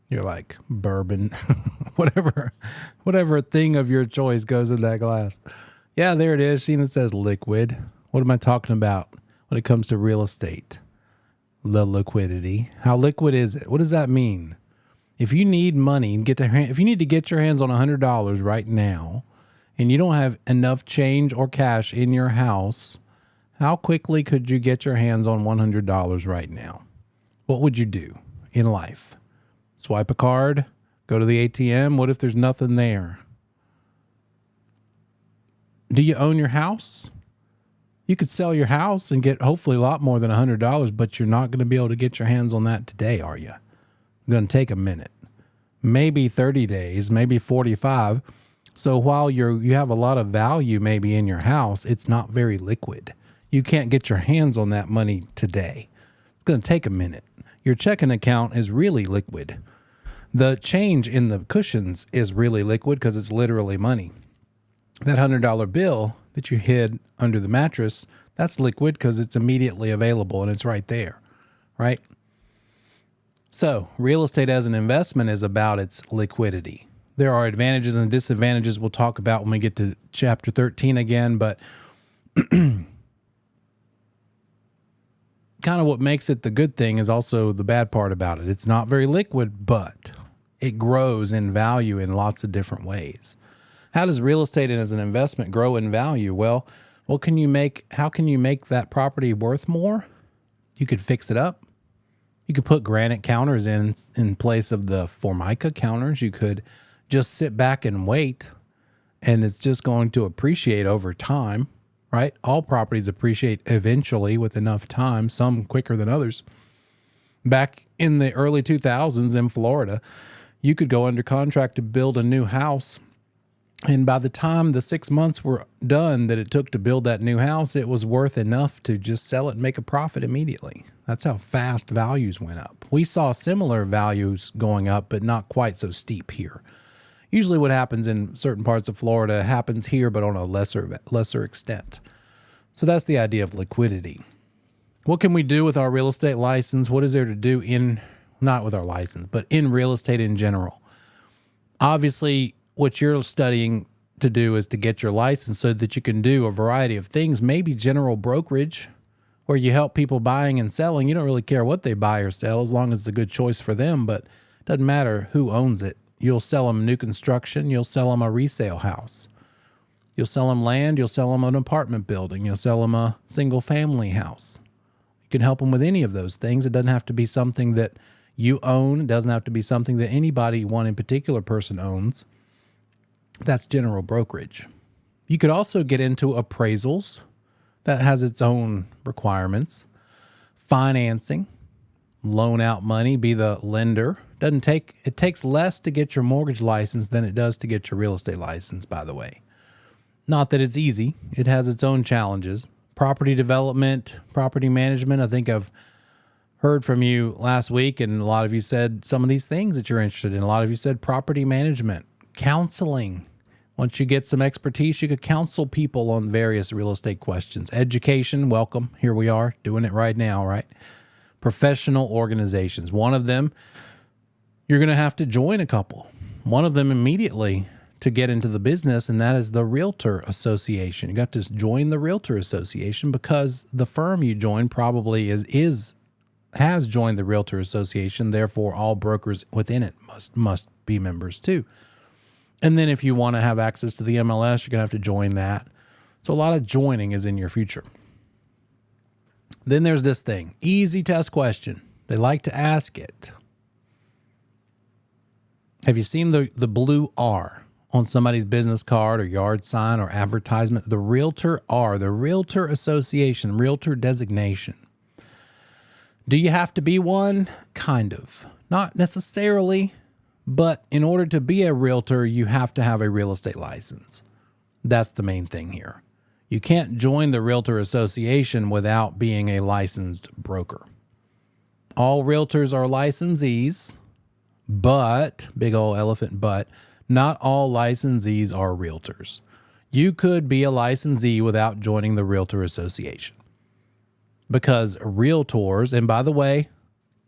You're like bourbon, whatever thing of your choice goes in that glass. Yeah, there it is. Sheena says liquid. What am I talking about when it comes to real estate? The liquidity. How liquid is it? What does that mean? If you need money and if you need to get your hands on $100 right now, and you don't have enough change or cash in your house, how quickly could you get your hands on $100 right now? What would you do in life? Swipe a card, go to the ATM. What if there's nothing there? Do you own your house? You could sell your house and get hopefully a lot more than $100, but you're not going to be able to get your hands on that today, are you? It's going to take a minute, maybe 30 days, maybe 45. So while you have a lot of value maybe in your house, it's not very liquid. You can't get your hands on that money today. It's going to take a minute. Your checking account is really liquid. The change in the cushions is really liquid because it's literally money. That $100 bill that you hid under the mattress, that's liquid because it's immediately available and it's right there, right? So real estate as an investment is about its liquidity. There are advantages and disadvantages we'll talk about when we get to chapter 13 again, but kind of what makes it the good thing is also the bad part about it. It's not very liquid, but it grows in value in lots of different ways. How does real estate as an investment grow in value? Well, how can you make that property worth more? You could fix it up. You could put granite counters in place of the Formica counters. You could just sit back and wait, and it's just going to appreciate over time, right? All properties appreciate eventually with enough time, some quicker than others. Back in the early 2000s in Florida, you could go under contract to build a new house, and by the time the 6 months were done that it took to build that new house, it was worth enough to just sell it and make a profit immediately. That's how fast values went up. We saw similar values going up, but not quite so steep here. Usually what happens in certain parts of Florida happens here, but on a lesser extent. So that's the idea of liquidity. What can we do with our real estate license? What is there to do not with our license, but in real estate in general? Obviously, what you're studying to do is to get your license so that you can do a variety of things, maybe general brokerage, where you help people buying and selling. You don't really care what they buy or sell as long as it's a good choice for them, but it doesn't matter who owns it. You'll sell them new construction. You'll sell them a resale house. You'll sell them land. You'll sell them an apartment building. You'll sell them a single family house. You can help them with any of those things. It doesn't have to be something that you own. It doesn't have to be something that one in particular person owns. That's general brokerage. You could also get into appraisals. That has its own requirements. Financing, loan out money, be the lender. It takes less to get your mortgage license than it does to get your real estate license, by the way. Not that it's easy. It has its own challenges. Property development, property management. I think I've heard from you last week, and a lot of you said some of these things that you're interested in. A lot of you said property management, counseling. Once you get some expertise, you could counsel people on various real estate questions. Education, welcome. Here we are doing it right now, right? Professional organizations. One of them, you're going to have to join a couple. One of them immediately to get into the business, and that is the Realtor Association. You got to join the Realtor Association because the firm you join probably has joined the Realtor Association. Therefore, all brokers within it must be members too. And then if you want to have access to the MLS, you're going to have to join that. So a lot of joining is in your future. Then there's this thing, easy test question. They like to ask it. Have you seen the blue R on somebody's business card or yard sign or advertisement, the Realtor R, the Realtor Association, Realtor designation. Do you have to be one? Kind of. Not necessarily, but in order to be a realtor, you have to have a real estate license. That's the main thing here. You can't join the Realtor Association without being a licensed broker. All realtors are licensees, but, big old elephant but, not all licensees are realtors. You could be a licensee without joining the Realtor Association. Because realtors, and by the way,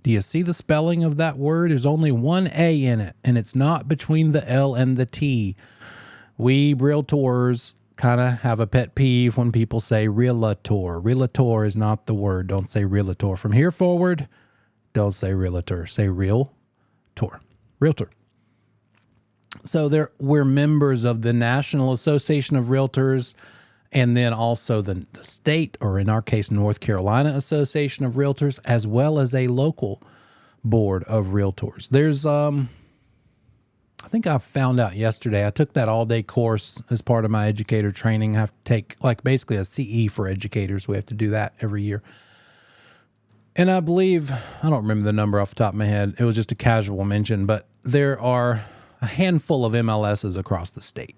do you see the spelling of that word? There's only one A in it, and it's not between the L and the T. We realtors kind of have a pet peeve when people say realtor. Realtor is not the word. Don't say realtor. From here forward, don't say realtor. Say realtor. Realtor. So we're members of the National Association of Realtors, and then also the state, or in our case, North Carolina Association of Realtors, as well as a local board of realtors. There's, I think I found out yesterday, I took that all-day course as part of my educator training. I have to take like basically a CE for educators. We have to do that every year. And I believe, I don't remember the number off the top of my head. It was just a casual mention, but there are a handful of MLSs across the state,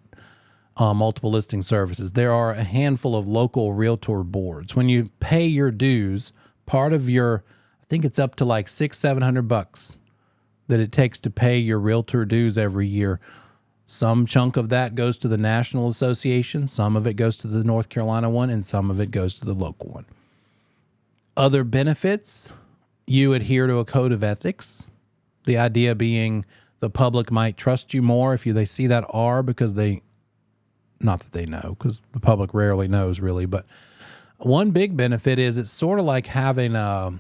multiple listing services. There are a handful of local realtor boards. When you pay your dues, part of your, I think it's up to like $600-700 that it takes to pay your realtor dues every year. Some chunk of that goes to the National Association, some of it goes to the North Carolina one, and some of it goes to the local one. Other benefits, you adhere to a code of ethics. The idea being the public might trust you more if they see that R, because not that they know, because the public rarely knows really, but one big benefit is it's sort of like having an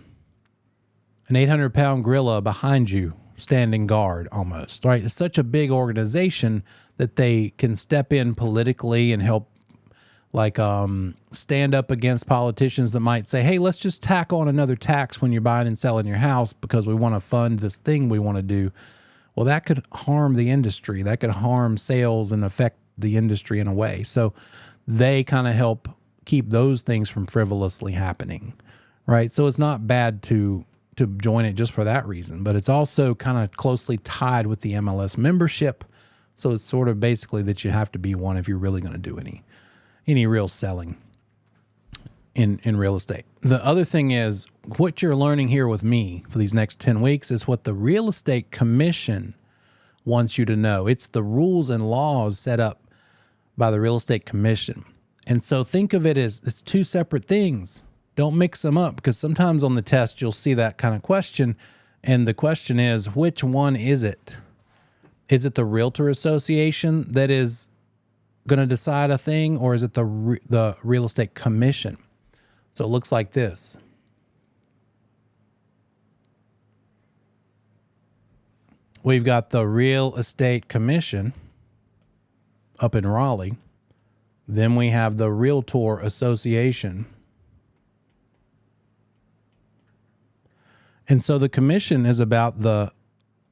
800-pound gorilla behind you standing guard almost, right? It's such a big organization that they can step in politically and help like stand up against politicians that might say, hey, let's just tack on another tax when you're buying and selling your house because we want to fund this thing we want to do. Well, that could harm the industry. That could harm sales and affect the industry in a way. So they kind of help keep those things from frivolously happening, right? So it's not bad to join it just for that reason, but it's also kind of closely tied with the MLS membership. So it's sort of basically that you have to be one if you're really going to do any real selling in real estate. The other thing is what you're learning here with me for these next 10 weeks is what the Real Estate Commission wants you to know. It's the rules and laws set up by the Real Estate Commission. And so think of it as it's two separate things. Don't mix them up, because sometimes on the test you'll see that kind of question. And the question is, which one is it? Is it the Realtor Association that is going to decide a thing, or is it the Real Estate Commission? So it looks like this. We've got the Real Estate Commission up in Raleigh. Then we have the Realtor Association. And so the commission is about the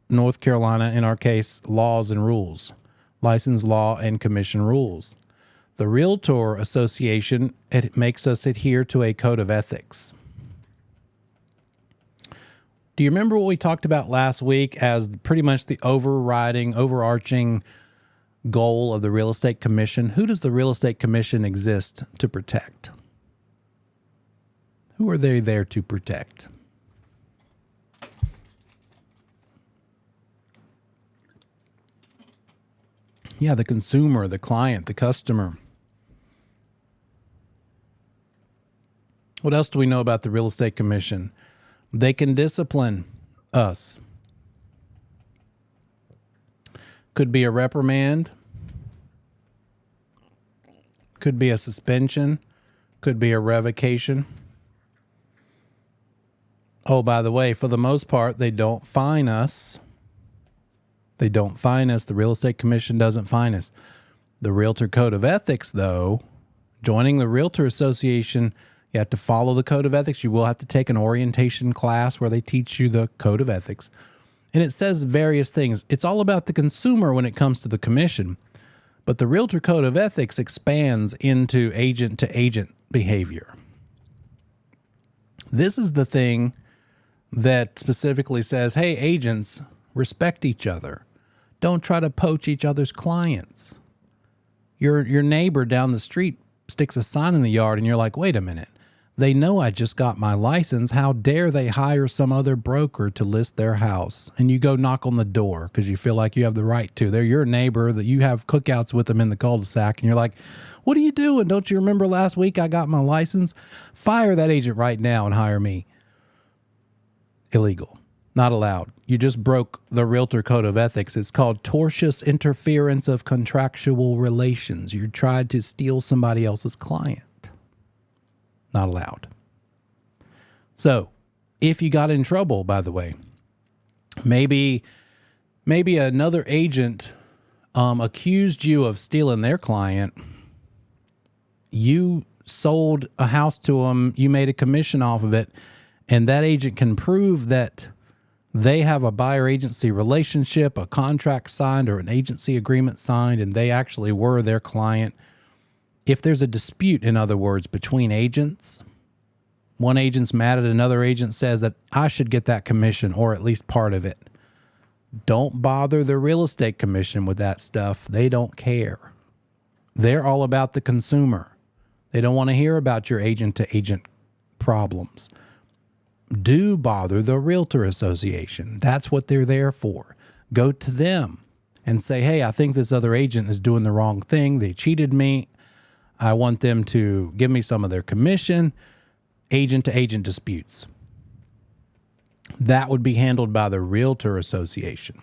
North Carolina, in our case, laws and rules, license law and commission rules. The Realtor Association, it makes us adhere to a code of ethics. Do you remember what we talked about last week as pretty much the overarching goal of the Real Estate Commission? Who does the Real Estate Commission exist to protect? Who are they there to protect? Yeah, the consumer, the client, the customer. What else do we know about the Real Estate Commission? They can discipline us. Could be a reprimand. Could be a suspension. Could be a revocation. Oh, by the way, for the most part, they don't fine us. They don't fine us. The Real Estate Commission doesn't fine us. The Realtor Code of Ethics, though, joining the Realtor Association, you have to follow the Code of Ethics. You will have to take an orientation class where they teach you the Code of Ethics. And it says various things. It's all about the consumer when it comes to the commission. But the Realtor Code of Ethics expands into agent to agent behavior. This is the thing that specifically says, hey, agents, respect each other. Don't try to poach each other's clients. Your neighbor down the street sticks a sign in the yard and you're like, wait a minute. They know I just got my license. How dare they hire some other broker to list their house? And you go knock on the door because you feel like you have the right to. They're your neighbor, that you have cookouts with them in the cul-de-sac. And you're like, what are you doing? Don't you remember last week I got my license? Fire that agent right now and hire me. Illegal. Not allowed. You just broke the Realtor Code of Ethics. It's called tortious interference of contractual relations. You tried to steal somebody else's client. Not allowed. So, if you got in trouble, by the way, maybe another agent accused you of stealing their client. You sold a house to them. You made a commission off of it, and that agent can prove that they have a buyer agency relationship, a contract signed, or an agency agreement signed, and they actually were their client. If there's a dispute, in other words, between agents, one agent's mad at another agent, says that I should get that commission or at least part of it. Don't bother the real estate commission with that stuff. They don't care. They're all about the consumer. They don't want to hear about your agent to agent problems. Do bother the Realtor Association. That's what they're there for. Go to them and say, hey, I think this other agent is doing the wrong thing. They cheated me. I want them to give me some of their commission. Agent to agent disputes. That would be handled by the Realtor Association,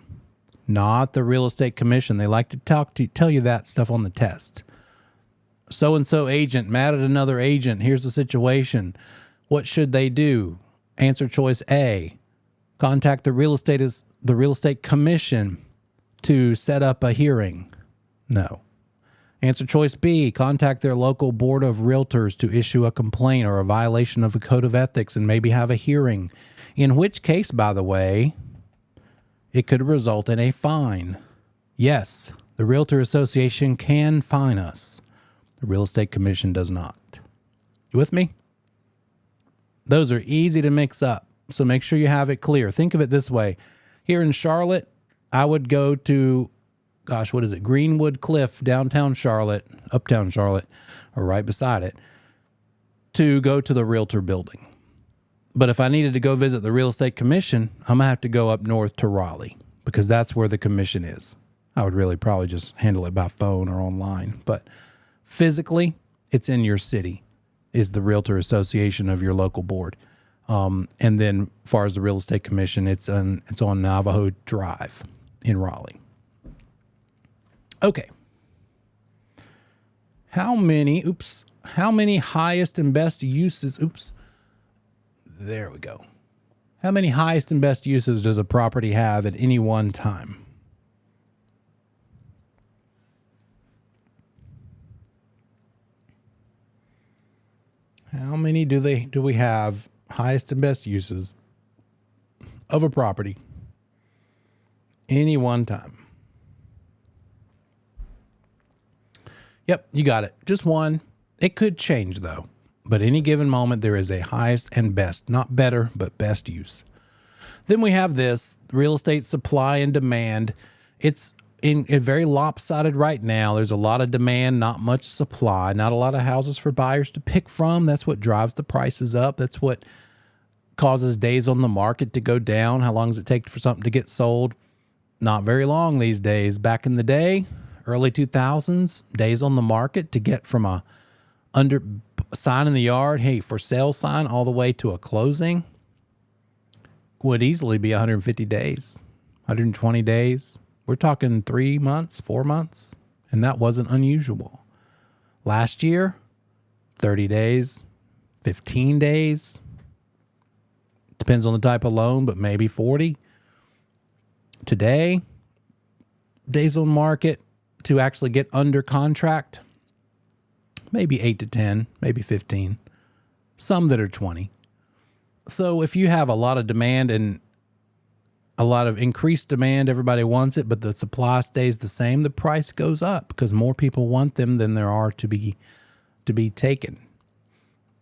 not the Real Estate Commission. They like to tell you that stuff on the test. So-and-so agent mad at another agent. Here's the situation. What should they do? Answer choice A, contact the Real Estate Commission to set up a hearing. No. Answer choice B, contact their local board of realtors to issue a complaint or a violation of a code of ethics and maybe have a hearing. In which case, by the way, it could result in a fine. Yes, the Realtor Association can fine us. The Real Estate Commission does not. You with me? Those are easy to mix up, so make sure you have it clear. Think of it this way. Here in Charlotte, I would go to, Greenwood Cliff, downtown Charlotte, uptown Charlotte, or right beside it, to go to the Realtor building. But if I needed to go visit the Real Estate Commission, I'm going to have to go up north to Raleigh because that's where the commission is. I would really probably just handle it by phone or online. But physically, it's in your city, is the Realtor Association of your local board. And then as far as the Real Estate Commission, it's on Navajo Drive in Raleigh. Okay. How many highest and best uses, there we go. How many highest and best uses does a property have at any one time? How many do we have highest and best uses of a property any one time? Yep, you got it. Just one. It could change though. But any given moment, there is a highest and best, not better, but best use. Then we have this real estate supply and demand. It's very lopsided right now. There's a lot of demand, not much supply, not a lot of houses for buyers to pick from. That's what drives the prices up. That's what causes days on the market to go down. How long does it take for something to get sold? Not very long these days. Back in the day, early 2000s, days on the market to get from a sign in the yard, hey, for sale sign, all the way to a closing would easily be 150 days, 120 days. We're talking 3 months, 4 months, and that wasn't unusual. Last year, 30 days, 15 days. Depends on the type of loan, but maybe 40. Today, days on market to actually get under contract, maybe 8 to 10, maybe 15. Some that are 20. So if you have a lot of demand and a lot of increased demand. Everybody wants it, but the supply stays the same. The price goes up because more people want them than there are to be taken.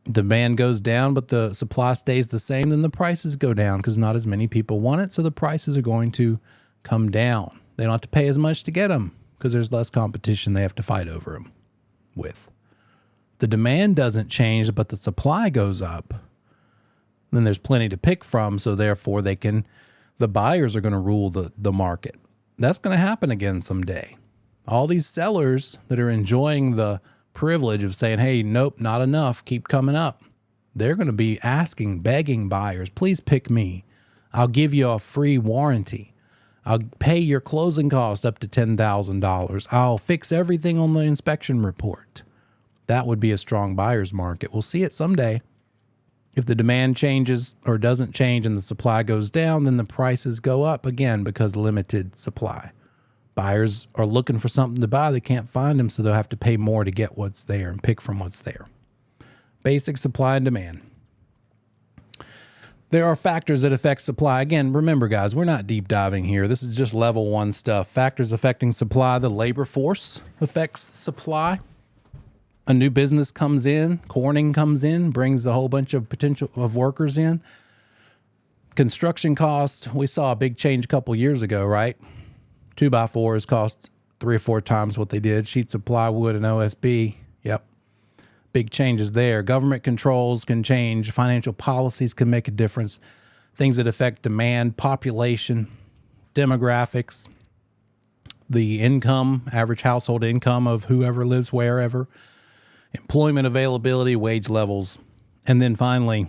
Demand goes down, but the supply stays the same. Then the prices go down because not as many people want it. So the prices are going to come down. They don't have to pay as much to get them because there's less competition they have to fight over them with. The demand doesn't change, but the supply goes up. Then there's plenty to pick from. So therefore the buyers are going to rule the market. That's going to happen again someday. All these sellers that are enjoying the privilege of saying, hey, nope, not enough, keep coming up. They're going to be asking, begging buyers, please pick me. I'll give you a free warranty. I'll pay your closing cost up to $10,000. I'll fix everything on the inspection report. That would be a strong buyer's market. We'll see it someday. If the demand changes or doesn't change and the supply goes down, then the prices go up again because limited supply. Buyers are looking for something to buy. They can't find them, so they'll have to pay more to get what's there and pick from what's there. Basic supply and demand. There are factors that affect supply. Again, remember, guys, we're not deep diving here. This is just level 1 stuff. Factors affecting supply. The labor force affects supply. A new business comes in, Corning comes in, brings a whole bunch of potential of workers in. Construction costs, we saw a big change a couple years ago, right? 2x4s cost 3 or 4 times what they did. Sheets of plywood and OSB, yep. Big changes there. Government controls can change. Financial policies can make a difference. Things that affect demand, population, demographics, the income, average household income of whoever lives wherever, employment availability, wage levels. And then finally,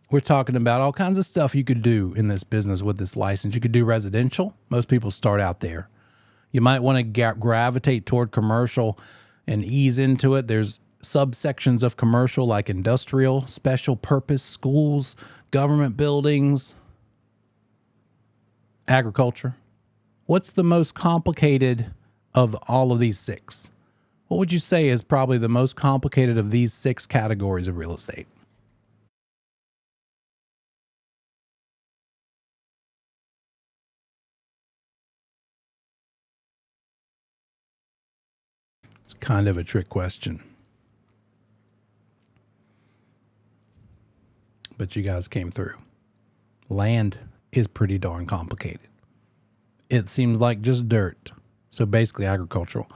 we're talking about all kinds of stuff you could do in this business with this license. You could do residential. Most people start out there. You might want to gravitate toward commercial and ease into it. There's subsections of commercial like industrial, special purpose, schools, government buildings, agriculture. What's the most complicated of all of these 6? What would you say is probably the most complicated of these 6 categories of real estate? It's kind of a trick question. But you guys came through. Land is pretty darn complicated. It seems like just dirt. So basically agricultural.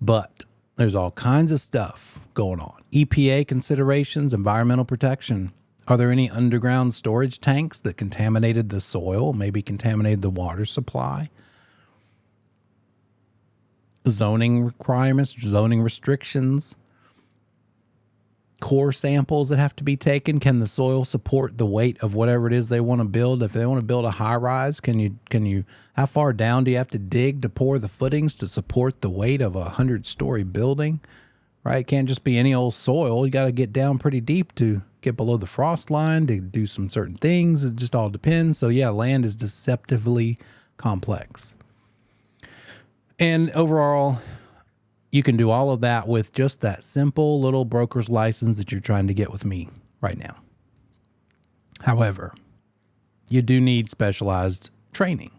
But there's all kinds of stuff going on. EPA considerations, environmental protection. Are there any underground storage tanks that contaminated the soil, maybe contaminated the water supply? Zoning requirements, zoning restrictions, core samples that have to be taken. Can the soil support the weight of whatever it is they want to build? If they want to build a high rise, can you, how far down do you have to dig to pour the footings to support the weight of a 100-story building? Right? It can't just be any old soil. You got to get down pretty deep to get below the frost line to do some certain things. It just all depends. So yeah, land is deceptively complex. And overall, you can do all of that with just that simple little broker's license that you're trying to get with me right now. However, you do need specialized training.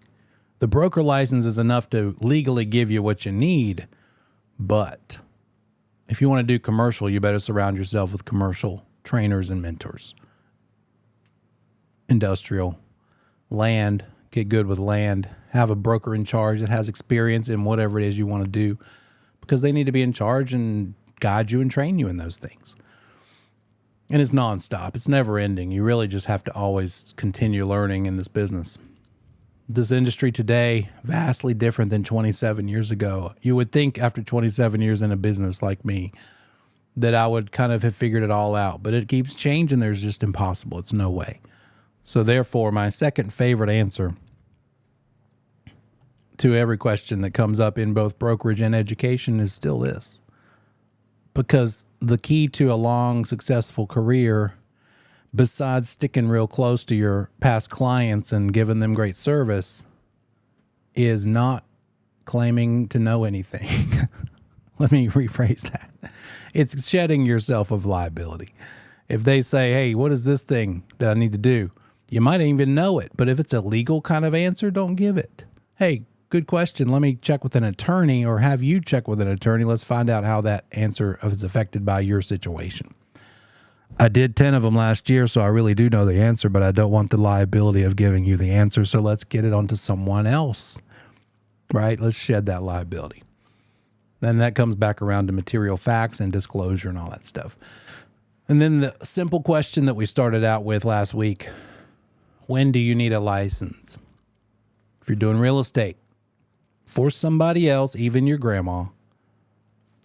The broker license is enough to legally give you what you need, but if you want to do commercial, you better surround yourself with commercial trainers and mentors. Industrial, land, get good with land, have a broker in charge that has experience in whatever it is you want to do, because they need to be in charge and guide you and train you in those things. And it's nonstop. It's never ending. You really just have to always continue learning in this business. This industry today, vastly different than 27 years ago. You would think after 27 years in a business like me that I would kind of have figured it all out, but it keeps changing. There's just impossible. It's no way. So therefore, my second favorite answer to every question that comes up in both brokerage and education is still this. Because the key to a long, successful career, besides sticking real close to your past clients and giving them great service, is not claiming to know anything. Let me rephrase that. It's shedding yourself of liability. If they say, hey, what is this thing that I need to do? You might even know it, but if it's a legal kind of answer, don't give it. Hey, good question. Let me check with an attorney, or have you check with an attorney. Let's find out how that answer is affected by your situation. I did 10 of them last year, so I really do know the answer, but I don't want the liability of giving you the answer. So let's get it onto someone else, right? Let's shed that liability. Then that comes back around to material facts and disclosure and all that stuff. And then the simple question that we started out with last week: when do you need a license? If you're doing real estate for somebody else, even your grandma,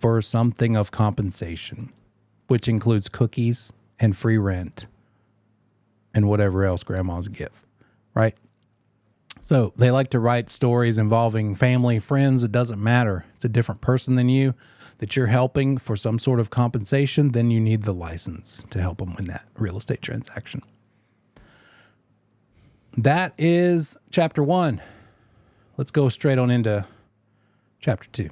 for something of compensation, which includes cookies and free rent and whatever else grandmas give, right? So they like to write stories involving family, friends. It doesn't matter. It's a different person than you that you're helping for some sort of compensation. Then you need the license to help them in that real estate transaction. That is chapter 1. Let's go straight on into chapter 2.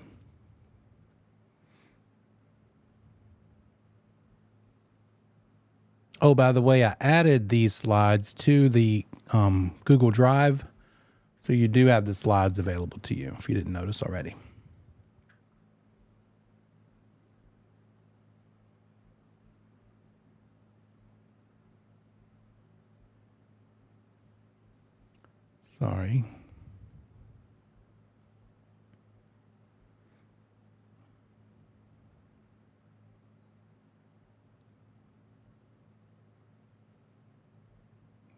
Oh, by the way, I added these slides to the Google Drive, so you do have the slides available to you if you didn't notice already. Sorry.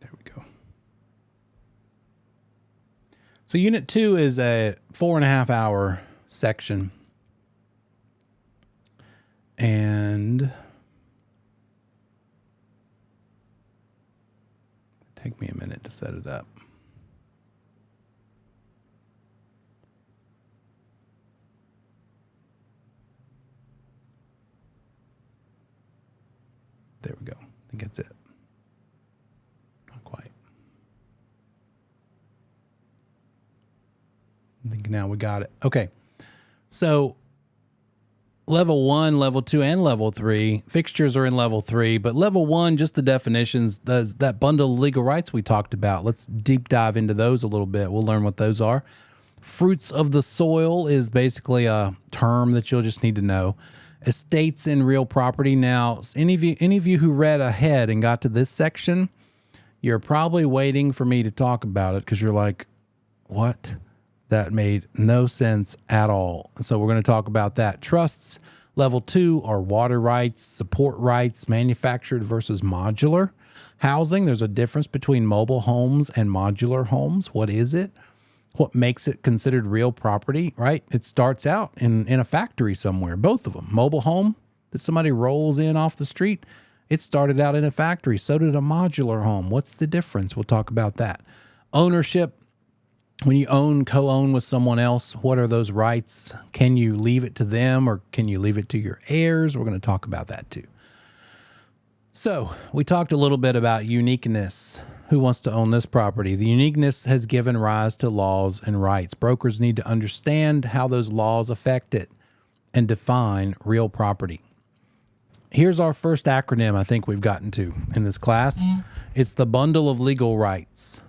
There we go. So Unit 2 is a 4.5 hour section. And take me a minute to set it up. There we go. I think that's it. Not quite. I think now we got it. Okay. So level 1, level 2, and level 3, fixtures are in level 3, but level 1, just the definitions, that bundle of legal rights we talked about. Let's deep dive into those a little bit. We'll learn what those are. Fruits of the soil is basically a term that you'll just need to know. Estates in real property. Now, any of you who read ahead and got to this section, you're probably waiting for me to talk about it because you're like, what? That made no sense at all. So we're going to talk about that. Trusts, level 2, are water rights, support rights, manufactured versus modular. Housing, there's a difference between mobile homes and modular homes. What is it? What makes it considered real property, right? It starts out in a factory somewhere, both of them. Mobile home that somebody rolls in off the street, it started out in a factory. So did a modular home. What's the difference? We'll talk about that. Ownership, when you co-own with someone else, what are those rights? Can you leave it to them or can you leave it to your heirs? We're going to talk about that too. So we talked a little bit about uniqueness. Who wants to own this property? The uniqueness has given rise to laws and rights. Brokers need to understand how those laws affect it and define real property. Here's our first acronym I think we've gotten to in this class. It's the bundle of legal rights.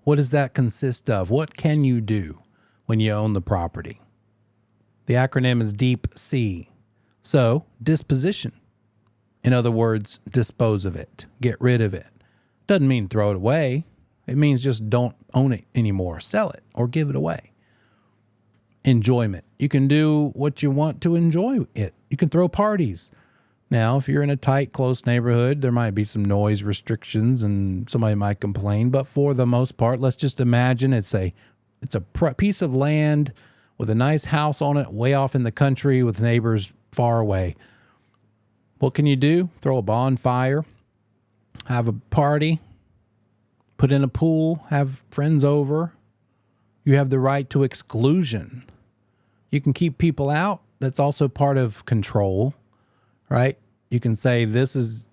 What does that consist of? What can you do when you own the property? The acronym is DEEP C. So, disposition. In other words, dispose of it. Get rid of it. Doesn't mean throw it away. It means just don't own it anymore. Sell it or give it away. Enjoyment. You can do what you want to enjoy it. You can throw parties. Now, if you're in a tight, close neighborhood, there might be some noise restrictions and somebody might complain. But for the most part, let's just imagine it's a piece of land with a nice house on it way off in the country with neighbors far away. What can you do? Throw a bonfire, have a party, put in a pool, have friends over. You have the right to exclusion. You can keep people out. That's also part of control, right? You can say, this is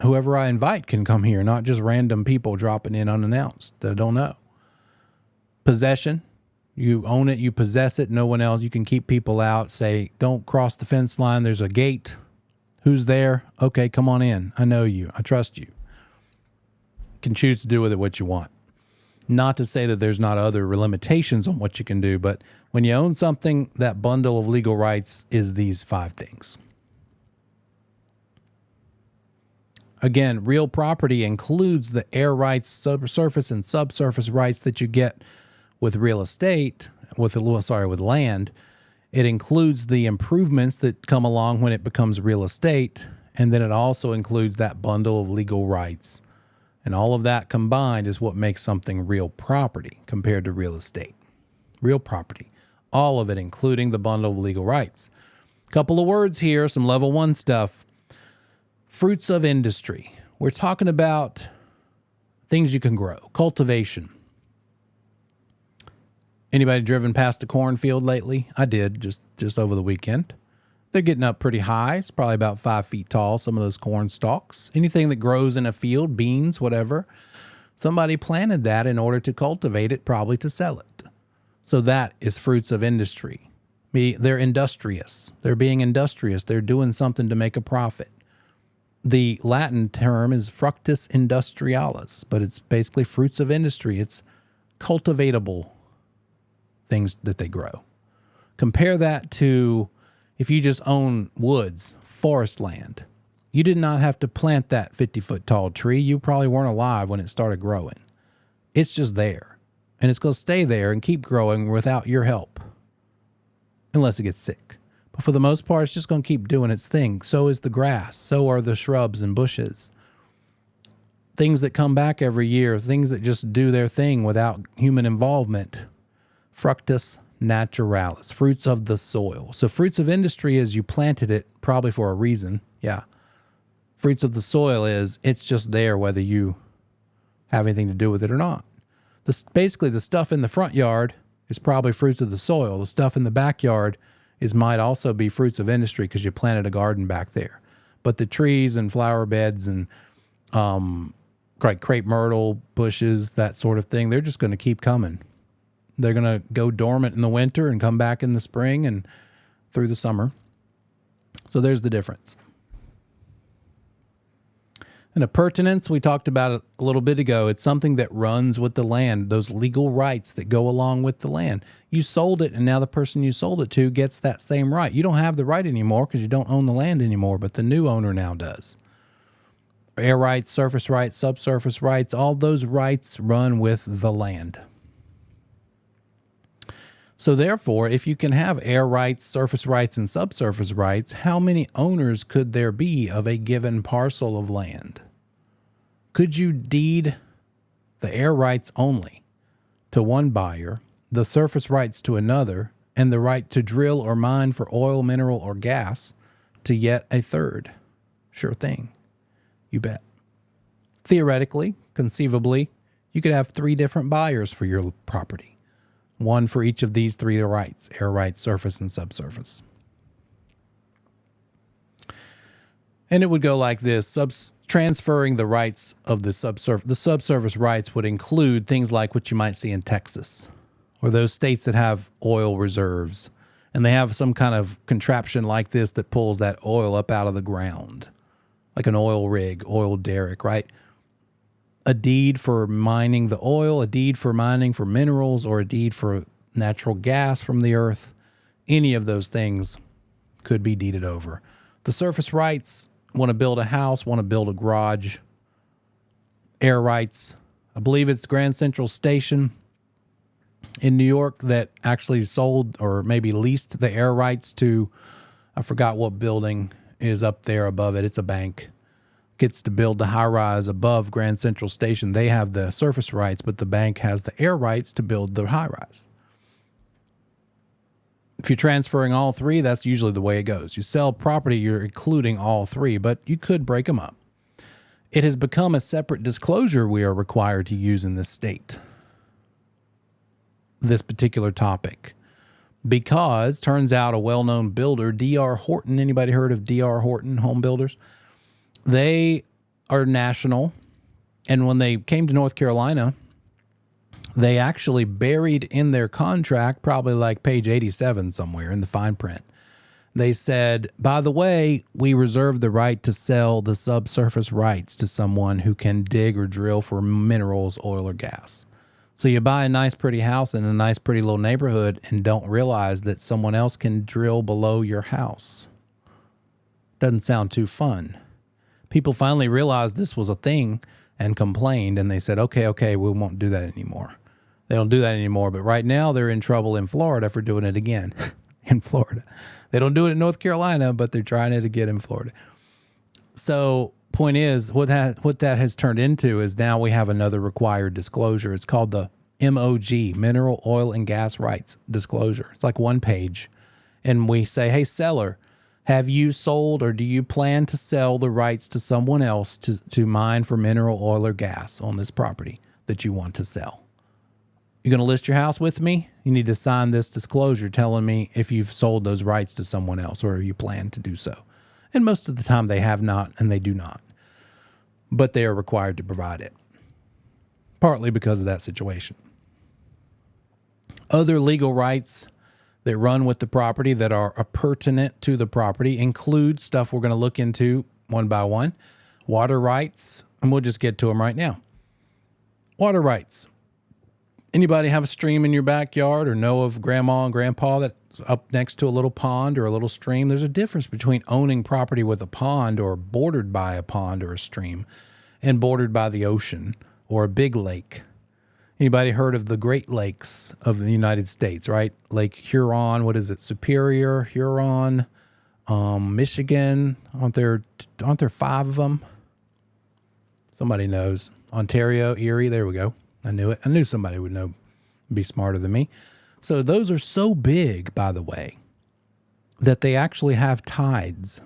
whoever I invite can come here, not just random people dropping in unannounced that I don't know. Possession. You own it, you possess it, no one else. You can keep people out. Say, don't cross the fence line. There's a gate. Who's there? Okay, come on in. I know you. I trust you. can choose to do with it what you want. Not to say that there's not other limitations on what you can do, but when you own something, that bundle of legal rights is these 5 things. Again, real property includes the air rights, surface and subsurface rights that you get with real estate, with land. It includes the improvements that come along when it becomes real estate, and then it also includes that bundle of legal rights. And all of that combined is what makes something real property compared to real estate. Real property. All of it, including the bundle of legal rights. Couple of words here, some level 1 stuff. Fruits of industry. We're talking about things you can grow. Cultivation. Anybody driven past a cornfield lately? I did just over the weekend. They're getting up pretty high. It's probably about 5 feet tall, some of those corn stalks. Anything that grows in a field, beans, whatever. Somebody planted that in order to cultivate it, probably to sell it. So that is fruits of industry. They're industrious. They're being industrious. They're doing something to make a profit. The Latin term is fructus industrialis, but it's basically fruits of industry. It's cultivatable things that they grow. Compare that to if you just own woods, forest land. You did not have to plant that 50-foot tall tree. You probably weren't alive when it started growing. It's just there. And it's going to stay there and keep growing without your help. Unless it gets sick. But for the most part, it's just going to keep doing its thing. So is the grass. So are the shrubs and bushes. Things that come back every year. Things that just do their thing without human involvement. Fructus naturalis, fruits of the soil. So fruits of industry is you planted it probably for a reason. Yeah. Fruits of the soil is it's just there whether you have anything to do with it or not. Basically, the stuff in the front yard is probably fruits of the soil. The stuff in the backyard might also be fruits of industry because you planted a garden back there. But the trees and flower beds and like crepe myrtle bushes, that sort of thing, they're just going to keep coming. They're going to go dormant in the winter and come back in the spring and through the summer. So there's the difference. And appurtenance, we talked about it a little bit ago. It's something that runs with the land, those legal rights that go along with the land. You sold it, and now the person you sold it to gets that same right. You don't have the right anymore because you don't own the land anymore, but the new owner now does. Air rights, surface rights, subsurface rights, all those rights run with the land. So therefore, if you can have air rights, surface rights, and subsurface rights, how many owners could there be of a given parcel of land? Could you deed the air rights only to one buyer, the surface rights to another, and the right to drill or mine for oil, mineral, or gas to yet a third? Sure thing. You bet. Theoretically, conceivably, you could have 3 different buyers for your property. One for each of these 3 rights, air rights, surface, and subsurface. And it would go like this. Transferring the rights of the subsurface rights would include things like what you might see in Texas, or those states that have oil reserves. And they have some kind of contraption like this that pulls that oil up out of the ground, like an oil rig, oil derrick, right? A deed for mining the oil, a deed for mining for minerals, or a deed for natural gas from the earth. Any of those things could be deeded over. The surface rights, want to build a house, want to build a garage. Air rights, I believe it's Grand Central Station in New York that actually sold or maybe leased the air rights to, I forgot what building is up there above it. It's a bank. Gets to build the high rise above Grand Central Station. They have the surface rights, but the bank has the air rights to build the high rise. If you're transferring all 3, that's usually the way it goes. You sell property, you're including all 3, but you could break them up. It has become a separate disclosure we are required to use in this state, this particular topic, because turns out a well-known builder, D.R. Horton, anybody heard of D.R. Horton Home Builders? They are national, and when they came to North Carolina, they actually buried in their contract, probably like page 87 somewhere in the fine print, They said, by the way, we reserve the right to sell the subsurface rights to someone who can dig or drill for minerals, oil, or gas. So you buy a nice, pretty house in a nice, pretty little neighborhood and don't realize that someone else can drill below your house. Doesn't sound too fun. People finally realized this was a thing and complained, and they said, okay, we won't do that anymore. They don't do that anymore, but right now they're in trouble in Florida for doing it again. In Florida. They don't do it in North Carolina, but they're trying it again in Florida. So point is, what that has turned into is now we have another required disclosure. It's called the MOG, Mineral, Oil, and Gas Rights Disclosure. It's like one page. And we say, hey, seller, have you sold or do you plan to sell the rights to someone else to mine for mineral, oil, or gas on this property that you want to sell? You're going to list your house with me? You need to sign this disclosure telling me if you've sold those rights to someone else or you plan to do so. And most of the time they have not and they do not. But they are required to provide it. Partly because of that situation. Other legal rights that run with the property that are pertinent to the property include stuff we're going to look into one by one. Water rights, and we'll just get to them right now. Water rights. Anybody have a stream in your backyard or know of grandma and grandpa that's up next to a little pond or a little stream? There's a difference between owning property with a pond or bordered by a pond or a stream and bordered by the ocean or a big lake. Anybody heard of the Great Lakes of the United States, right? Lake Huron, what is it? Superior, Huron, Michigan. Aren't there 5 of them? Somebody knows. Ontario, Erie, there we go. I knew it. I knew somebody would know, be smarter than me. So those are so big, by the way, that they actually have tides.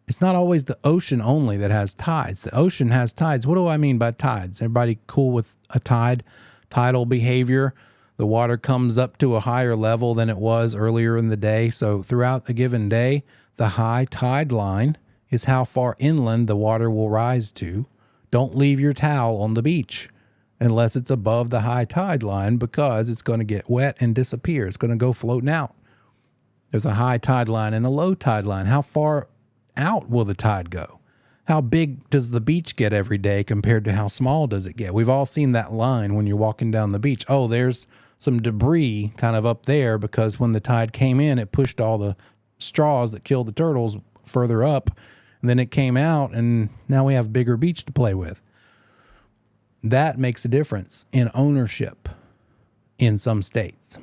It's not always the ocean only that has tides. The ocean has tides. What do I mean by tides? Everybody cool with a tide? Tidal behavior. The water comes up to a higher level than it was earlier in the day. So throughout a given day, the high tide line is how far inland the water will rise to. Don't leave your towel on the beach unless it's above the high tide line because it's going to get wet and disappear. It's going to go floating out. There's a high tide line and a low tide line. How far out will the tide go? How big does the beach get every day compared to how small does it get? We've all seen that line when you're walking down the beach. Oh, there's some debris kind of up there because when the tide came in, it pushed all the straws that killed the turtles further up. And then it came out and now we have a bigger beach to play with. That makes a difference in ownership in some states,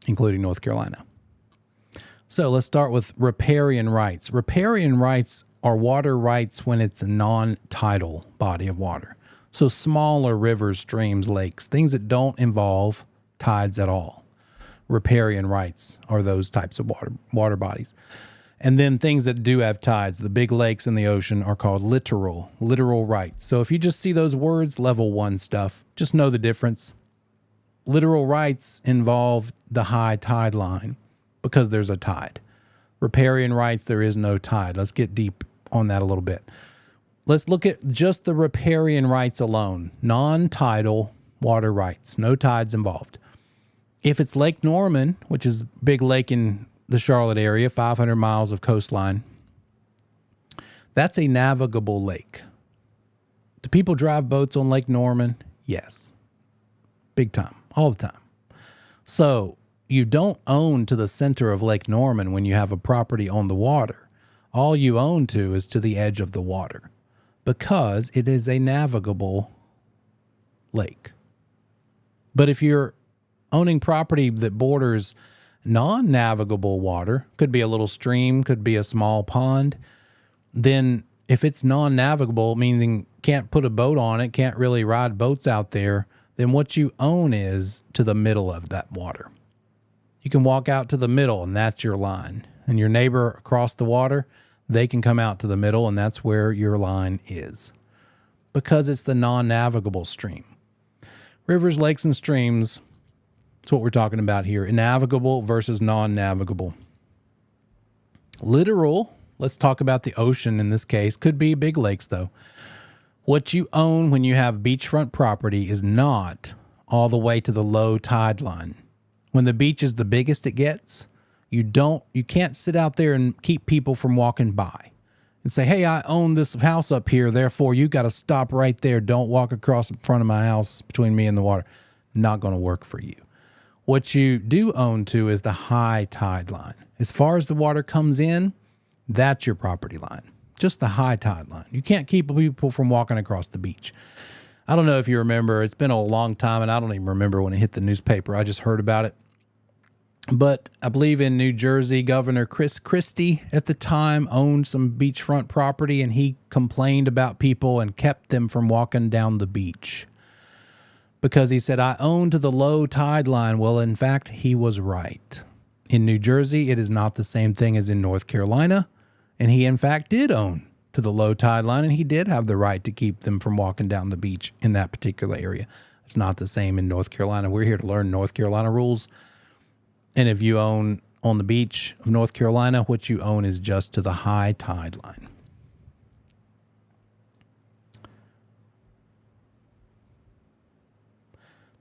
including North Carolina. So let's start with riparian rights. Riparian rights are water rights when it's a non-tidal body of water. So smaller rivers, streams, lakes, things that don't involve tides at all. Riparian rights are those types of water bodies. And then things that do have tides, the big lakes and the ocean, are called littoral rights. So if you just see those words, level 1 stuff, just know the difference. Littoral rights involve the high tide line because there's a tide. Riparian rights, there is no tide. Let's get deep on that a little bit. Let's look at just the riparian rights alone. Non-tidal water rights, no tides involved. If it's Lake Norman, which is a big lake in the Charlotte area, 500 miles of coastline, that's a navigable lake. Do people drive boats on Lake Norman? Yes. Big time, all the time. So you don't own to the center of Lake Norman when you have a property on the water. All you own to is to the edge of the water because it is a navigable lake. But if you're owning property that borders non-navigable water, could be a little stream, could be a small pond, then if it's non-navigable, meaning can't put a boat on it, can't really ride boats out there, then what you own is to the middle of that water. You can walk out to the middle and that's your line. And your neighbor across the water, they can come out to the middle and that's where your line is because it's the non-navigable stream. Rivers, lakes, and streams, that's what we're talking about here. Navigable versus non-navigable. Littoral, let's talk about the ocean in this case. Could be big lakes though. What you own when you have beachfront property is not all the way to the low tide line. When the beach is the biggest it gets, You can't sit out there and keep people from walking by and say, hey, I own this house up here, therefore you got to stop right there. Don't walk across in front of my house between me and the water. Not going to work for you. What you do own to is the high tide line. As far as the water comes in, that's your property line. Just the high tide line. You can't keep people from walking across the beach. I don't know if you remember, it's been a long time and I don't even remember when it hit the newspaper. I just heard about it. But I believe in New Jersey, Governor Chris Christie at the time owned some beachfront property, and he complained about people and kept them from walking down the beach because he said, I own to the low tide line. Well, in fact, he was right. In New Jersey, it is not the same thing as in North Carolina. And he, in fact, did own to the low tide line, and he did have the right to keep them from walking down the beach in that particular area. It's not the same in North Carolina. We're here to learn North Carolina rules. And if you own on the beach of North Carolina, what you own is just to the high tide line.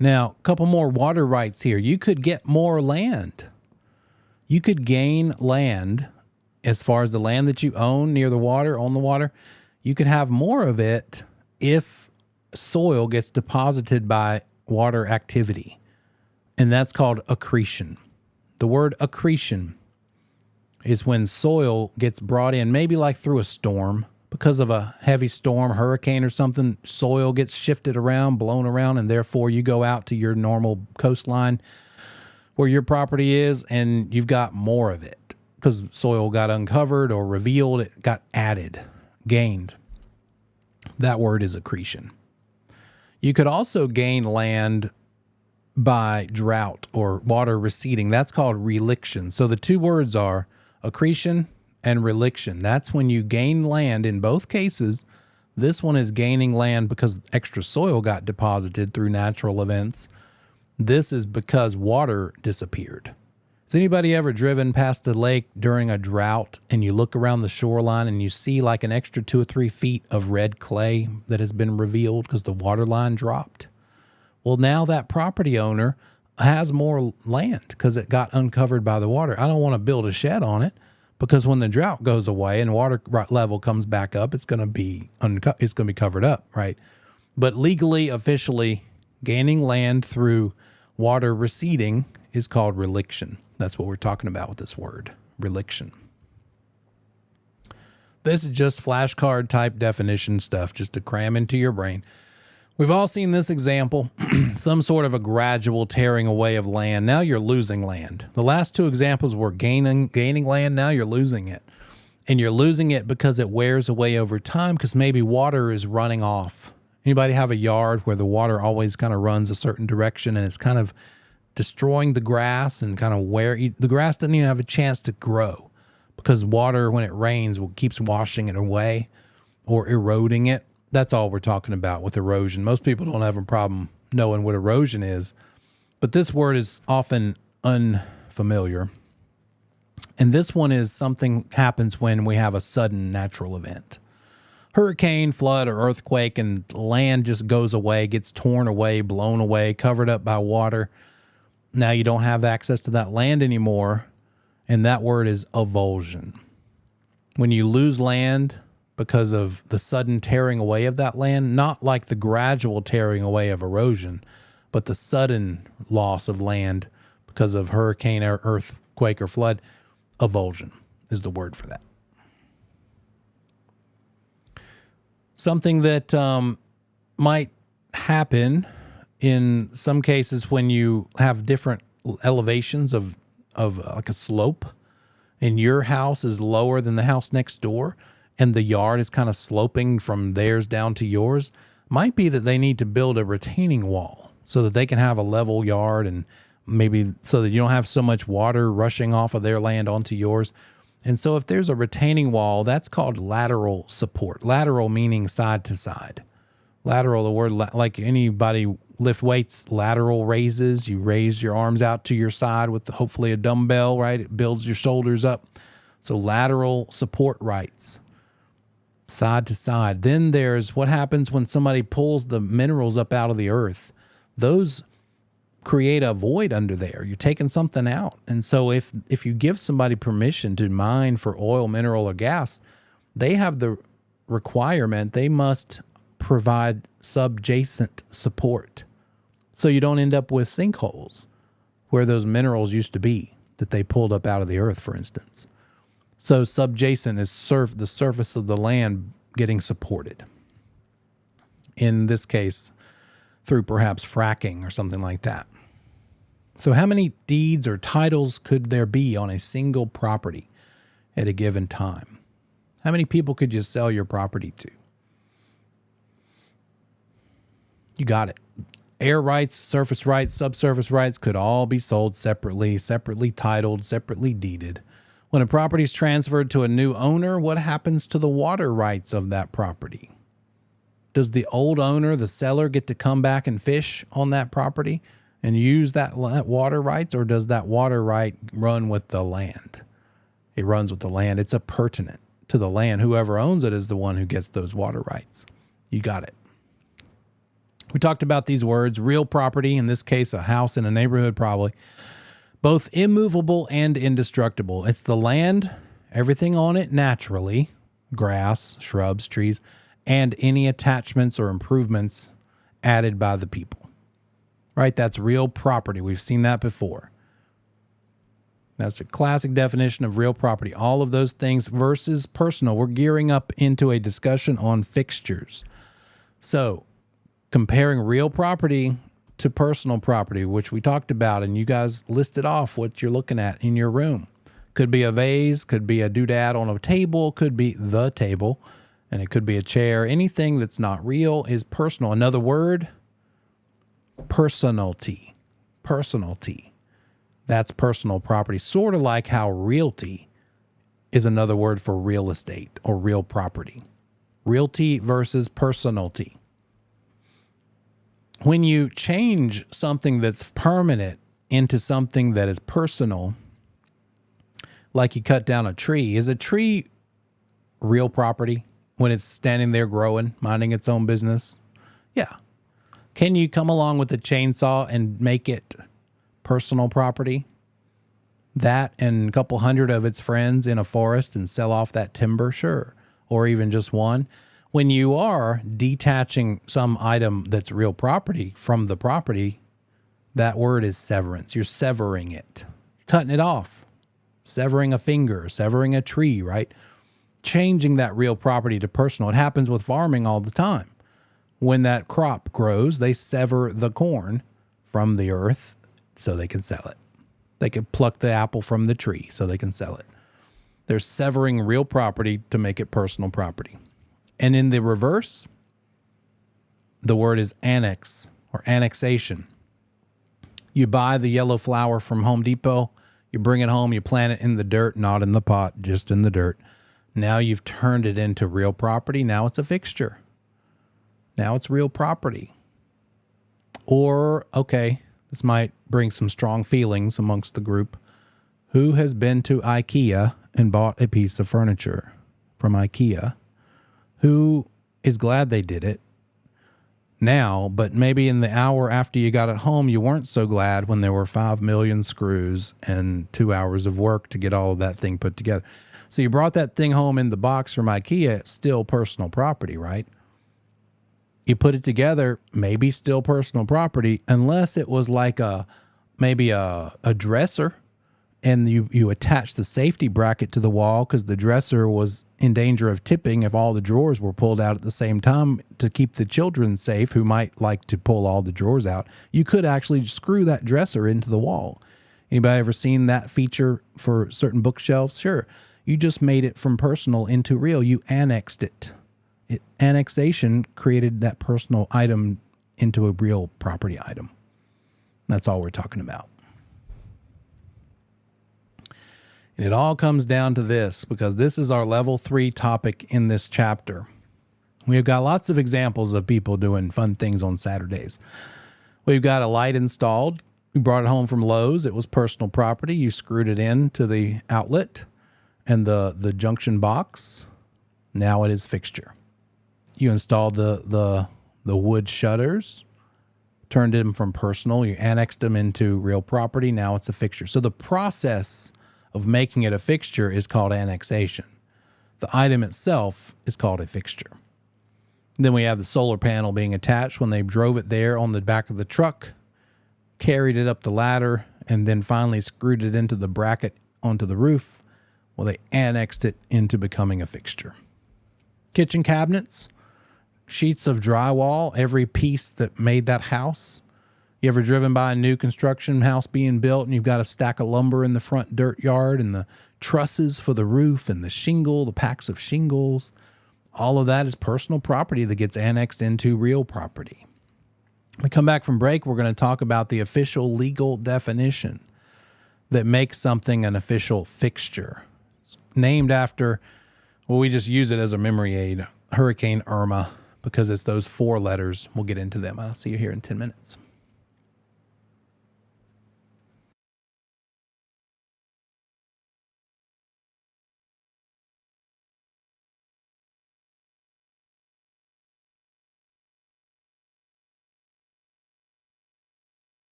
Now, a couple more water rights here. You could get more land. You could gain land as far as the land that you own near the water, on the water. You could have more of it if soil gets deposited by water activity. And that's called accretion. The word accretion is when soil gets brought in, maybe like through a storm, because of a heavy storm, hurricane or something, soil gets shifted around, blown around, and therefore you go out to your normal coastline where your property is and you've got more of it because soil got uncovered or revealed, it got added, gained. That word is accretion. You could also gain land by drought or water receding. That's called reliction. So the two words are accretion and reliction. That's when you gain land in both cases. This one is gaining land because extra soil got deposited through natural events. This is because water disappeared. Has anybody ever driven past a lake during a drought and you look around the shoreline and you see like an extra 2 or 3 feet of red clay that has been revealed because the water line dropped? Well, now that property owner has more land because it got uncovered by the water. I don't want to build a shed on it because when the drought goes away and water level comes back up, it's going to be covered up, right? But legally, officially, gaining land through water receding is called reliction. That's what we're talking about with this word, reliction. This is just flashcard type definition stuff just to cram into your brain. We've all seen this example, some sort of a gradual tearing away of land. Now you're losing land. The last two examples were gaining land. Now you're losing it. And you're losing it because it wears away over time because maybe water is running off. Anybody have a yard where the water always kind of runs a certain direction and it's kind of destroying the grass and kind of the grass doesn't even have a chance to grow because water, when it rains, keeps washing it away or eroding it. That's all we're talking about with erosion. Most people don't have a problem knowing what erosion is, but this word is often unfamiliar. And this one is something happens when we have a sudden natural event. Hurricane, flood, or earthquake, and land just goes away, gets torn away, blown away, covered up by water. Now you don't have access to that land anymore, and that word is avulsion. When you lose land because of the sudden tearing away of that land, not like the gradual tearing away of erosion, but the sudden loss of land because of hurricane or earthquake or flood, avulsion is the word for that. Something that might happen in some cases when you have different elevations of like a slope and your house is lower than the house next door and the yard is kind of sloping from theirs down to yours, might be that they need to build a retaining wall so that they can have a level yard and maybe so that you don't have so much water rushing off of their land onto yours. And so if there's a retaining wall, that's called lateral support. Lateral meaning side to side. Lateral, the word like anybody lift weights, lateral raises. You raise your arms out to your side with hopefully a dumbbell, right? It builds your shoulders up. So lateral support rights, side to side. Then there's what happens when somebody pulls the minerals up out of the earth. Those create a void under there. You're taking something out. And so if you give somebody permission to mine for oil, mineral, or gas, they have the requirement they must provide subjacent support. So you don't end up with sinkholes where those minerals used to be that they pulled up out of the earth, for instance. So subjacent is the surface of the land getting supported. In this case, through perhaps fracking or something like that. So how many deeds or titles could there be on a single property at a given time? How many people could you sell your property to? You got it. Air rights, surface rights, subsurface rights could all be sold separately titled, separately deeded. When a property is transferred to a new owner, what happens to the water rights of that property? Does the old owner, the seller, get to come back and fish on that property and use that water rights, or does that water right run with the land? It runs with the land. It's appurtenant to the land. Whoever owns it is the one who gets those water rights. You got it. We talked about these words, real property, in this case, a house in a neighborhood probably, both immovable and indestructible. It's the land, everything on it naturally, grass, shrubs, trees, and any attachments or improvements added by the people. Right? That's real property. We've seen that before. That's a classic definition of real property. All of those things versus personal. We're gearing up into a discussion on fixtures. So, comparing real property to personal property, which we talked about, and you guys listed off what you're looking at in your room. Could be a vase, could be a doodad on a table, could be the table, and it could be a chair. Anything that's not real is personal. Another word, personality. Personality. That's personal property. Sort of like how realty is another word for real estate or real property. Realty versus personality. When you change something that's permanent into something that is personal, like you cut down a tree, is a tree real property when it's standing there growing, minding its own business? Yeah. Can you come along with a chainsaw and make it personal property? That and a couple hundred of its friends in a forest and sell off that timber? Sure. Or even just one. When you are detaching some item that's real property from the property, that word is severance. You're severing it, cutting it off, severing a finger, severing a tree, right? Changing that real property to personal. It happens with farming all the time. When that crop grows, they sever the corn from the earth so they can sell it. They can pluck the apple from the tree so they can sell it. They're severing real property to make it personal property. And in the reverse, the word is annex or annexation. You buy the yellow flower from Home Depot, you bring it home, you plant it in the dirt, not in the pot, just in the dirt. Now you've turned it into real property. Now it's a fixture. Now it's real property. Or, okay, this might bring some strong feelings amongst the group. Who has been to IKEA and bought a piece of furniture from IKEA? Who is glad they did it now, but maybe in the hour after you got it home, you weren't so glad when there were 5 million screws and 2 hours of work to get all of that thing put together. So you brought that thing home in the box from IKEA, it's still personal property, right? You put it together, maybe still personal property, unless it was like maybe a dresser, and you attach the safety bracket to the wall because the dresser was in danger of tipping if all the drawers were pulled out at the same time to keep the children safe who might like to pull all the drawers out. You could actually screw that dresser into the wall. Anybody ever seen that feature for certain bookshelves? Sure. You just made it from personal into real. You annexed it. Annexation created that personal item into a real property item. That's all we're talking about. And it all comes down to this, because this is our level 3 topic in this chapter. We've got lots of examples of people doing fun things on Saturdays. We've got a light installed. You brought it home from Lowe's. It was personal property. You screwed it in to the outlet and the junction box. Now it is fixture. You installed the wood shutters. turned them from personal, you annexed them into real property. Now it's a fixture. So the process of making it a fixture is called annexation. The item itself is called a fixture. Then we have the solar panel being attached when they drove it there on the back of the truck, carried it up the ladder, and then finally screwed it into the bracket onto the roof. Well, they annexed it into becoming a fixture. Kitchen cabinets, sheets of drywall, every piece that made that house. You ever driven by a new construction house being built and you've got a stack of lumber in the front dirt yard and the trusses for the roof and the shingle, the packs of shingles? All of that is personal property that gets annexed into real property. When we come back from break, we're going to talk about the official legal definition that makes something an official fixture. It's named after, well, we just use it as a memory aid, Hurricane Irma, because it's those 4 letters. We'll get into them. I'll see you here in 10 minutes.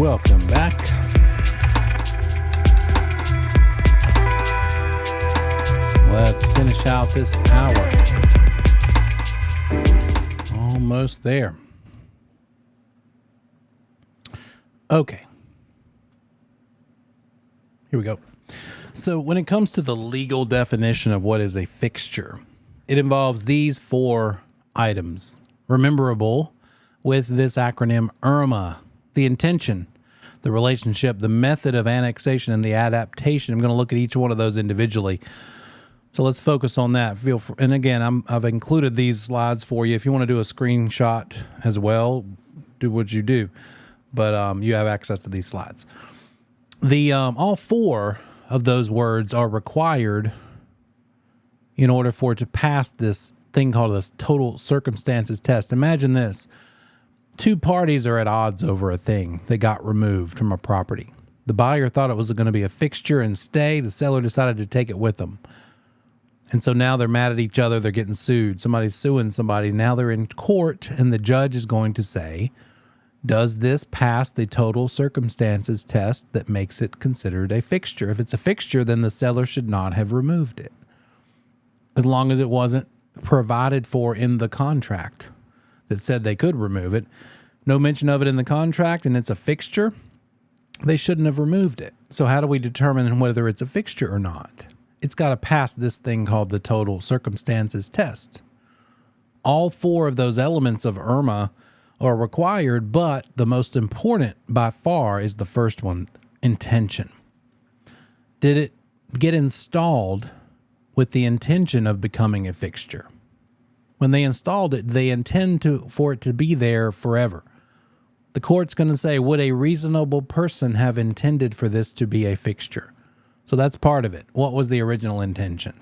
Welcome back. Let's finish out this hour. Almost there. Okay. Here we go. So when it comes to the legal definition of what is a fixture, it involves these 4 items, rememberable with this acronym IRMA: the intention, the relationship, the method of annexation, and the adaptation. I'm going to look at each one of those individually. So let's focus on that. And again, I've included these slides for you. If you want to do a screenshot as well, do what you do. But you have access to these slides. All 4 of those words are required in order for it to pass this thing called a total circumstances test. Imagine this. 2 parties are at odds over a thing that got removed from a property. The buyer thought it was going to be a fixture and stay. The seller decided to take it with them. And so now they're mad at each other. They're getting sued. Somebody's suing somebody. Now they're in court, and the judge is going to say, does this pass the total circumstances test that makes it considered a fixture? If it's a fixture, then the seller should not have removed it, as long as it wasn't provided for in the contract that said they could remove it. No mention of it in the contract, and it's a fixture, they shouldn't have removed it. So how do we determine whether it's a fixture or not? It's got to pass this thing called the total circumstances test. All 4 of those elements of IRMA are required, but the most important by far is the first one, intention. Did it get installed with the intention of becoming a fixture? When they installed it, they intend for it to be there forever. The court's going to say, would a reasonable person have intended for this to be a fixture? So that's part of it. What was the original intention?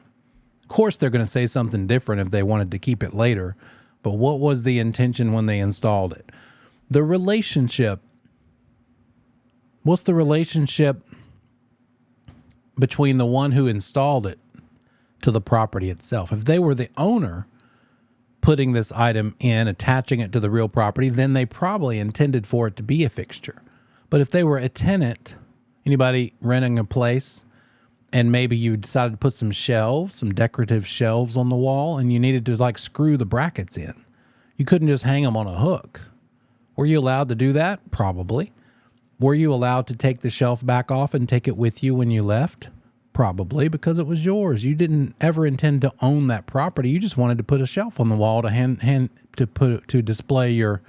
Of course, they're going to say something different if they wanted to keep it later, but what was the intention when they installed it? The relationship. What's the relationship between the one who installed it to the property itself? If they were the owner putting this item in, attaching it to the real property, then they probably intended for it to be a fixture. But if they were a tenant, anybody renting a place, and maybe you decided to put some shelves, some decorative shelves on the wall, and you needed to like screw the brackets in, you couldn't just hang them on a hook. Were you allowed to do that? Probably. Were you allowed to take the shelf back off and take it with you when you left? Probably, because it was yours. You didn't ever intend to own that property. You just wanted to put a shelf on the wall to display your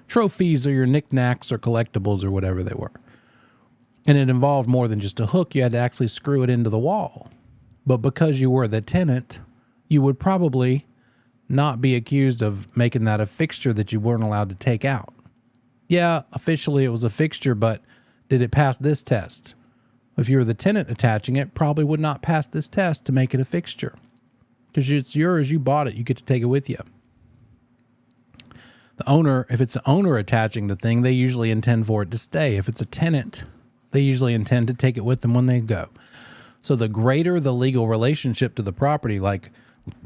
trophies or your knickknacks or collectibles or whatever they were. And it involved more than just a hook. You had to actually screw it into the wall. But because you were the tenant, you would probably not be accused of making that a fixture that you weren't allowed to take out. Yeah, officially it was a fixture, but did it pass this test? If you were the tenant attaching it, probably would not pass this test to make it a fixture. Because it's yours, you bought it, you get to take it with you. The owner, if it's the owner attaching the thing, they usually intend for it to stay. If it's a tenant, they usually intend to take it with them when they go. So the greater the legal relationship to the property, like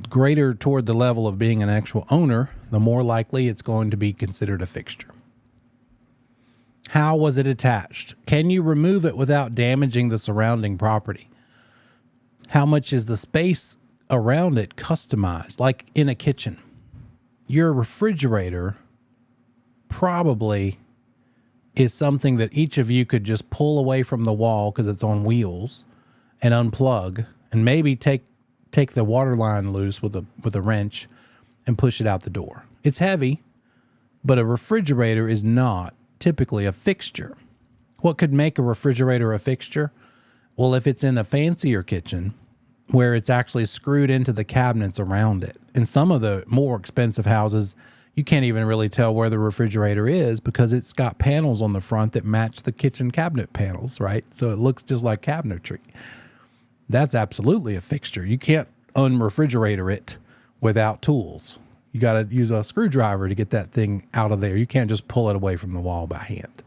greater toward the level of being an actual owner, the more likely it's going to be considered a fixture. How was it attached? Can you remove it without damaging the surrounding property? How much is the space around it customized, like in a kitchen? Your refrigerator probably is something that each of you could just pull away from the wall because it's on wheels and unplug, and maybe take the water line loose with a wrench and push it out the door. It's heavy, but a refrigerator is not typically a fixture. What could make a refrigerator a fixture? Well, if it's in a fancier kitchen where it's actually screwed into the cabinets around it. In some of the more expensive houses, you can't even really tell where the refrigerator is because it's got panels on the front that match the kitchen cabinet panels, right? So it looks just like cabinetry. That's absolutely a fixture. You can't unrefrigerator it without tools. You got to use a screwdriver to get that thing out of there. You can't just pull it away from the wall by hand.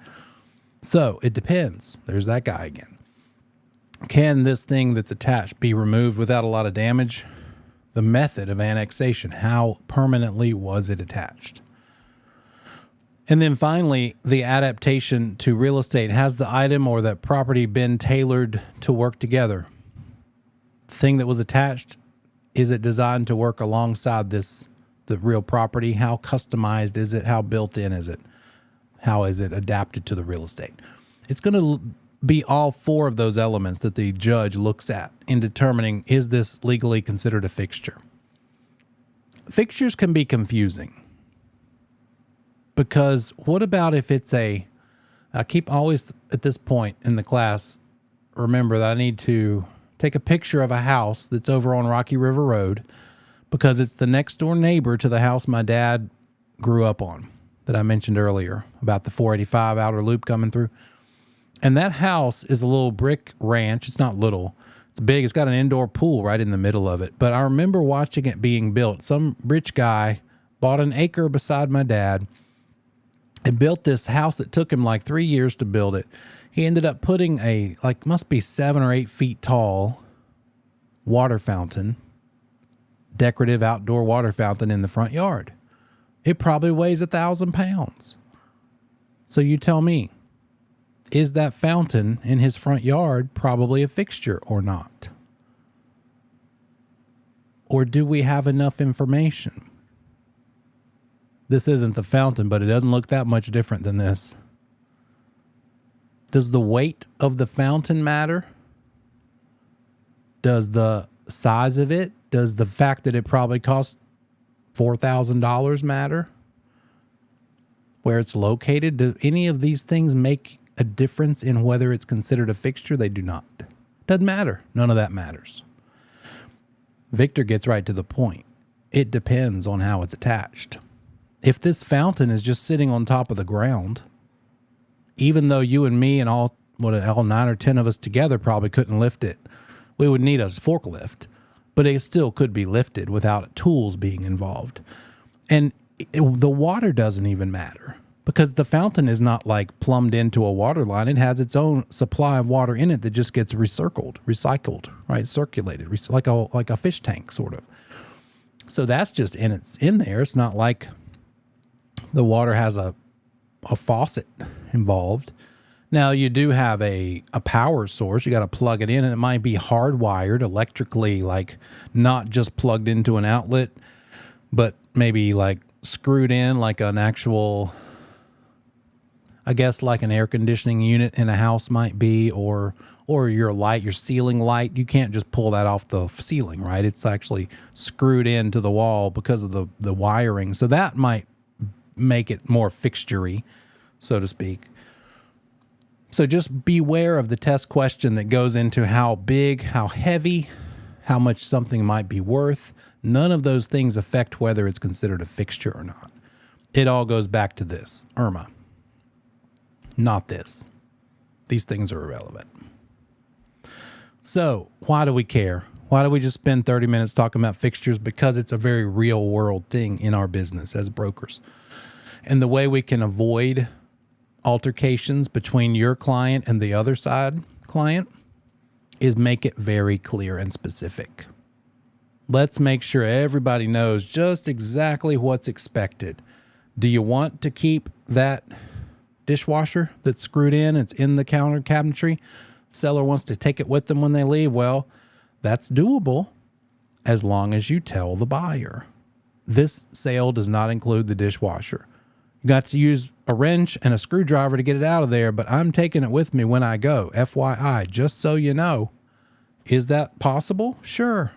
So it depends. There's that guy again. Can this thing that's attached be removed without a lot of damage? The method of annexation. How permanently was it attached? And then finally, the adaptation to real estate. Has the item or that property been tailored to work together? The thing that was attached, is it designed to work alongside the real property? How customized is it? How built in is it? How is it adapted to the real estate? It's going to be all four of those elements that the judge looks at in determining, is this legally considered a fixture? Fixtures can be confusing. Because what about if it's I keep always at this point in the class, remember that I need to take a picture of a house that's over on Rocky River Road because it's the next door neighbor to the house my dad grew up on that I mentioned earlier about the 485 outer loop coming through. And that house is a little brick ranch. It's not little. It's big. It's got an indoor pool right in the middle of it. But I remember watching it being built. Some rich guy bought an acre beside my dad and built this house that took him like 3 years to build it. He ended up putting must be 7 or 8 feet tall water fountain, decorative outdoor water fountain in the front yard. It probably weighs 1,000 pounds. So you tell me, is that fountain in his front yard probably a fixture or not? Or do we have enough information? This isn't the fountain, but it doesn't look that much different than this. Does the weight of the fountain matter? Does the size of it? Does the fact that it probably cost $4,000 matter? Where it's located? Do any of these things make a difference in whether it's considered a fixture? They do not. Doesn't matter. None of that matters. Victor gets right to the point. It depends on how it's attached. If this fountain is just sitting on top of the ground, even though you and me and all 9 or 10 of us together probably couldn't lift it, we would need a forklift, but it still could be lifted without tools being involved. And the water doesn't even matter because the fountain is not like plumbed into a water line. It has its own supply of water in it that just gets recycled, right? Circulated, like a fish tank sort of. So that's just in there. It's not like the water has a faucet involved. Now you do have a power source. You got to plug it in, and it might be hardwired electrically, like not just plugged into an outlet, but maybe like screwed in like an actual, I guess like an air conditioning unit in a house might be, or your ceiling light. You can't just pull that off the ceiling, right? It's actually screwed into the wall because of the wiring. So that might make it more fixture-y, so to speak. So just beware of the test question that goes into how big, how heavy, how much something might be worth. None of those things affect whether it's considered a fixture or not. It all goes back to this, IRMA, not this. These things are irrelevant. So why do we care? Why do we just spend 30 minutes talking about fixtures? Because it's a very real world thing in our business as brokers. And the way we can avoid altercations between your client and the other side client is make it very clear and specific. Let's make sure everybody knows just exactly what's expected. Do you want to keep that dishwasher that's screwed in? It's in the counter cabinetry. Seller wants to take it with them when they leave. Well, that's doable as long as you tell the buyer. This sale does not include the dishwasher. You got to use a wrench and a screwdriver to get it out of there, but I'm taking it with me when I go. FYI, just so you know. Is that possible? Sure.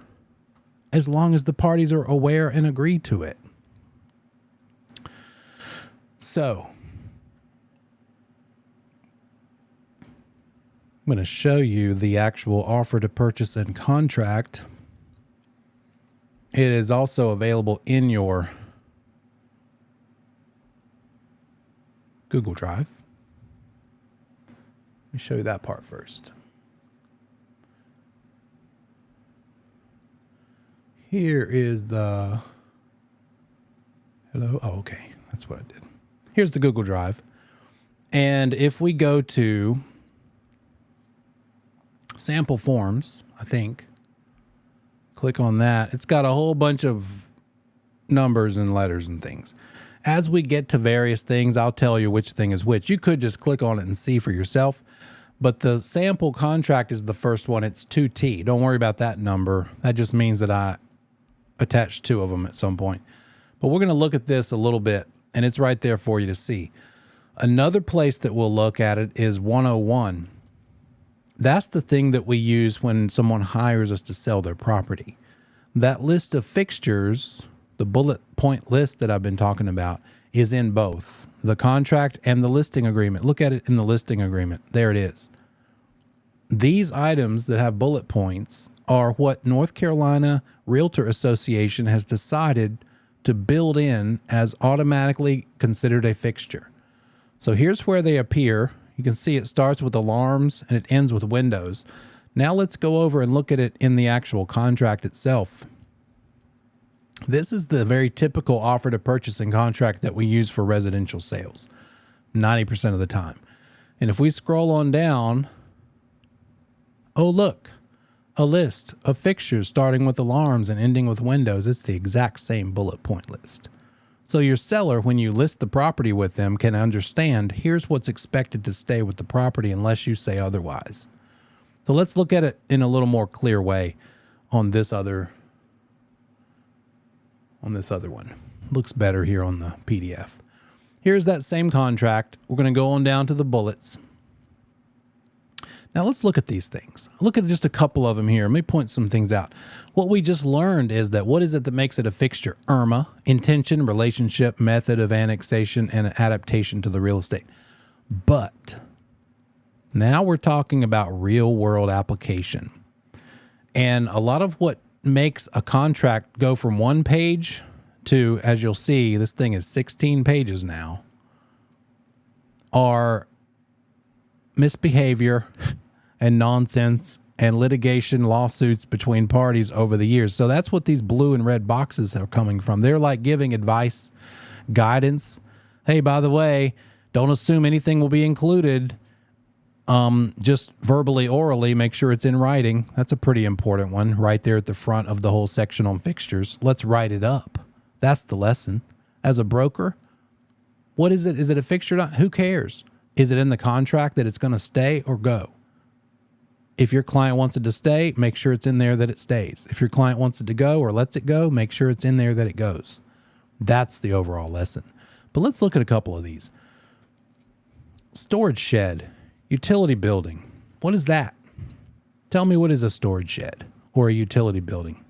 As long as the parties are aware and agree to it. So, I'm going to show you the actual offer to purchase and contract. It is also available in your Google Drive. Let me show you that part first. Here is the, hello, oh, okay, that's what I did. Here's the Google Drive. And if we go to sample forms, I think, click on that. It's got a whole bunch of numbers and letters and things. As we get to various things, I'll tell you which thing is which. You could just click on it and see for yourself. But the sample contract is the first one. It's 2T. Don't worry about that number. That just means that I attached 2 of them at some point. But we're going to look at this a little bit, and it's right there for you to see. Another place that we'll look at it is 101. That's the thing that we use when someone hires us to sell their property. That list of fixtures, the bullet point list that I've been talking about, is in both the contract and the listing agreement. Look at it in the listing agreement. There it is. These items that have bullet points are what North Carolina Realtor Association has decided to build in as automatically considered a fixture. So here's where they appear. You can see it starts with alarms and it ends with windows. Now let's go over and look at it in the actual contract itself. This is the very typical offer to purchase and contract that we use for residential sales 90% of the time. And if we scroll on down, oh look, a list of fixtures starting with alarms and ending with windows. It's the exact same bullet point list. So your seller, when you list the property with them, can understand here's what's expected to stay with the property unless you say otherwise. So let's look at it in a little more clear way on this other one. Looks better here on the PDF. Here's that same contract. We're going to go on down to the bullets. Now let's look at these things. Look at just a couple of them here. Let me point some things out. What we just learned is that what is it that makes it a fixture? IRMA, intention, relationship, method of annexation, and adaptation to the real estate. But now we're talking about real world application. And a lot of what makes a contract go from one page to, as you'll see, this thing is 16 pages now, are misbehavior and nonsense and litigation lawsuits between parties over the years. So that's what these blue and red boxes are coming from. They're like giving advice, guidance. Hey, by the way, don't assume anything will be included. Just verbally, orally, make sure it's in writing. That's a pretty important one right there at the front of the whole section on fixtures. Let's write it up. That's the lesson. As a broker, what is it? Is it a fixture? Who cares? Is it in the contract that it's going to stay or go? If your client wants it to stay, make sure it's in there that it stays. If your client wants it to go or lets it go, make sure it's in there that it goes. That's the overall lesson. But let's look at a couple of these. Storage shed, utility building. What is that? Tell me, what is a storage shed or a utility building?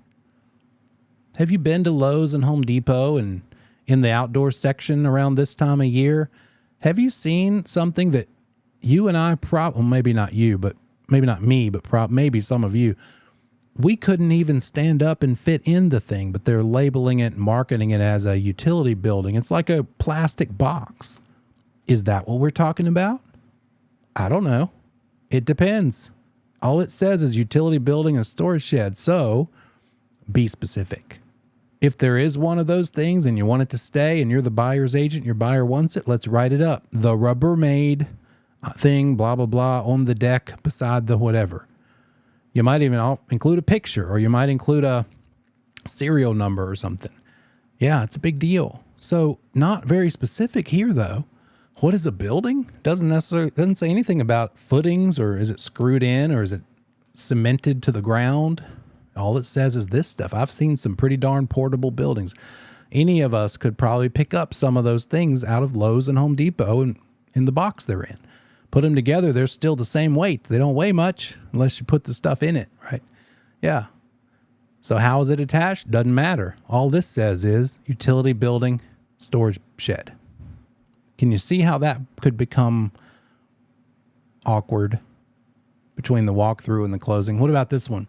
Have you been to Lowe's and Home Depot and in the outdoor section around this time of year? Have you seen something that you and I maybe not you, but maybe not me, but maybe some of you, we couldn't even stand up and fit in the thing, but they're labeling it and marketing it as a utility building. It's like a plastic box. Is that what we're talking about? I don't know. It depends. All it says is utility building and storage shed. So be specific. If there is one of those things and you want it to stay and you're the buyer's agent, your buyer wants it, let's write it up. The Rubbermaid thing, blah, blah, blah, on the deck beside the whatever. You might even include a picture, or you might include a serial number or something. Yeah, it's a big deal. So not very specific here, though. What is a building? Doesn't say anything about footings, or is it screwed in, or is it cemented to the ground? All it says is this stuff. I've seen some pretty darn portable buildings. Any of us could probably pick up some of those things out of Lowe's and Home Depot and in the box they're in. Put them together, they're still the same weight. They don't weigh much unless you put the stuff in it, right? Yeah. So how is it attached? Doesn't matter. All this says is utility building, storage shed. Can you see how that could become awkward between the walkthrough and the closing? What about this one?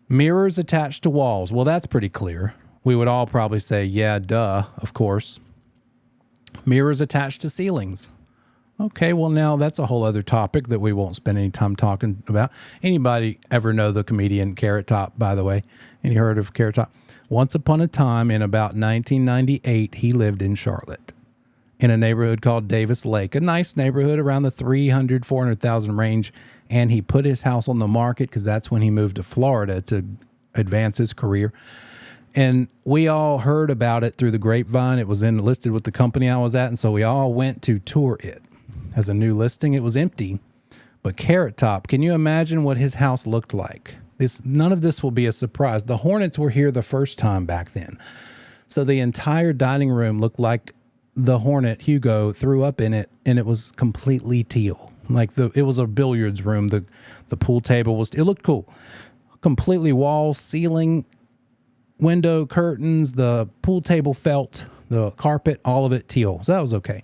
Mirrors attached to walls. Well, that's pretty clear. We would all probably say, yeah, duh, of course. Mirrors attached to ceilings. Okay, well, now that's a whole other topic that we won't spend any time talking about. Anybody ever know the comedian Carrot Top, by the way? Any heard of Carrot Top? Once upon a time in about 1998, he lived in Charlotte in a neighborhood called Davis Lake, a nice neighborhood around the 300,000, 400,000 range. And he put his house on the market because that's when he moved to Florida to advance his career. And we all heard about it through the grapevine. It was listed with the company I was at. And so we all went to tour it as a new listing. It was empty, but Carrot Top, can you imagine what his house looked like? None of this will be a surprise. The Hornets were here the first time back then. So the entire dining room looked like the Hornet Hugo threw up in it, and it was completely teal. Like it was a billiards room. The pool table it looked cool. Completely wall, ceiling, window curtains, the pool table felt, the carpet, all of it teal. So that was okay.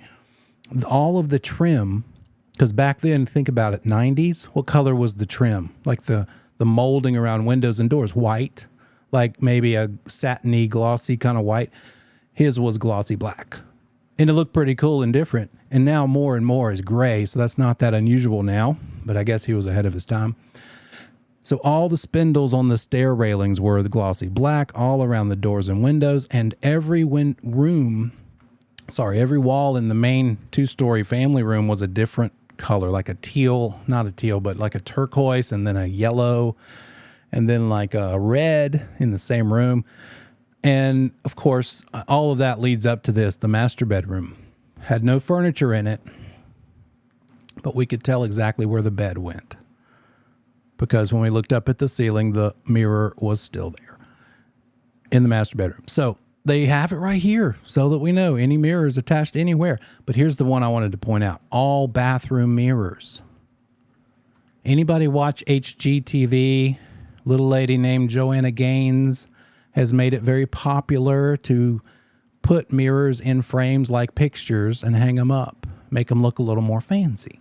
All of the trim, because back then, think about it, 90s, what color was the trim? Like the molding around windows and doors, white, like maybe a satiny, glossy kind of white. His was glossy black. And it looked pretty cool and different. And now more and more is gray, so that's not that unusual now, but I guess he was ahead of his time. So all the spindles on the stair railings were the glossy black, all around the doors and windows, and every wall in the main 2-story family room was a different color, like a teal, not a teal, but like a turquoise, and then a yellow, and then like a red in the same room. And of course, all of that leads up to this. The master bedroom had no furniture in it, but we could tell exactly where the bed went, because when we looked up at the ceiling, the mirror was still there in the master bedroom. So they have it right here so that we know any mirror is attached anywhere. But here's the one I wanted to point out. All bathroom mirrors. Anybody watch HGTV? Little lady named Joanna Gaines has made it very popular to put mirrors in frames like pictures and hang them up, make them look a little more fancy.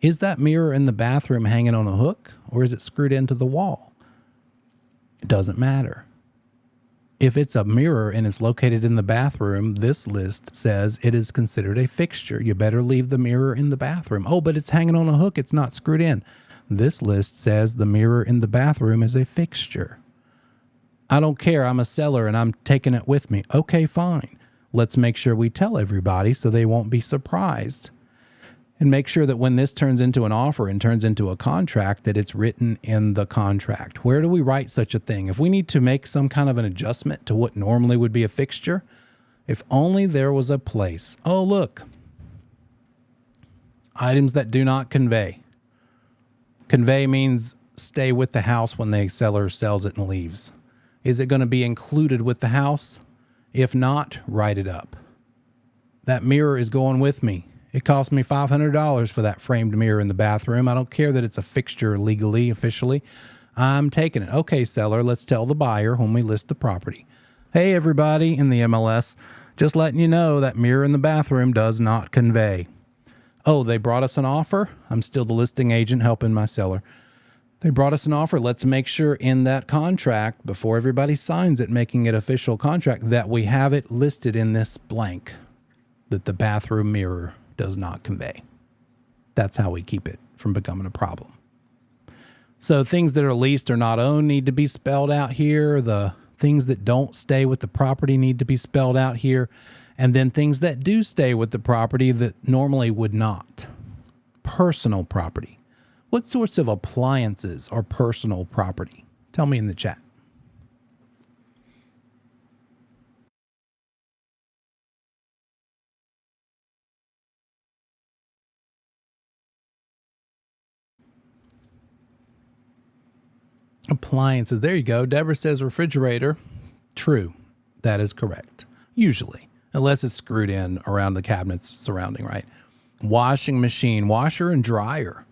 Is that mirror in the bathroom hanging on a hook, or is it screwed into the wall? It doesn't matter. If it's a mirror and it's located in the bathroom, this list says it is considered a fixture. You better leave the mirror in the bathroom. Oh, but it's hanging on a hook. It's not screwed in. This list says the mirror in the bathroom is a fixture. I don't care. I'm a seller and I'm taking it with me. Okay, fine. Let's make sure we tell everybody so they won't be surprised. And make sure that when this turns into an offer and turns into a contract, that it's written in the contract. Where do we write such a thing? If we need to make some kind of an adjustment to what normally would be a fixture, if only there was a place. Oh, look. Items that do not convey. Convey means stay with the house when the seller sells it and leaves. Is it going to be included with the house? If not, write it up. That mirror is going with me. It cost me $500 for that framed mirror in the bathroom. I don't care that it's a fixture legally, officially. I'm taking it. Okay, seller, let's tell the buyer when we list the property. Hey, everybody in the MLS, just letting you know that mirror in the bathroom does not convey. Oh, they brought us an offer? I'm still the listing agent helping my seller. They brought us an offer. Let's make sure in that contract, before everybody signs it, making it official contract, that we have it listed in this blank, that the bathroom mirror does not convey. That's how we keep it from becoming a problem. So things that are leased or not owned need to be spelled out here. The things that don't stay with the property need to be spelled out here. And then things that do stay with the property that normally would not. Personal property. What sorts of appliances are personal property? Tell me in the chat. Appliances. There you go. Deborah says refrigerator. True. That is correct. Usually. Unless it's screwed in around the cabinets surrounding, right? Washing machine, washer and dryer.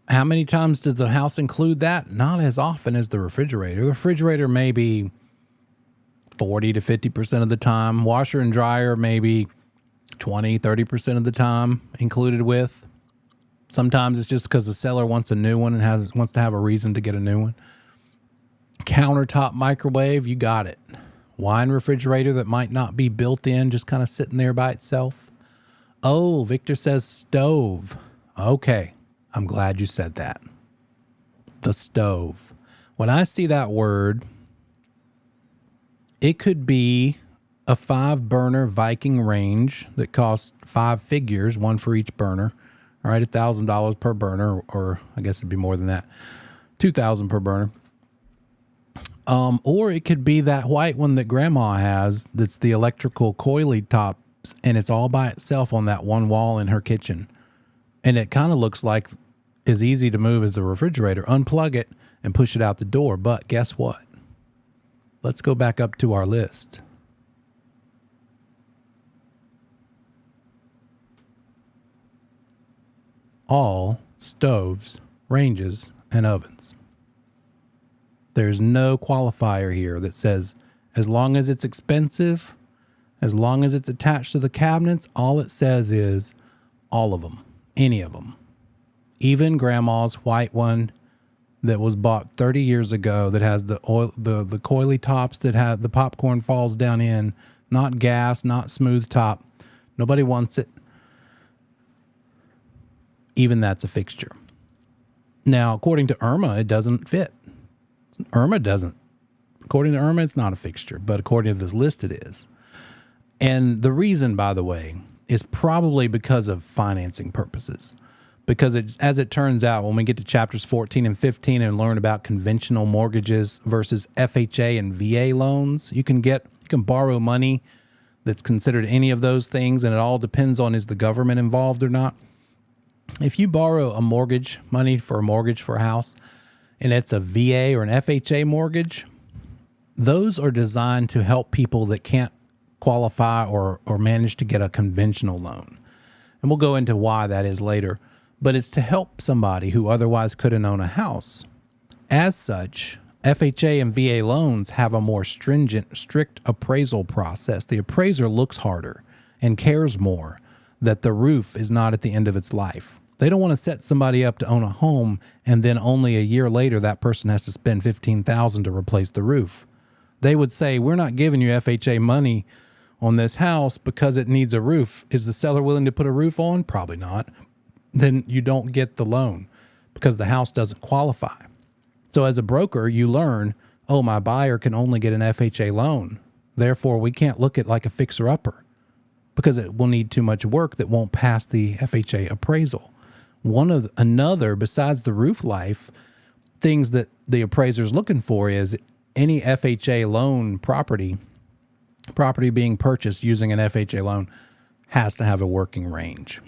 How many times does the house include that? Not as often as the refrigerator. The refrigerator maybe 40 to 50% of the time. Washer and dryer maybe 20, 30% of the time included with. Sometimes it's just because the seller wants a new one and wants to have a reason to get a new one. Countertop microwave, you got it. Wine refrigerator that might not be built in, just kind of sitting there by itself. Oh, Victor says stove. Okay, I'm glad you said that. The stove. When I see that word, it could be a 5-burner Viking range that costs 5 figures, one for each burner. All right, $1,000 per burner, or I guess it'd be more than that. $2,000 per burner. Or it could be that white one that grandma has that's the electrical coily tops, and it's all by itself on that one wall in her kitchen. And it kind of looks like as easy to move as the refrigerator. Unplug it and push it out the door. But guess what? Let's go back up to our list. All stoves, ranges, and ovens. There's no qualifier here that says as long as it's expensive, as long as it's attached to the cabinets, all it says is all of them, any of them. Even grandma's white one that was bought 30 years ago that has the oil, the coily tops that have the popcorn falls down in, not gas, not smooth top. Nobody wants it. Even that's a fixture. Now, according to Irma, it doesn't fit. Irma doesn't. According to Irma, it's not a fixture, but according to this list, it is. And the reason, by the way, is probably because of financing purposes. Because as it turns out, when we get to chapters 14 and 15 and learn about conventional mortgages versus FHA and VA loans, you can borrow money that's considered any of those things, and it all depends on is the government involved or not. If you borrow a mortgage money for a mortgage for a house, and it's a VA or an FHA mortgage, those are designed to help people that can't qualify or manage to get a conventional loan. And we'll go into why that is later. But it's to help somebody who otherwise couldn't own a house. As such, FHA and VA loans have a more strict appraisal process. The appraiser looks harder and cares more that the roof is not at the end of its life. They don't want to set somebody up to own a home and then only a year later that person has to spend $15,000 to replace the roof. They would say, we're not giving you FHA money on this house because it needs a roof. Is the seller willing to put a roof on? Probably not. Then you don't get the loan because the house doesn't qualify. So as a broker, you learn, oh, my buyer can only get an FHA loan. Therefore, we can't look at like a fixer-upper because it will need too much work that won't pass the FHA appraisal. Another, besides the roof life, things that the appraiser's looking for is any FHA loan property being purchased using an FHA loan has to have a working range.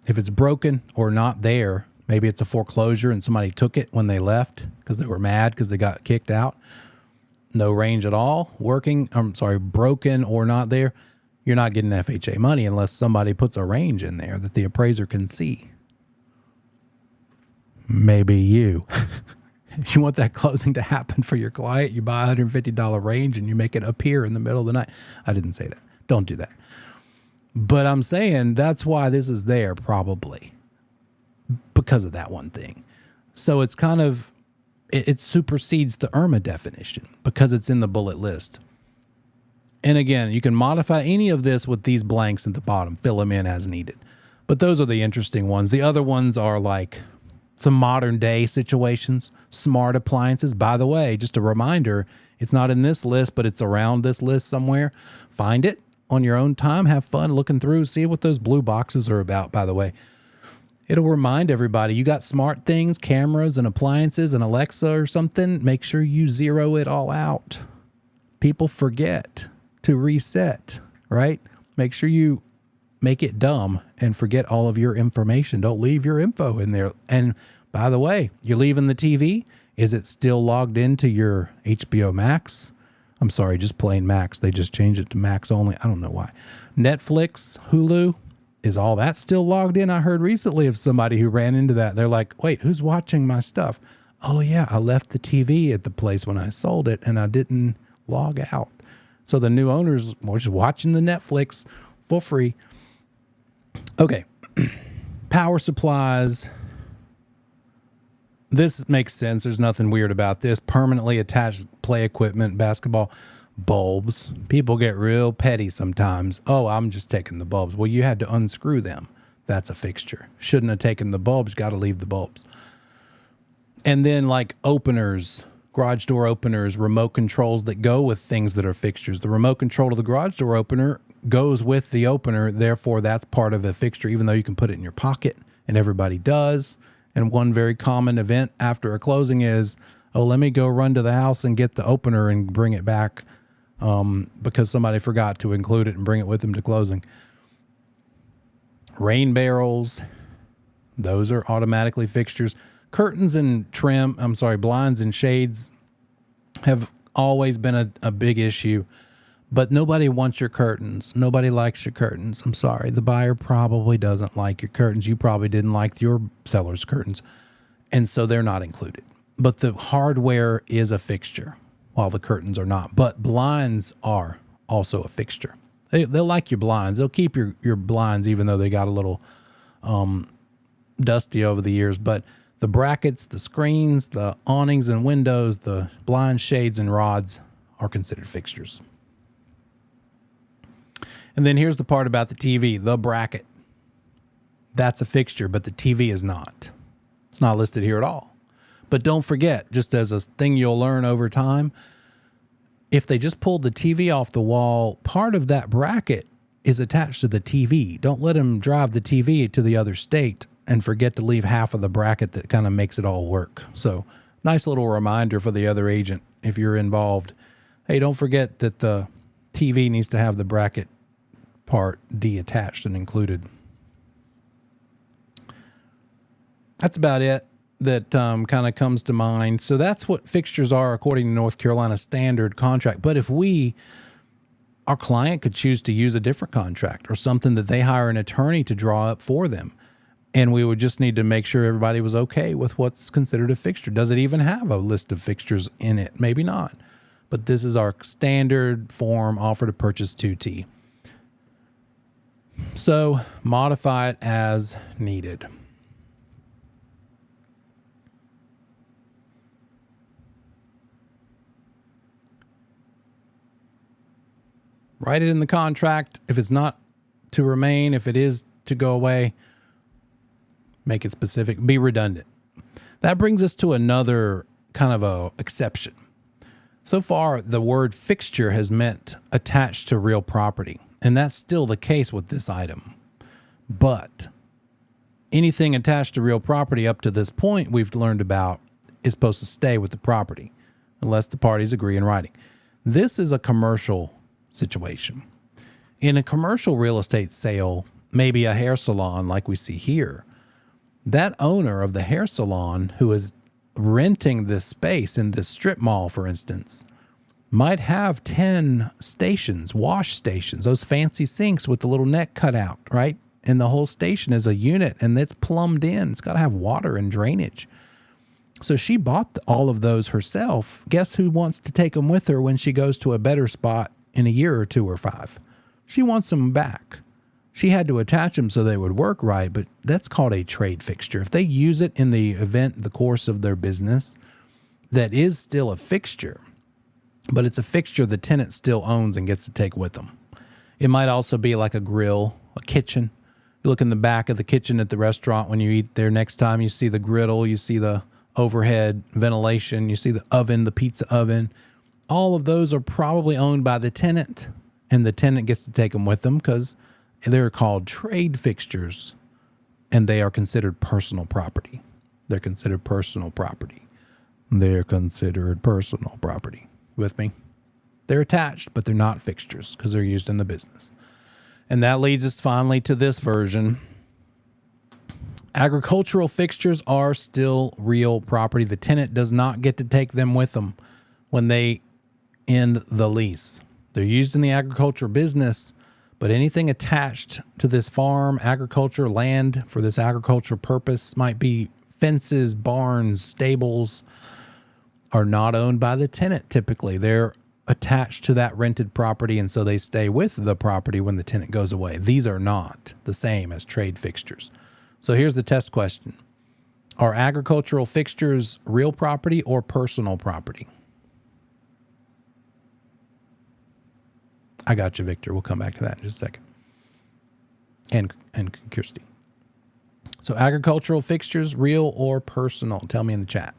If it's broken or not there, maybe it's a foreclosure and somebody took it when they left because they were mad because they got kicked out. No range at all, broken or not there, you're not getting FHA money unless somebody puts a range in there that the appraiser can see. Maybe you. If you want that closing to happen for your client, you buy a $150 range and you make it appear in the middle of the night. I didn't say that. Don't do that. But I'm saying that's why this is there probably because of that one thing. So it's kind of, it supersedes the IRMA definition because it's in the bullet list. And again, you can modify any of this with these blanks at the bottom, fill them in as needed. But those are the interesting ones. The other ones are like some modern day situations, smart appliances. By the way, just a reminder, it's not in this list, but it's around this list somewhere. Find it on your own time. Have fun looking through. See what those blue boxes are about, by the way. It'll remind everybody you got smart things, cameras and appliances and Alexa or something. Make sure you zero it all out. People forget to reset, right? Make sure you make it dumb and forget all of your information. Don't leave your info in there. And by the way, you're leaving the TV. Is it still logged into your HBO Max? I'm sorry, just plain Max. They just changed it to Max only. I don't know why. Netflix, Hulu, is all that still logged in? I heard recently of somebody who ran into that. They're like, wait, who's watching my stuff? Oh yeah, I left the TV at the place when I sold it and I didn't log out. So the new owners were just watching the Netflix for free. Okay, power supplies. This makes sense. There's nothing weird about this. Permanently attached play equipment, basketball, bulbs. People get real petty sometimes. Oh, I'm just taking the bulbs. Well, you had to unscrew them. That's a fixture. Shouldn't have taken the bulbs. Got to leave the bulbs. And then like openers, garage door openers, remote controls that go with things that are fixtures. The remote control of the garage door opener goes with the opener. Therefore, that's part of a fixture, even though you can put it in your pocket and everybody does. And one very common event after a closing is, Oh, let me go run to the house and get the opener and bring it back because somebody forgot to include it and bring it with them to closing. Rain barrels, those are automatically fixtures. Curtains and blinds and shades have always been a big issue, but nobody wants your curtains. Nobody likes your curtains. I'm sorry. The buyer probably doesn't like your curtains. You probably didn't like your seller's curtains. And so they're not included. But the hardware is a fixture while the curtains are not. But blinds are also a fixture. They'll like your blinds. They'll keep your blinds even though they got a little dusty over the years. But the brackets, the screens, the awnings and windows, the blinds, shades, and rods are considered fixtures. And then here's the part about the TV, the bracket. That's a fixture, but the TV is not. It's not listed here at all. But don't forget, just as a thing you'll learn over time, if they just pulled the TV off the wall, part of that bracket is attached to the TV. Don't let them drive the TV to the other state and forget to leave half of the bracket that kind of makes it all work. So nice little reminder for the other agent if you're involved. Hey, don't forget that the TV needs to have the bracket part detached and included. That's about it that kind of comes to mind. So that's what fixtures are according to North Carolina standard contract. But if our client could choose to use a different contract or something that they hire an attorney to draw up for them, and we would just need to make sure everybody was okay with what's considered a fixture. Does it even have a list of fixtures in it? Maybe not. But this is our standard form offer to purchase 2T. So modify it as needed. Write it in the contract. If it's not to remain, if it is to go away, make it specific, be redundant. That brings us to another kind of a exception. So far, the word fixture has meant attached to real property, and that's still the case with this item. But anything attached to real property up to this point we've learned about is supposed to stay with the property unless the parties agree in writing. This is a commercial situation. In a commercial real estate sale, maybe a hair salon like we see here, that owner of the hair salon who is renting this space in this strip mall, for instance, might have 10 stations, wash stations, those fancy sinks with the little neck cut out, right? And the whole station is a unit and it's plumbed in. It's got to have water and drainage. So she bought all of those herself. Guess who wants to take them with her when she goes to a better spot in a year or 2 or 5? She wants them back. She had to attach them so they would work right, but that's called a trade fixture. If they use it in the event, the course of their business, that is still a fixture, but it's a fixture the tenant still owns and gets to take with them. It might also be like a grill, a kitchen. You look in the back of the kitchen at the restaurant when you eat there next time, you see the griddle, you see the overhead ventilation, you see the oven, the pizza oven. All of those are probably owned by the tenant, and the tenant gets to take them with them because they're called trade fixtures, and they are considered personal property. They're considered personal property. They're considered personal property. With me? They're attached, but they're not fixtures because they're used in the business. And that leads us finally to this version. Agricultural fixtures are still real property. The tenant does not get to take them with them when they end the lease. They're used in the agriculture business, but anything attached to this farm, agriculture, land for this agricultural purpose, might be fences, barns, stables, are not owned by the tenant typically. They're attached to that rented property, and so they stay with the property when the tenant goes away. These are not the same as trade fixtures. So here's the test question. Are agricultural fixtures real property or personal property? I got you, Victor. We'll come back to that in just a second. And Kirsty. So agricultural fixtures, real or personal? Tell me in the chat.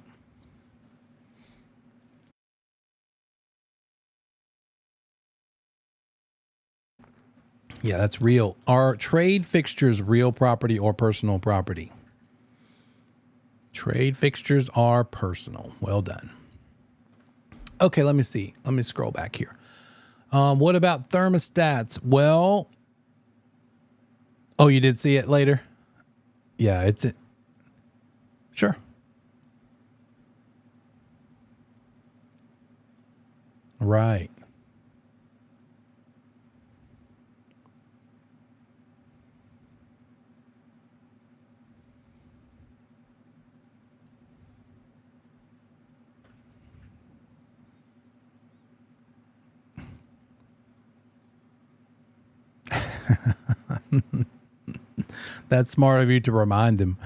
Yeah, that's real. Are trade fixtures real property or personal property? Trade fixtures are personal. Well done. Okay, let me see. Let me scroll back here. What about thermostats? Well, oh, you did see it later? Yeah, it's it. Sure. Right. That's smart of you to remind them.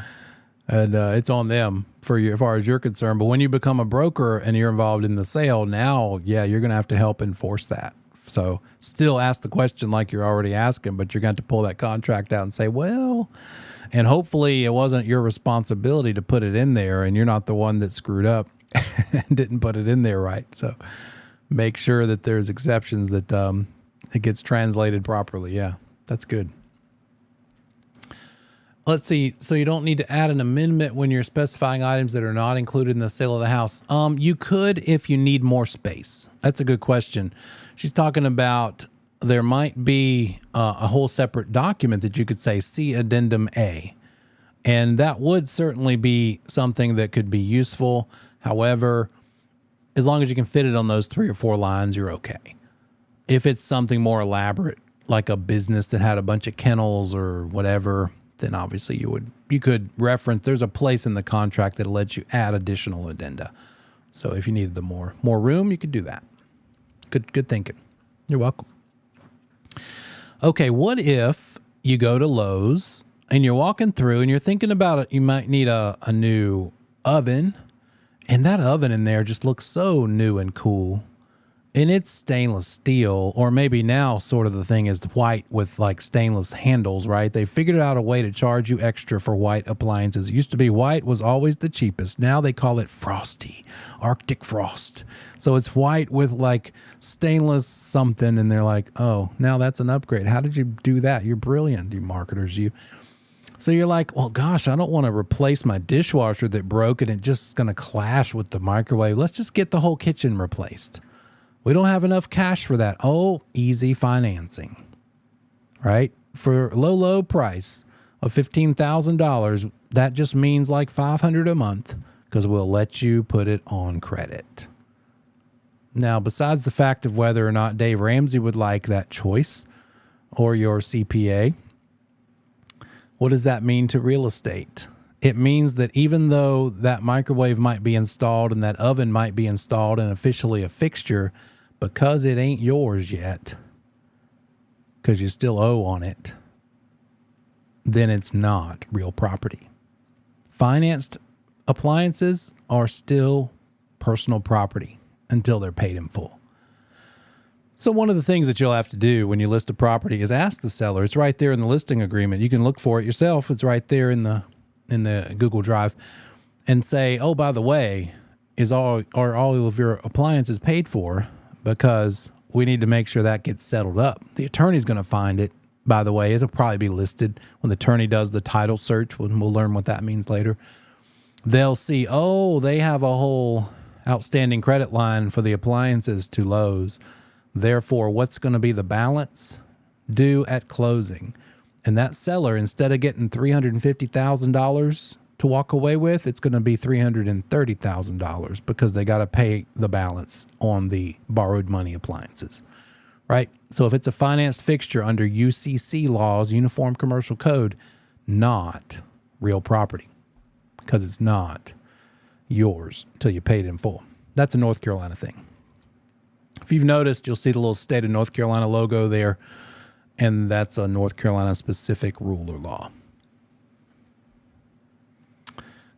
And it's on them for you as far as you're concerned. But when you become a broker and you're involved in the sale, now, yeah, you're going to have to help enforce that. So still ask the question like you're already asking, but you're going to have to pull that contract out and say, well, and hopefully it wasn't your responsibility to put it in there and you're not the one that screwed up and didn't put it in there right. So make sure that there's exceptions that it gets translated properly. Yeah, that's good. Let's see. So you don't need to add an amendment when you're specifying items that are not included in the sale of the house. You could if you need more space. That's a good question. She's talking about there might be a whole separate document that you could say, see addendum A. And that would certainly be something that could be useful. However, as long as you can fit it on those 3 or 4 lines, you're okay. If it's something more elaborate, like a business that had a bunch of kennels or whatever, then obviously you could reference, there's a place in the contract that lets you add additional addenda. So if you needed the more room, you could do that. Good thinking. You're welcome. Okay, what if you go to Lowe's and you're walking through and you're thinking about it, you might need a new oven, and that oven in there just looks so new and cool. And it's stainless steel, or maybe now sort of the thing is white with like stainless handles, right? They figured out a way to charge you extra for white appliances. It used to be white was always the cheapest. Now they call it frosty, Arctic frost. So it's white with like stainless something. And they're like, oh, now that's an upgrade. How did you do that? You're brilliant, you marketers, you. So you're like, well, gosh, I don't want to replace my dishwasher that broke and it just going to clash with the microwave. Let's just get the whole kitchen replaced. We don't have enough cash for that. Oh, easy financing, right? For low price of $15,000, that just means like $500 a month because we'll let you put it on credit. Now, besides the fact of whether or not Dave Ramsey would like that choice or your CPA, what does that mean to real estate? It means that even though that microwave might be installed and that oven might be installed and officially a fixture, because it ain't yours yet, because you still owe on it, then it's not real property. Financed appliances are still personal property until they're paid in full. So one of the things that you'll have to do when you list a property is ask the seller. It's right there in the listing agreement. You can look for it yourself. It's right there in the Google Drive, and say, oh, by the way, are all of your appliances paid for? Because we need to make sure that gets settled up. The attorney's going to find it. By the way, it'll probably be listed when the attorney does the title search. We'll learn what that means later. They'll see, oh, they have a whole outstanding credit line for the appliances to Lowe's. Therefore, what's going to be the balance due at closing? And that seller, instead of getting $350,000 to walk away with, it's going to be $330,000 because they got to pay the balance on the borrowed money appliances, right? So if it's a financed fixture under UCC laws, Uniform Commercial Code, not real property because it's not yours until you pay it in full. That's a North Carolina thing. If you've noticed, you'll see the little state of North Carolina logo there, and that's a North Carolina specific rule or law.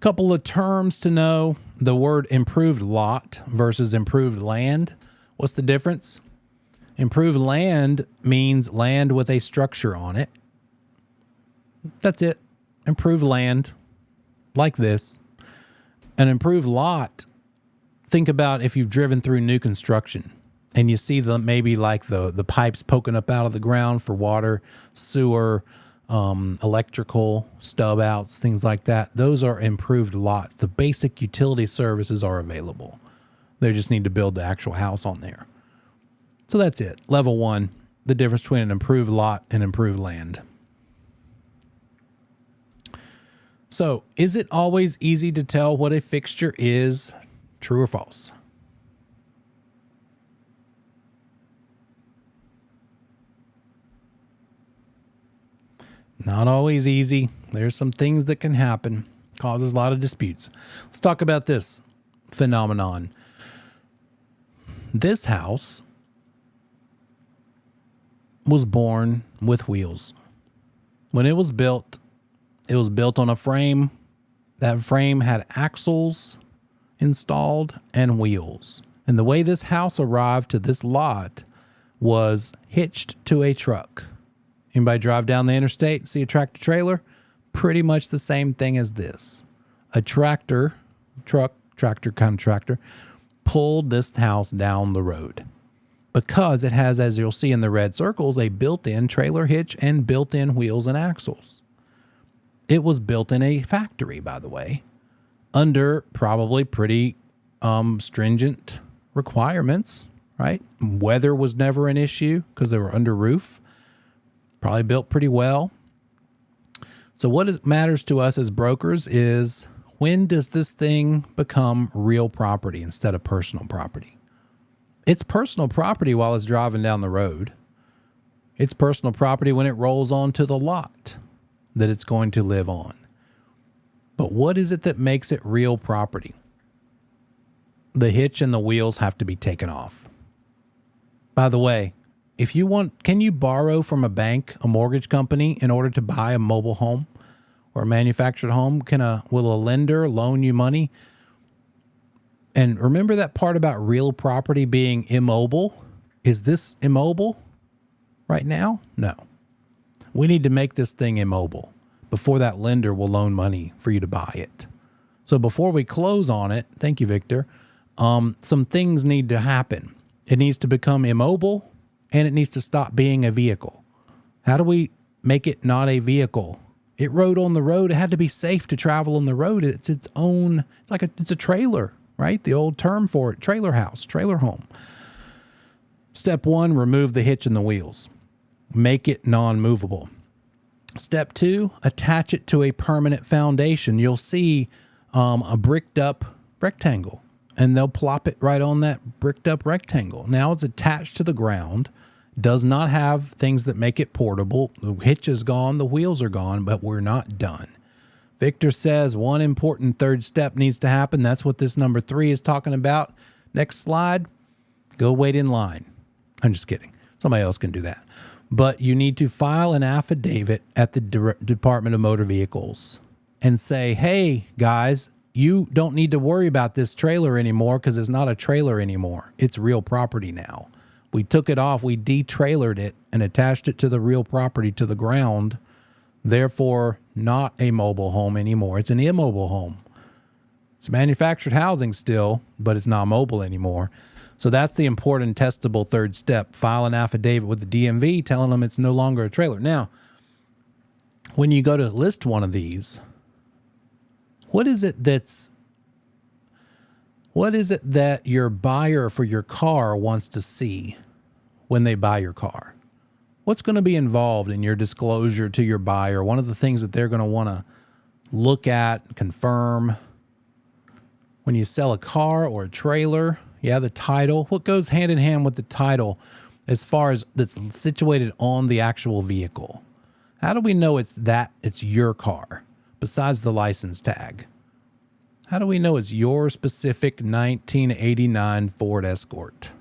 Couple of terms to know. The word improved lot versus improved land. What's the difference? Improved land means land with a structure on it. That's it. Improved land, like this. An improved lot, think about if you've driven through new construction and you see maybe like the pipes poking up out of the ground for water, sewer, electrical stub outs, things like that. Those are improved lots. The basic utility services are available. They just need to build the actual house on there. So that's it. Level 1, the difference between an improved lot and improved land. So, is it always easy to tell what a fixture is? True or false? Not always easy. There's some things that can happen, causes a lot of disputes. Let's talk about this phenomenon. This house was born with wheels. When it was built on a frame. That frame had axles installed and wheels. And the way this house arrived to this lot was hitched to a truck. Anybody drive down the interstate, see a tractor trailer? Pretty much the same thing as this. A tractor pulled this house down the road because it has, as you'll see in the red circles, a built-in trailer hitch and built-in wheels and axles. It was built in a factory, by the way, under probably pretty stringent requirements, right? Weather was never an issue because they were under roof. Probably built pretty well. So what matters to us as brokers is, when does this thing become real property instead of personal property? It's personal property while it's driving down the road. It's personal property when it rolls onto the lot that it's going to live on. But what is it that makes it real property? The hitch and the wheels have to be taken off. By the way, if you want, can you borrow from a bank, a mortgage company, in order to buy a mobile home or a manufactured home? Will a lender loan you money? And remember that part about real property being immobile? Is this immobile right now? No. We need to make this thing immobile before that lender will loan money for you to buy it. So before we close on it, thank you, Victor, some things need to happen. It needs to become immobile, and it needs to stop being a vehicle. How do we make it not a vehicle? It rode on the road. It had to be safe to travel on the road. It's its own, it's a trailer, right? The old term for it, trailer house, trailer home. Step 1, remove the hitch and the wheels. Make it non-movable. Step 2, attach it to a permanent foundation. You'll see a bricked up rectangle, and they'll plop it right on that bricked up rectangle. Now it's attached to the ground, does not have things that make it portable. The hitch is gone, the wheels are gone, but we're not done. Victor says one important third step needs to happen. That's what this number 3 is talking about. Next slide. Go wait in line. I'm just kidding. Somebody else can do that. But you need to file an affidavit at the Department of Motor Vehicles and say, hey, guys, you don't need to worry about this trailer anymore because it's not a trailer anymore. It's real property now. We took it off, we de-trailered it and attached it to the real property, to the ground. Therefore, not a mobile home anymore. It's an immobile home. It's manufactured housing still, but it's not mobile anymore. So that's the important testable third step. File an affidavit with the DMV telling them it's no longer a trailer. Now, when you go to list one of these, what is it that your buyer for your car wants to see when they buy your car? What's going to be involved in your disclosure to your buyer? One of the things that they're going to want to look at, confirm when you sell a car or a trailer. Yeah, the title. What goes hand in hand with the title as far as that's situated on the actual vehicle? How do we know it's your car besides the license tag? How do we know it's your specific 1989 Ford Escort?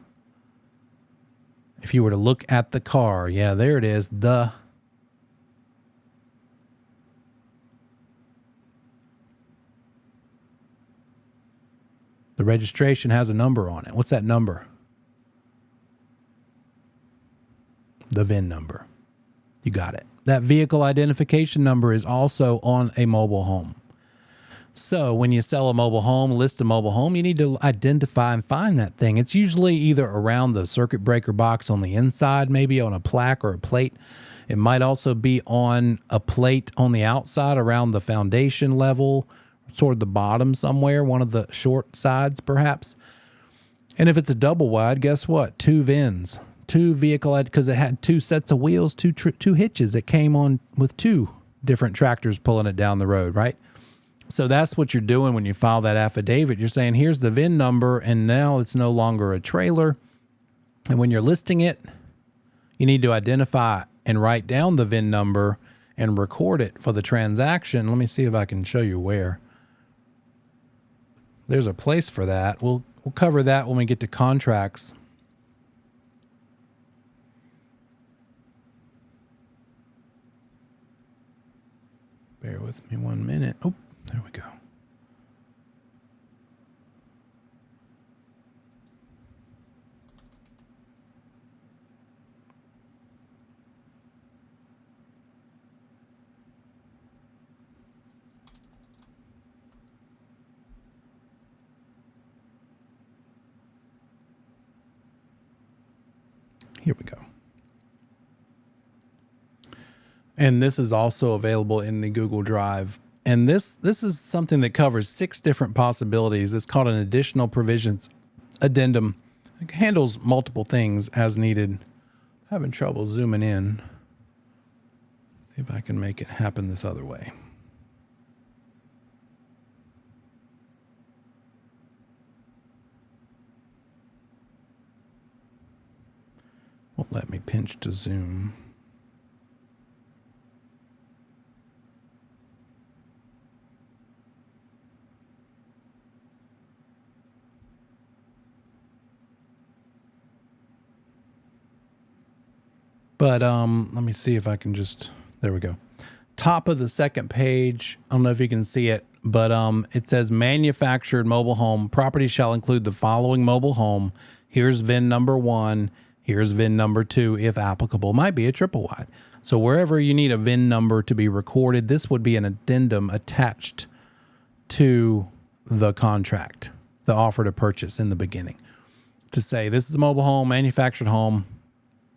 If you were to look at the car, yeah, there it is. The registration has a number on it. What's that number? The VIN number. You got it. That vehicle identification number is also on a mobile home. So when you sell a mobile home, list a mobile home, you need to identify and find that thing. It's usually either around the circuit breaker box on the inside, maybe on a plaque or a plate. It might also be on a plate on the outside around the foundation level, toward the bottom somewhere, one of the short sides perhaps. And if it's a double wide, guess what? 2 VINs, 2 vehicle, because it had 2 sets of wheels, 2 hitches. It came on with 2 different tractors pulling it down the road, right? So that's what you're doing when you file that affidavit. You're saying, here's the VIN number, and now it's no longer a trailer. And when you're listing it, you need to identify and write down the VIN number and record it for the transaction. Let me see if I can show you where. There's a place for that. We'll cover that when we get to contracts. Bear with me 1 minute. Oh, there we go. Here we go. And this is also available in the Google Drive. And this is something that covers 6 different possibilities. It's called an additional provisions addendum. It handles multiple things as needed. Having trouble zooming in. See if I can make it happen this other way. Won't let me pinch to zoom. But let me see if I can just, there we go. Top of the second page, I don't know if you can see it, but it says manufactured mobile home. Property shall include the following mobile home. Here's VIN number 1. Here's VIN number 2, if applicable. Might be a triple wide. So wherever you need a VIN number to be recorded, this would be an addendum attached to the contract, the offer to purchase in the beginning, to say this is a mobile home, manufactured home.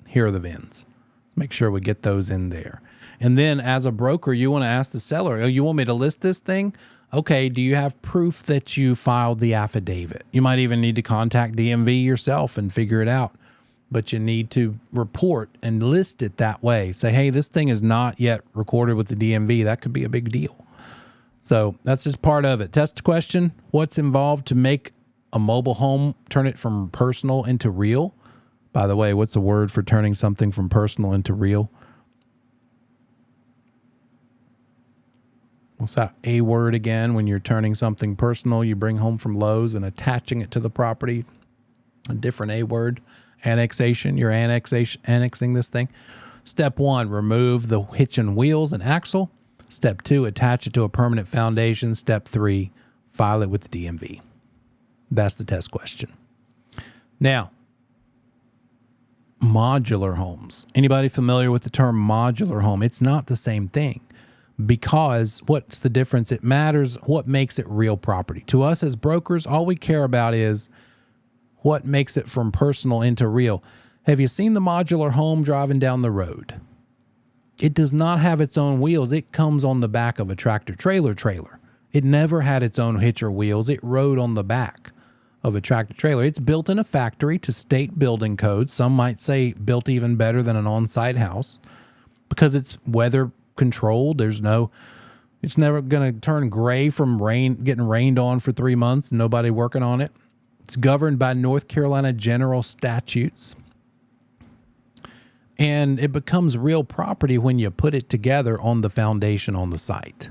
Here are the VINs. Make sure we get those in there. And then as a broker, you want to ask the seller, oh, you want me to list this thing? Okay, do you have proof that you filed the affidavit? You might even need to contact DMV yourself and figure it out. But you need to report and list it that way. Say, hey, this thing is not yet recorded with the DMV. That could be a big deal. So that's just part of it. Test question, what's involved to make a mobile home, turn it from personal into real? By the way, what's the word for turning something from personal into real? What's that A word again? When you're turning something personal, you bring home from Lowe's and attaching it to the property. A different A word. Annexation. You're annexing this thing. Step 1, remove the hitch and wheels and axle. Step 2, attach it to a permanent foundation. Step 3, file it with the DMV. That's the test question. Now, modular homes. Anybody familiar with the term modular home? It's not the same thing, because what's the difference? It matters what makes it real property. To us as brokers, all we care about is what makes it from personal into real. Have you seen the modular home driving down the road? It does not have its own wheels. It comes on the back of a tractor trailer. It never had its own hitch or wheels. It rode on the back of a tractor trailer. It's built in a factory to state building codes. Some might say built even better than an on-site house because it's weather controlled. It's never going to turn gray from getting rained on for 3 months and nobody working on it. It's governed by North Carolina general statutes. And it becomes real property when you put it together on the foundation on the site.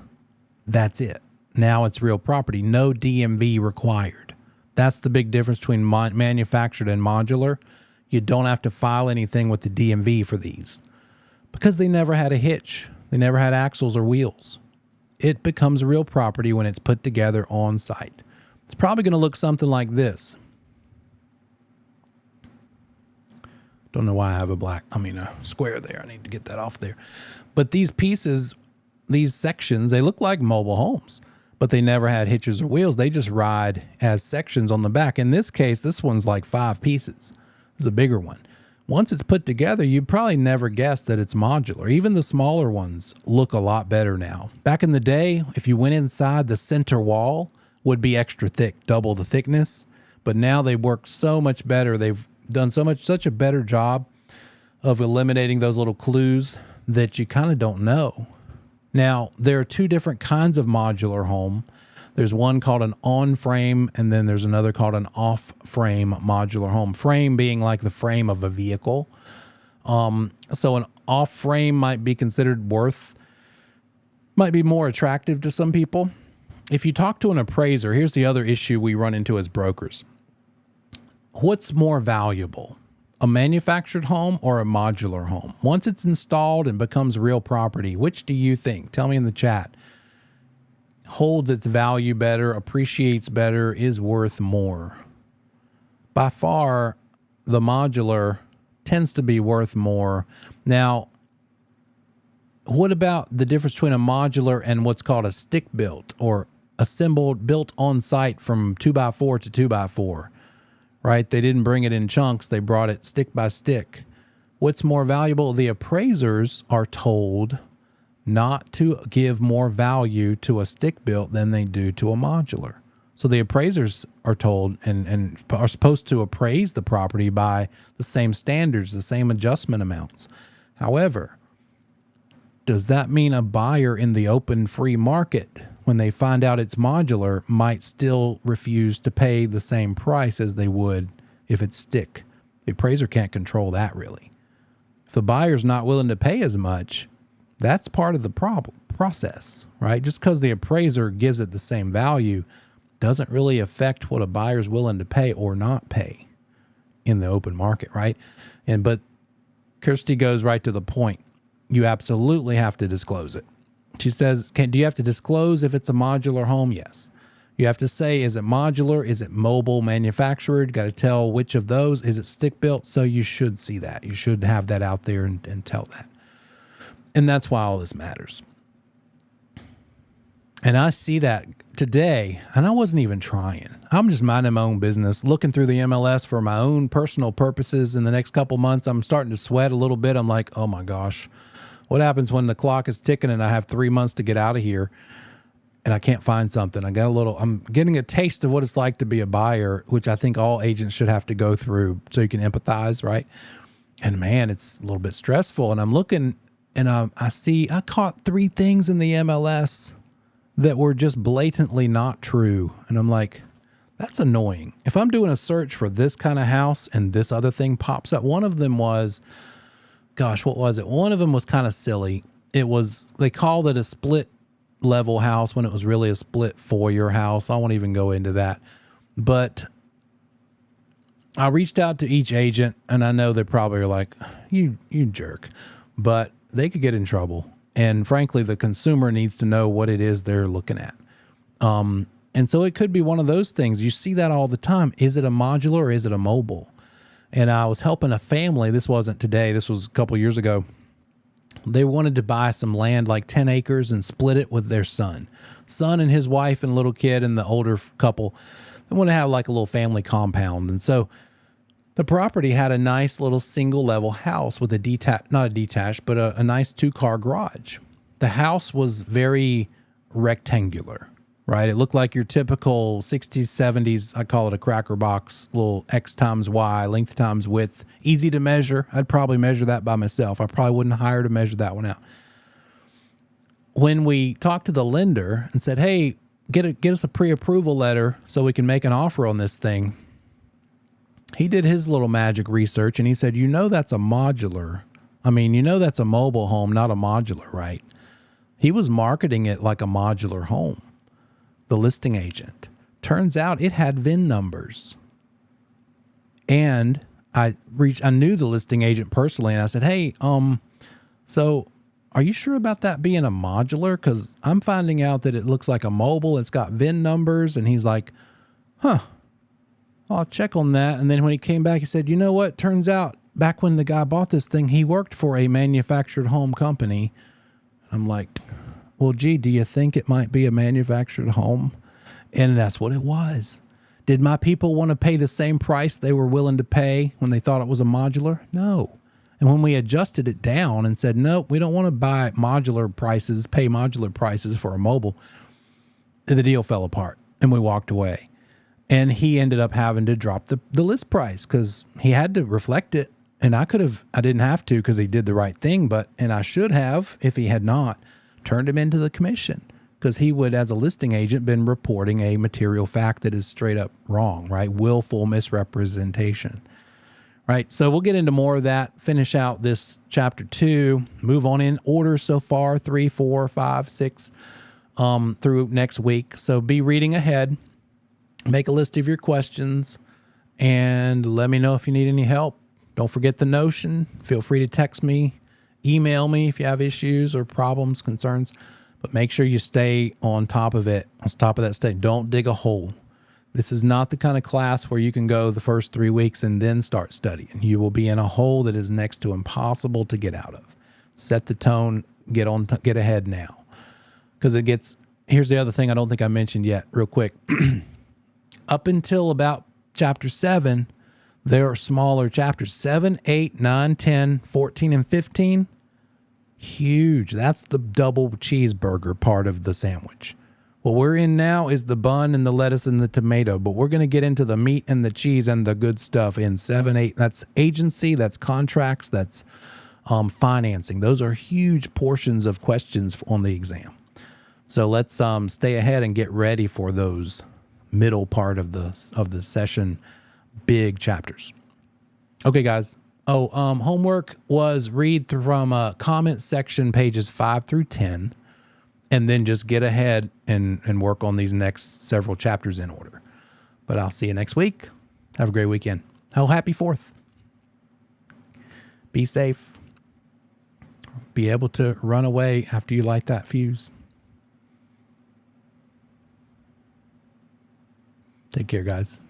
That's it. Now it's real property. No DMV required. That's the big difference between manufactured and modular. You don't have to file anything with the DMV for these because they never had a hitch. They never had axles or wheels. It becomes real property when it's put together on site. It's probably going to look something like this. Don't know why I have a square there. I need to get that off there. But these pieces, these sections, they look like mobile homes, but they never had hitches or wheels. They just ride as sections on the back. In this case, this one's like 5 pieces. It's a bigger one. Once it's put together, you'd probably never guess that it's modular. Even the smaller ones look a lot better now. Back in the day, if you went inside, the center wall would be extra thick, double the thickness. But now they work so much better. They've done such a better job of eliminating those little clues that you kind of don't know. Now, there are two different kinds of modular home. There's one called an on-frame, and then there's another called an off-frame modular home. Frame being like the frame of a vehicle. So an off-frame might be considered might be more attractive to some people. If you talk to an appraiser, here's the other issue we run into as brokers. What's more valuable? A manufactured home or a modular home? Once it's installed and becomes real property, which do you think? Tell me in the chat. Holds its value better, appreciates better, is worth more. By far, the modular tends to be worth more. Now, what about the difference between a modular and what's called a stick built or assembled, built on site from 2x4 to 2x4? Right? They didn't bring it in chunks. They brought it stick by stick. What's more valuable? The appraisers are told not to give more value to a stick built than they do to a modular. So the appraisers are told and are supposed to appraise the property by the same standards, the same adjustment amounts. However, does that mean a buyer in the open free market, when they find out it's modular, might still refuse to pay the same price as they would if it's stick? The appraiser can't control that, really. If the buyer's not willing to pay as much, that's part of the process, right? Just because the appraiser gives it the same value doesn't really affect what a buyer's willing to pay or not pay in the open market, right? But Kirsty goes right to the point. You absolutely have to disclose it. She says, do you have to disclose if it's a modular home? Yes. You have to say, is it modular? Is it mobile manufactured? Got to tell which of those. Is it stick built? So you should see that. You should have that out there and tell that. And that's why all this matters. And I see that today, and I wasn't even trying. I'm just minding my own business, looking through the MLS for my own personal purposes. In the next couple months, I'm starting to sweat a little bit. I'm like, oh my gosh, what happens when the clock is ticking and I have 3 months to get out of here and I can't find something? I'm getting a taste of what it's like to be a buyer, which I think all agents should have to go through so you can empathize, right? And man, it's a little bit stressful. And I'm looking and I caught 3 things in the MLS that were just blatantly not true. And I'm like, that's annoying. If I'm doing a search for this kind of house and this other thing pops up, one of them was, gosh, what was it? One of them was kind of silly. They called it a split level house when it was really a split foyer house. I won't even go into that. But I reached out to each agent, and I know they probably are like, you jerk. But they could get in trouble. And frankly, the consumer needs to know what it is they're looking at. And so it could be one of those things. You see that all the time. Is it a modular or is it a mobile? And I was helping a family. This wasn't today. This was a couple years ago. They wanted to buy some land, like 10 acres, and split it with their son and his wife and little kid and the older couple. They want to have like a little family compound. And so the property had a nice little single level house with not a detached, but a nice 2-car garage. The house was very rectangular, right? It looked like your typical 60s, 70s, I call it a cracker box, little X times Y, length times width, easy to measure. I'd probably measure that by myself. I probably wouldn't hire to measure that one out. When we talked to the lender and said, hey, get us a pre-approval letter so we can make an offer on this thing, he did his little magic research and he said, that's a modular. That's a mobile home, not a modular, right? He was marketing it like a modular home, the listing agent. Turns out it had VIN numbers. And I knew the listing agent personally, and I said, hey, so are you sure about that being a modular? Because I'm finding out that it looks like a mobile. It's got VIN numbers. And he's like, I'll check on that. And then when he came back, he said, you know what? Turns out back when the guy bought this thing, he worked for a manufactured home company. I'm like, well, gee, do you think it might be a manufactured home? And that's what it was. Did my people want to pay the same price they were willing to pay when they thought it was a modular? No. And when we adjusted it down and said, no, we don't want to pay modular prices for a mobile, the deal fell apart and we walked away. And he ended up having to drop the list price because he had to reflect it. And I didn't have to because he did the right thing, and I should have, if he had not, turned him into the commission, because he would, as a listing agent, been reporting a material fact that is straight up wrong, right? Willful misrepresentation, right? So we'll get into more of that, finish out this chapter 2, move on in order so far, 3, 4, 5, 6, through next week. So be reading ahead, make a list of your questions, and let me know if you need any help. Don't forget the Notion. Feel free to text me, email me if you have issues or problems, concerns, but make sure you stay on top of it, on top of that state. Don't dig a hole. This is not the kind of class where you can go the first 3 weeks and then start studying. You will be in a hole that is next to impossible to get out of. Set the tone, get ahead now. Because here's the other thing I don't think I mentioned yet, real quick. Up until about chapter 7, there are smaller chapters, 7, 8, 9, 10, 14, and 15. Huge. That's the double cheeseburger part of the sandwich. What we're in now is the bun and the lettuce and the tomato, but we're going to get into the meat and the cheese and the good stuff in 7, 8. That's agency, that's contracts, that's financing. Those are huge portions of questions on the exam. So let's stay ahead and get ready for those middle part of the session, big chapters. Okay, guys. Homework was read from comment section pages 5 through 10, and then just get ahead and work on these next several chapters in order. But I'll see you next week. Have a great weekend. Happy 4th. Be safe. Be able to run away after you light that fuse. Take care, guys.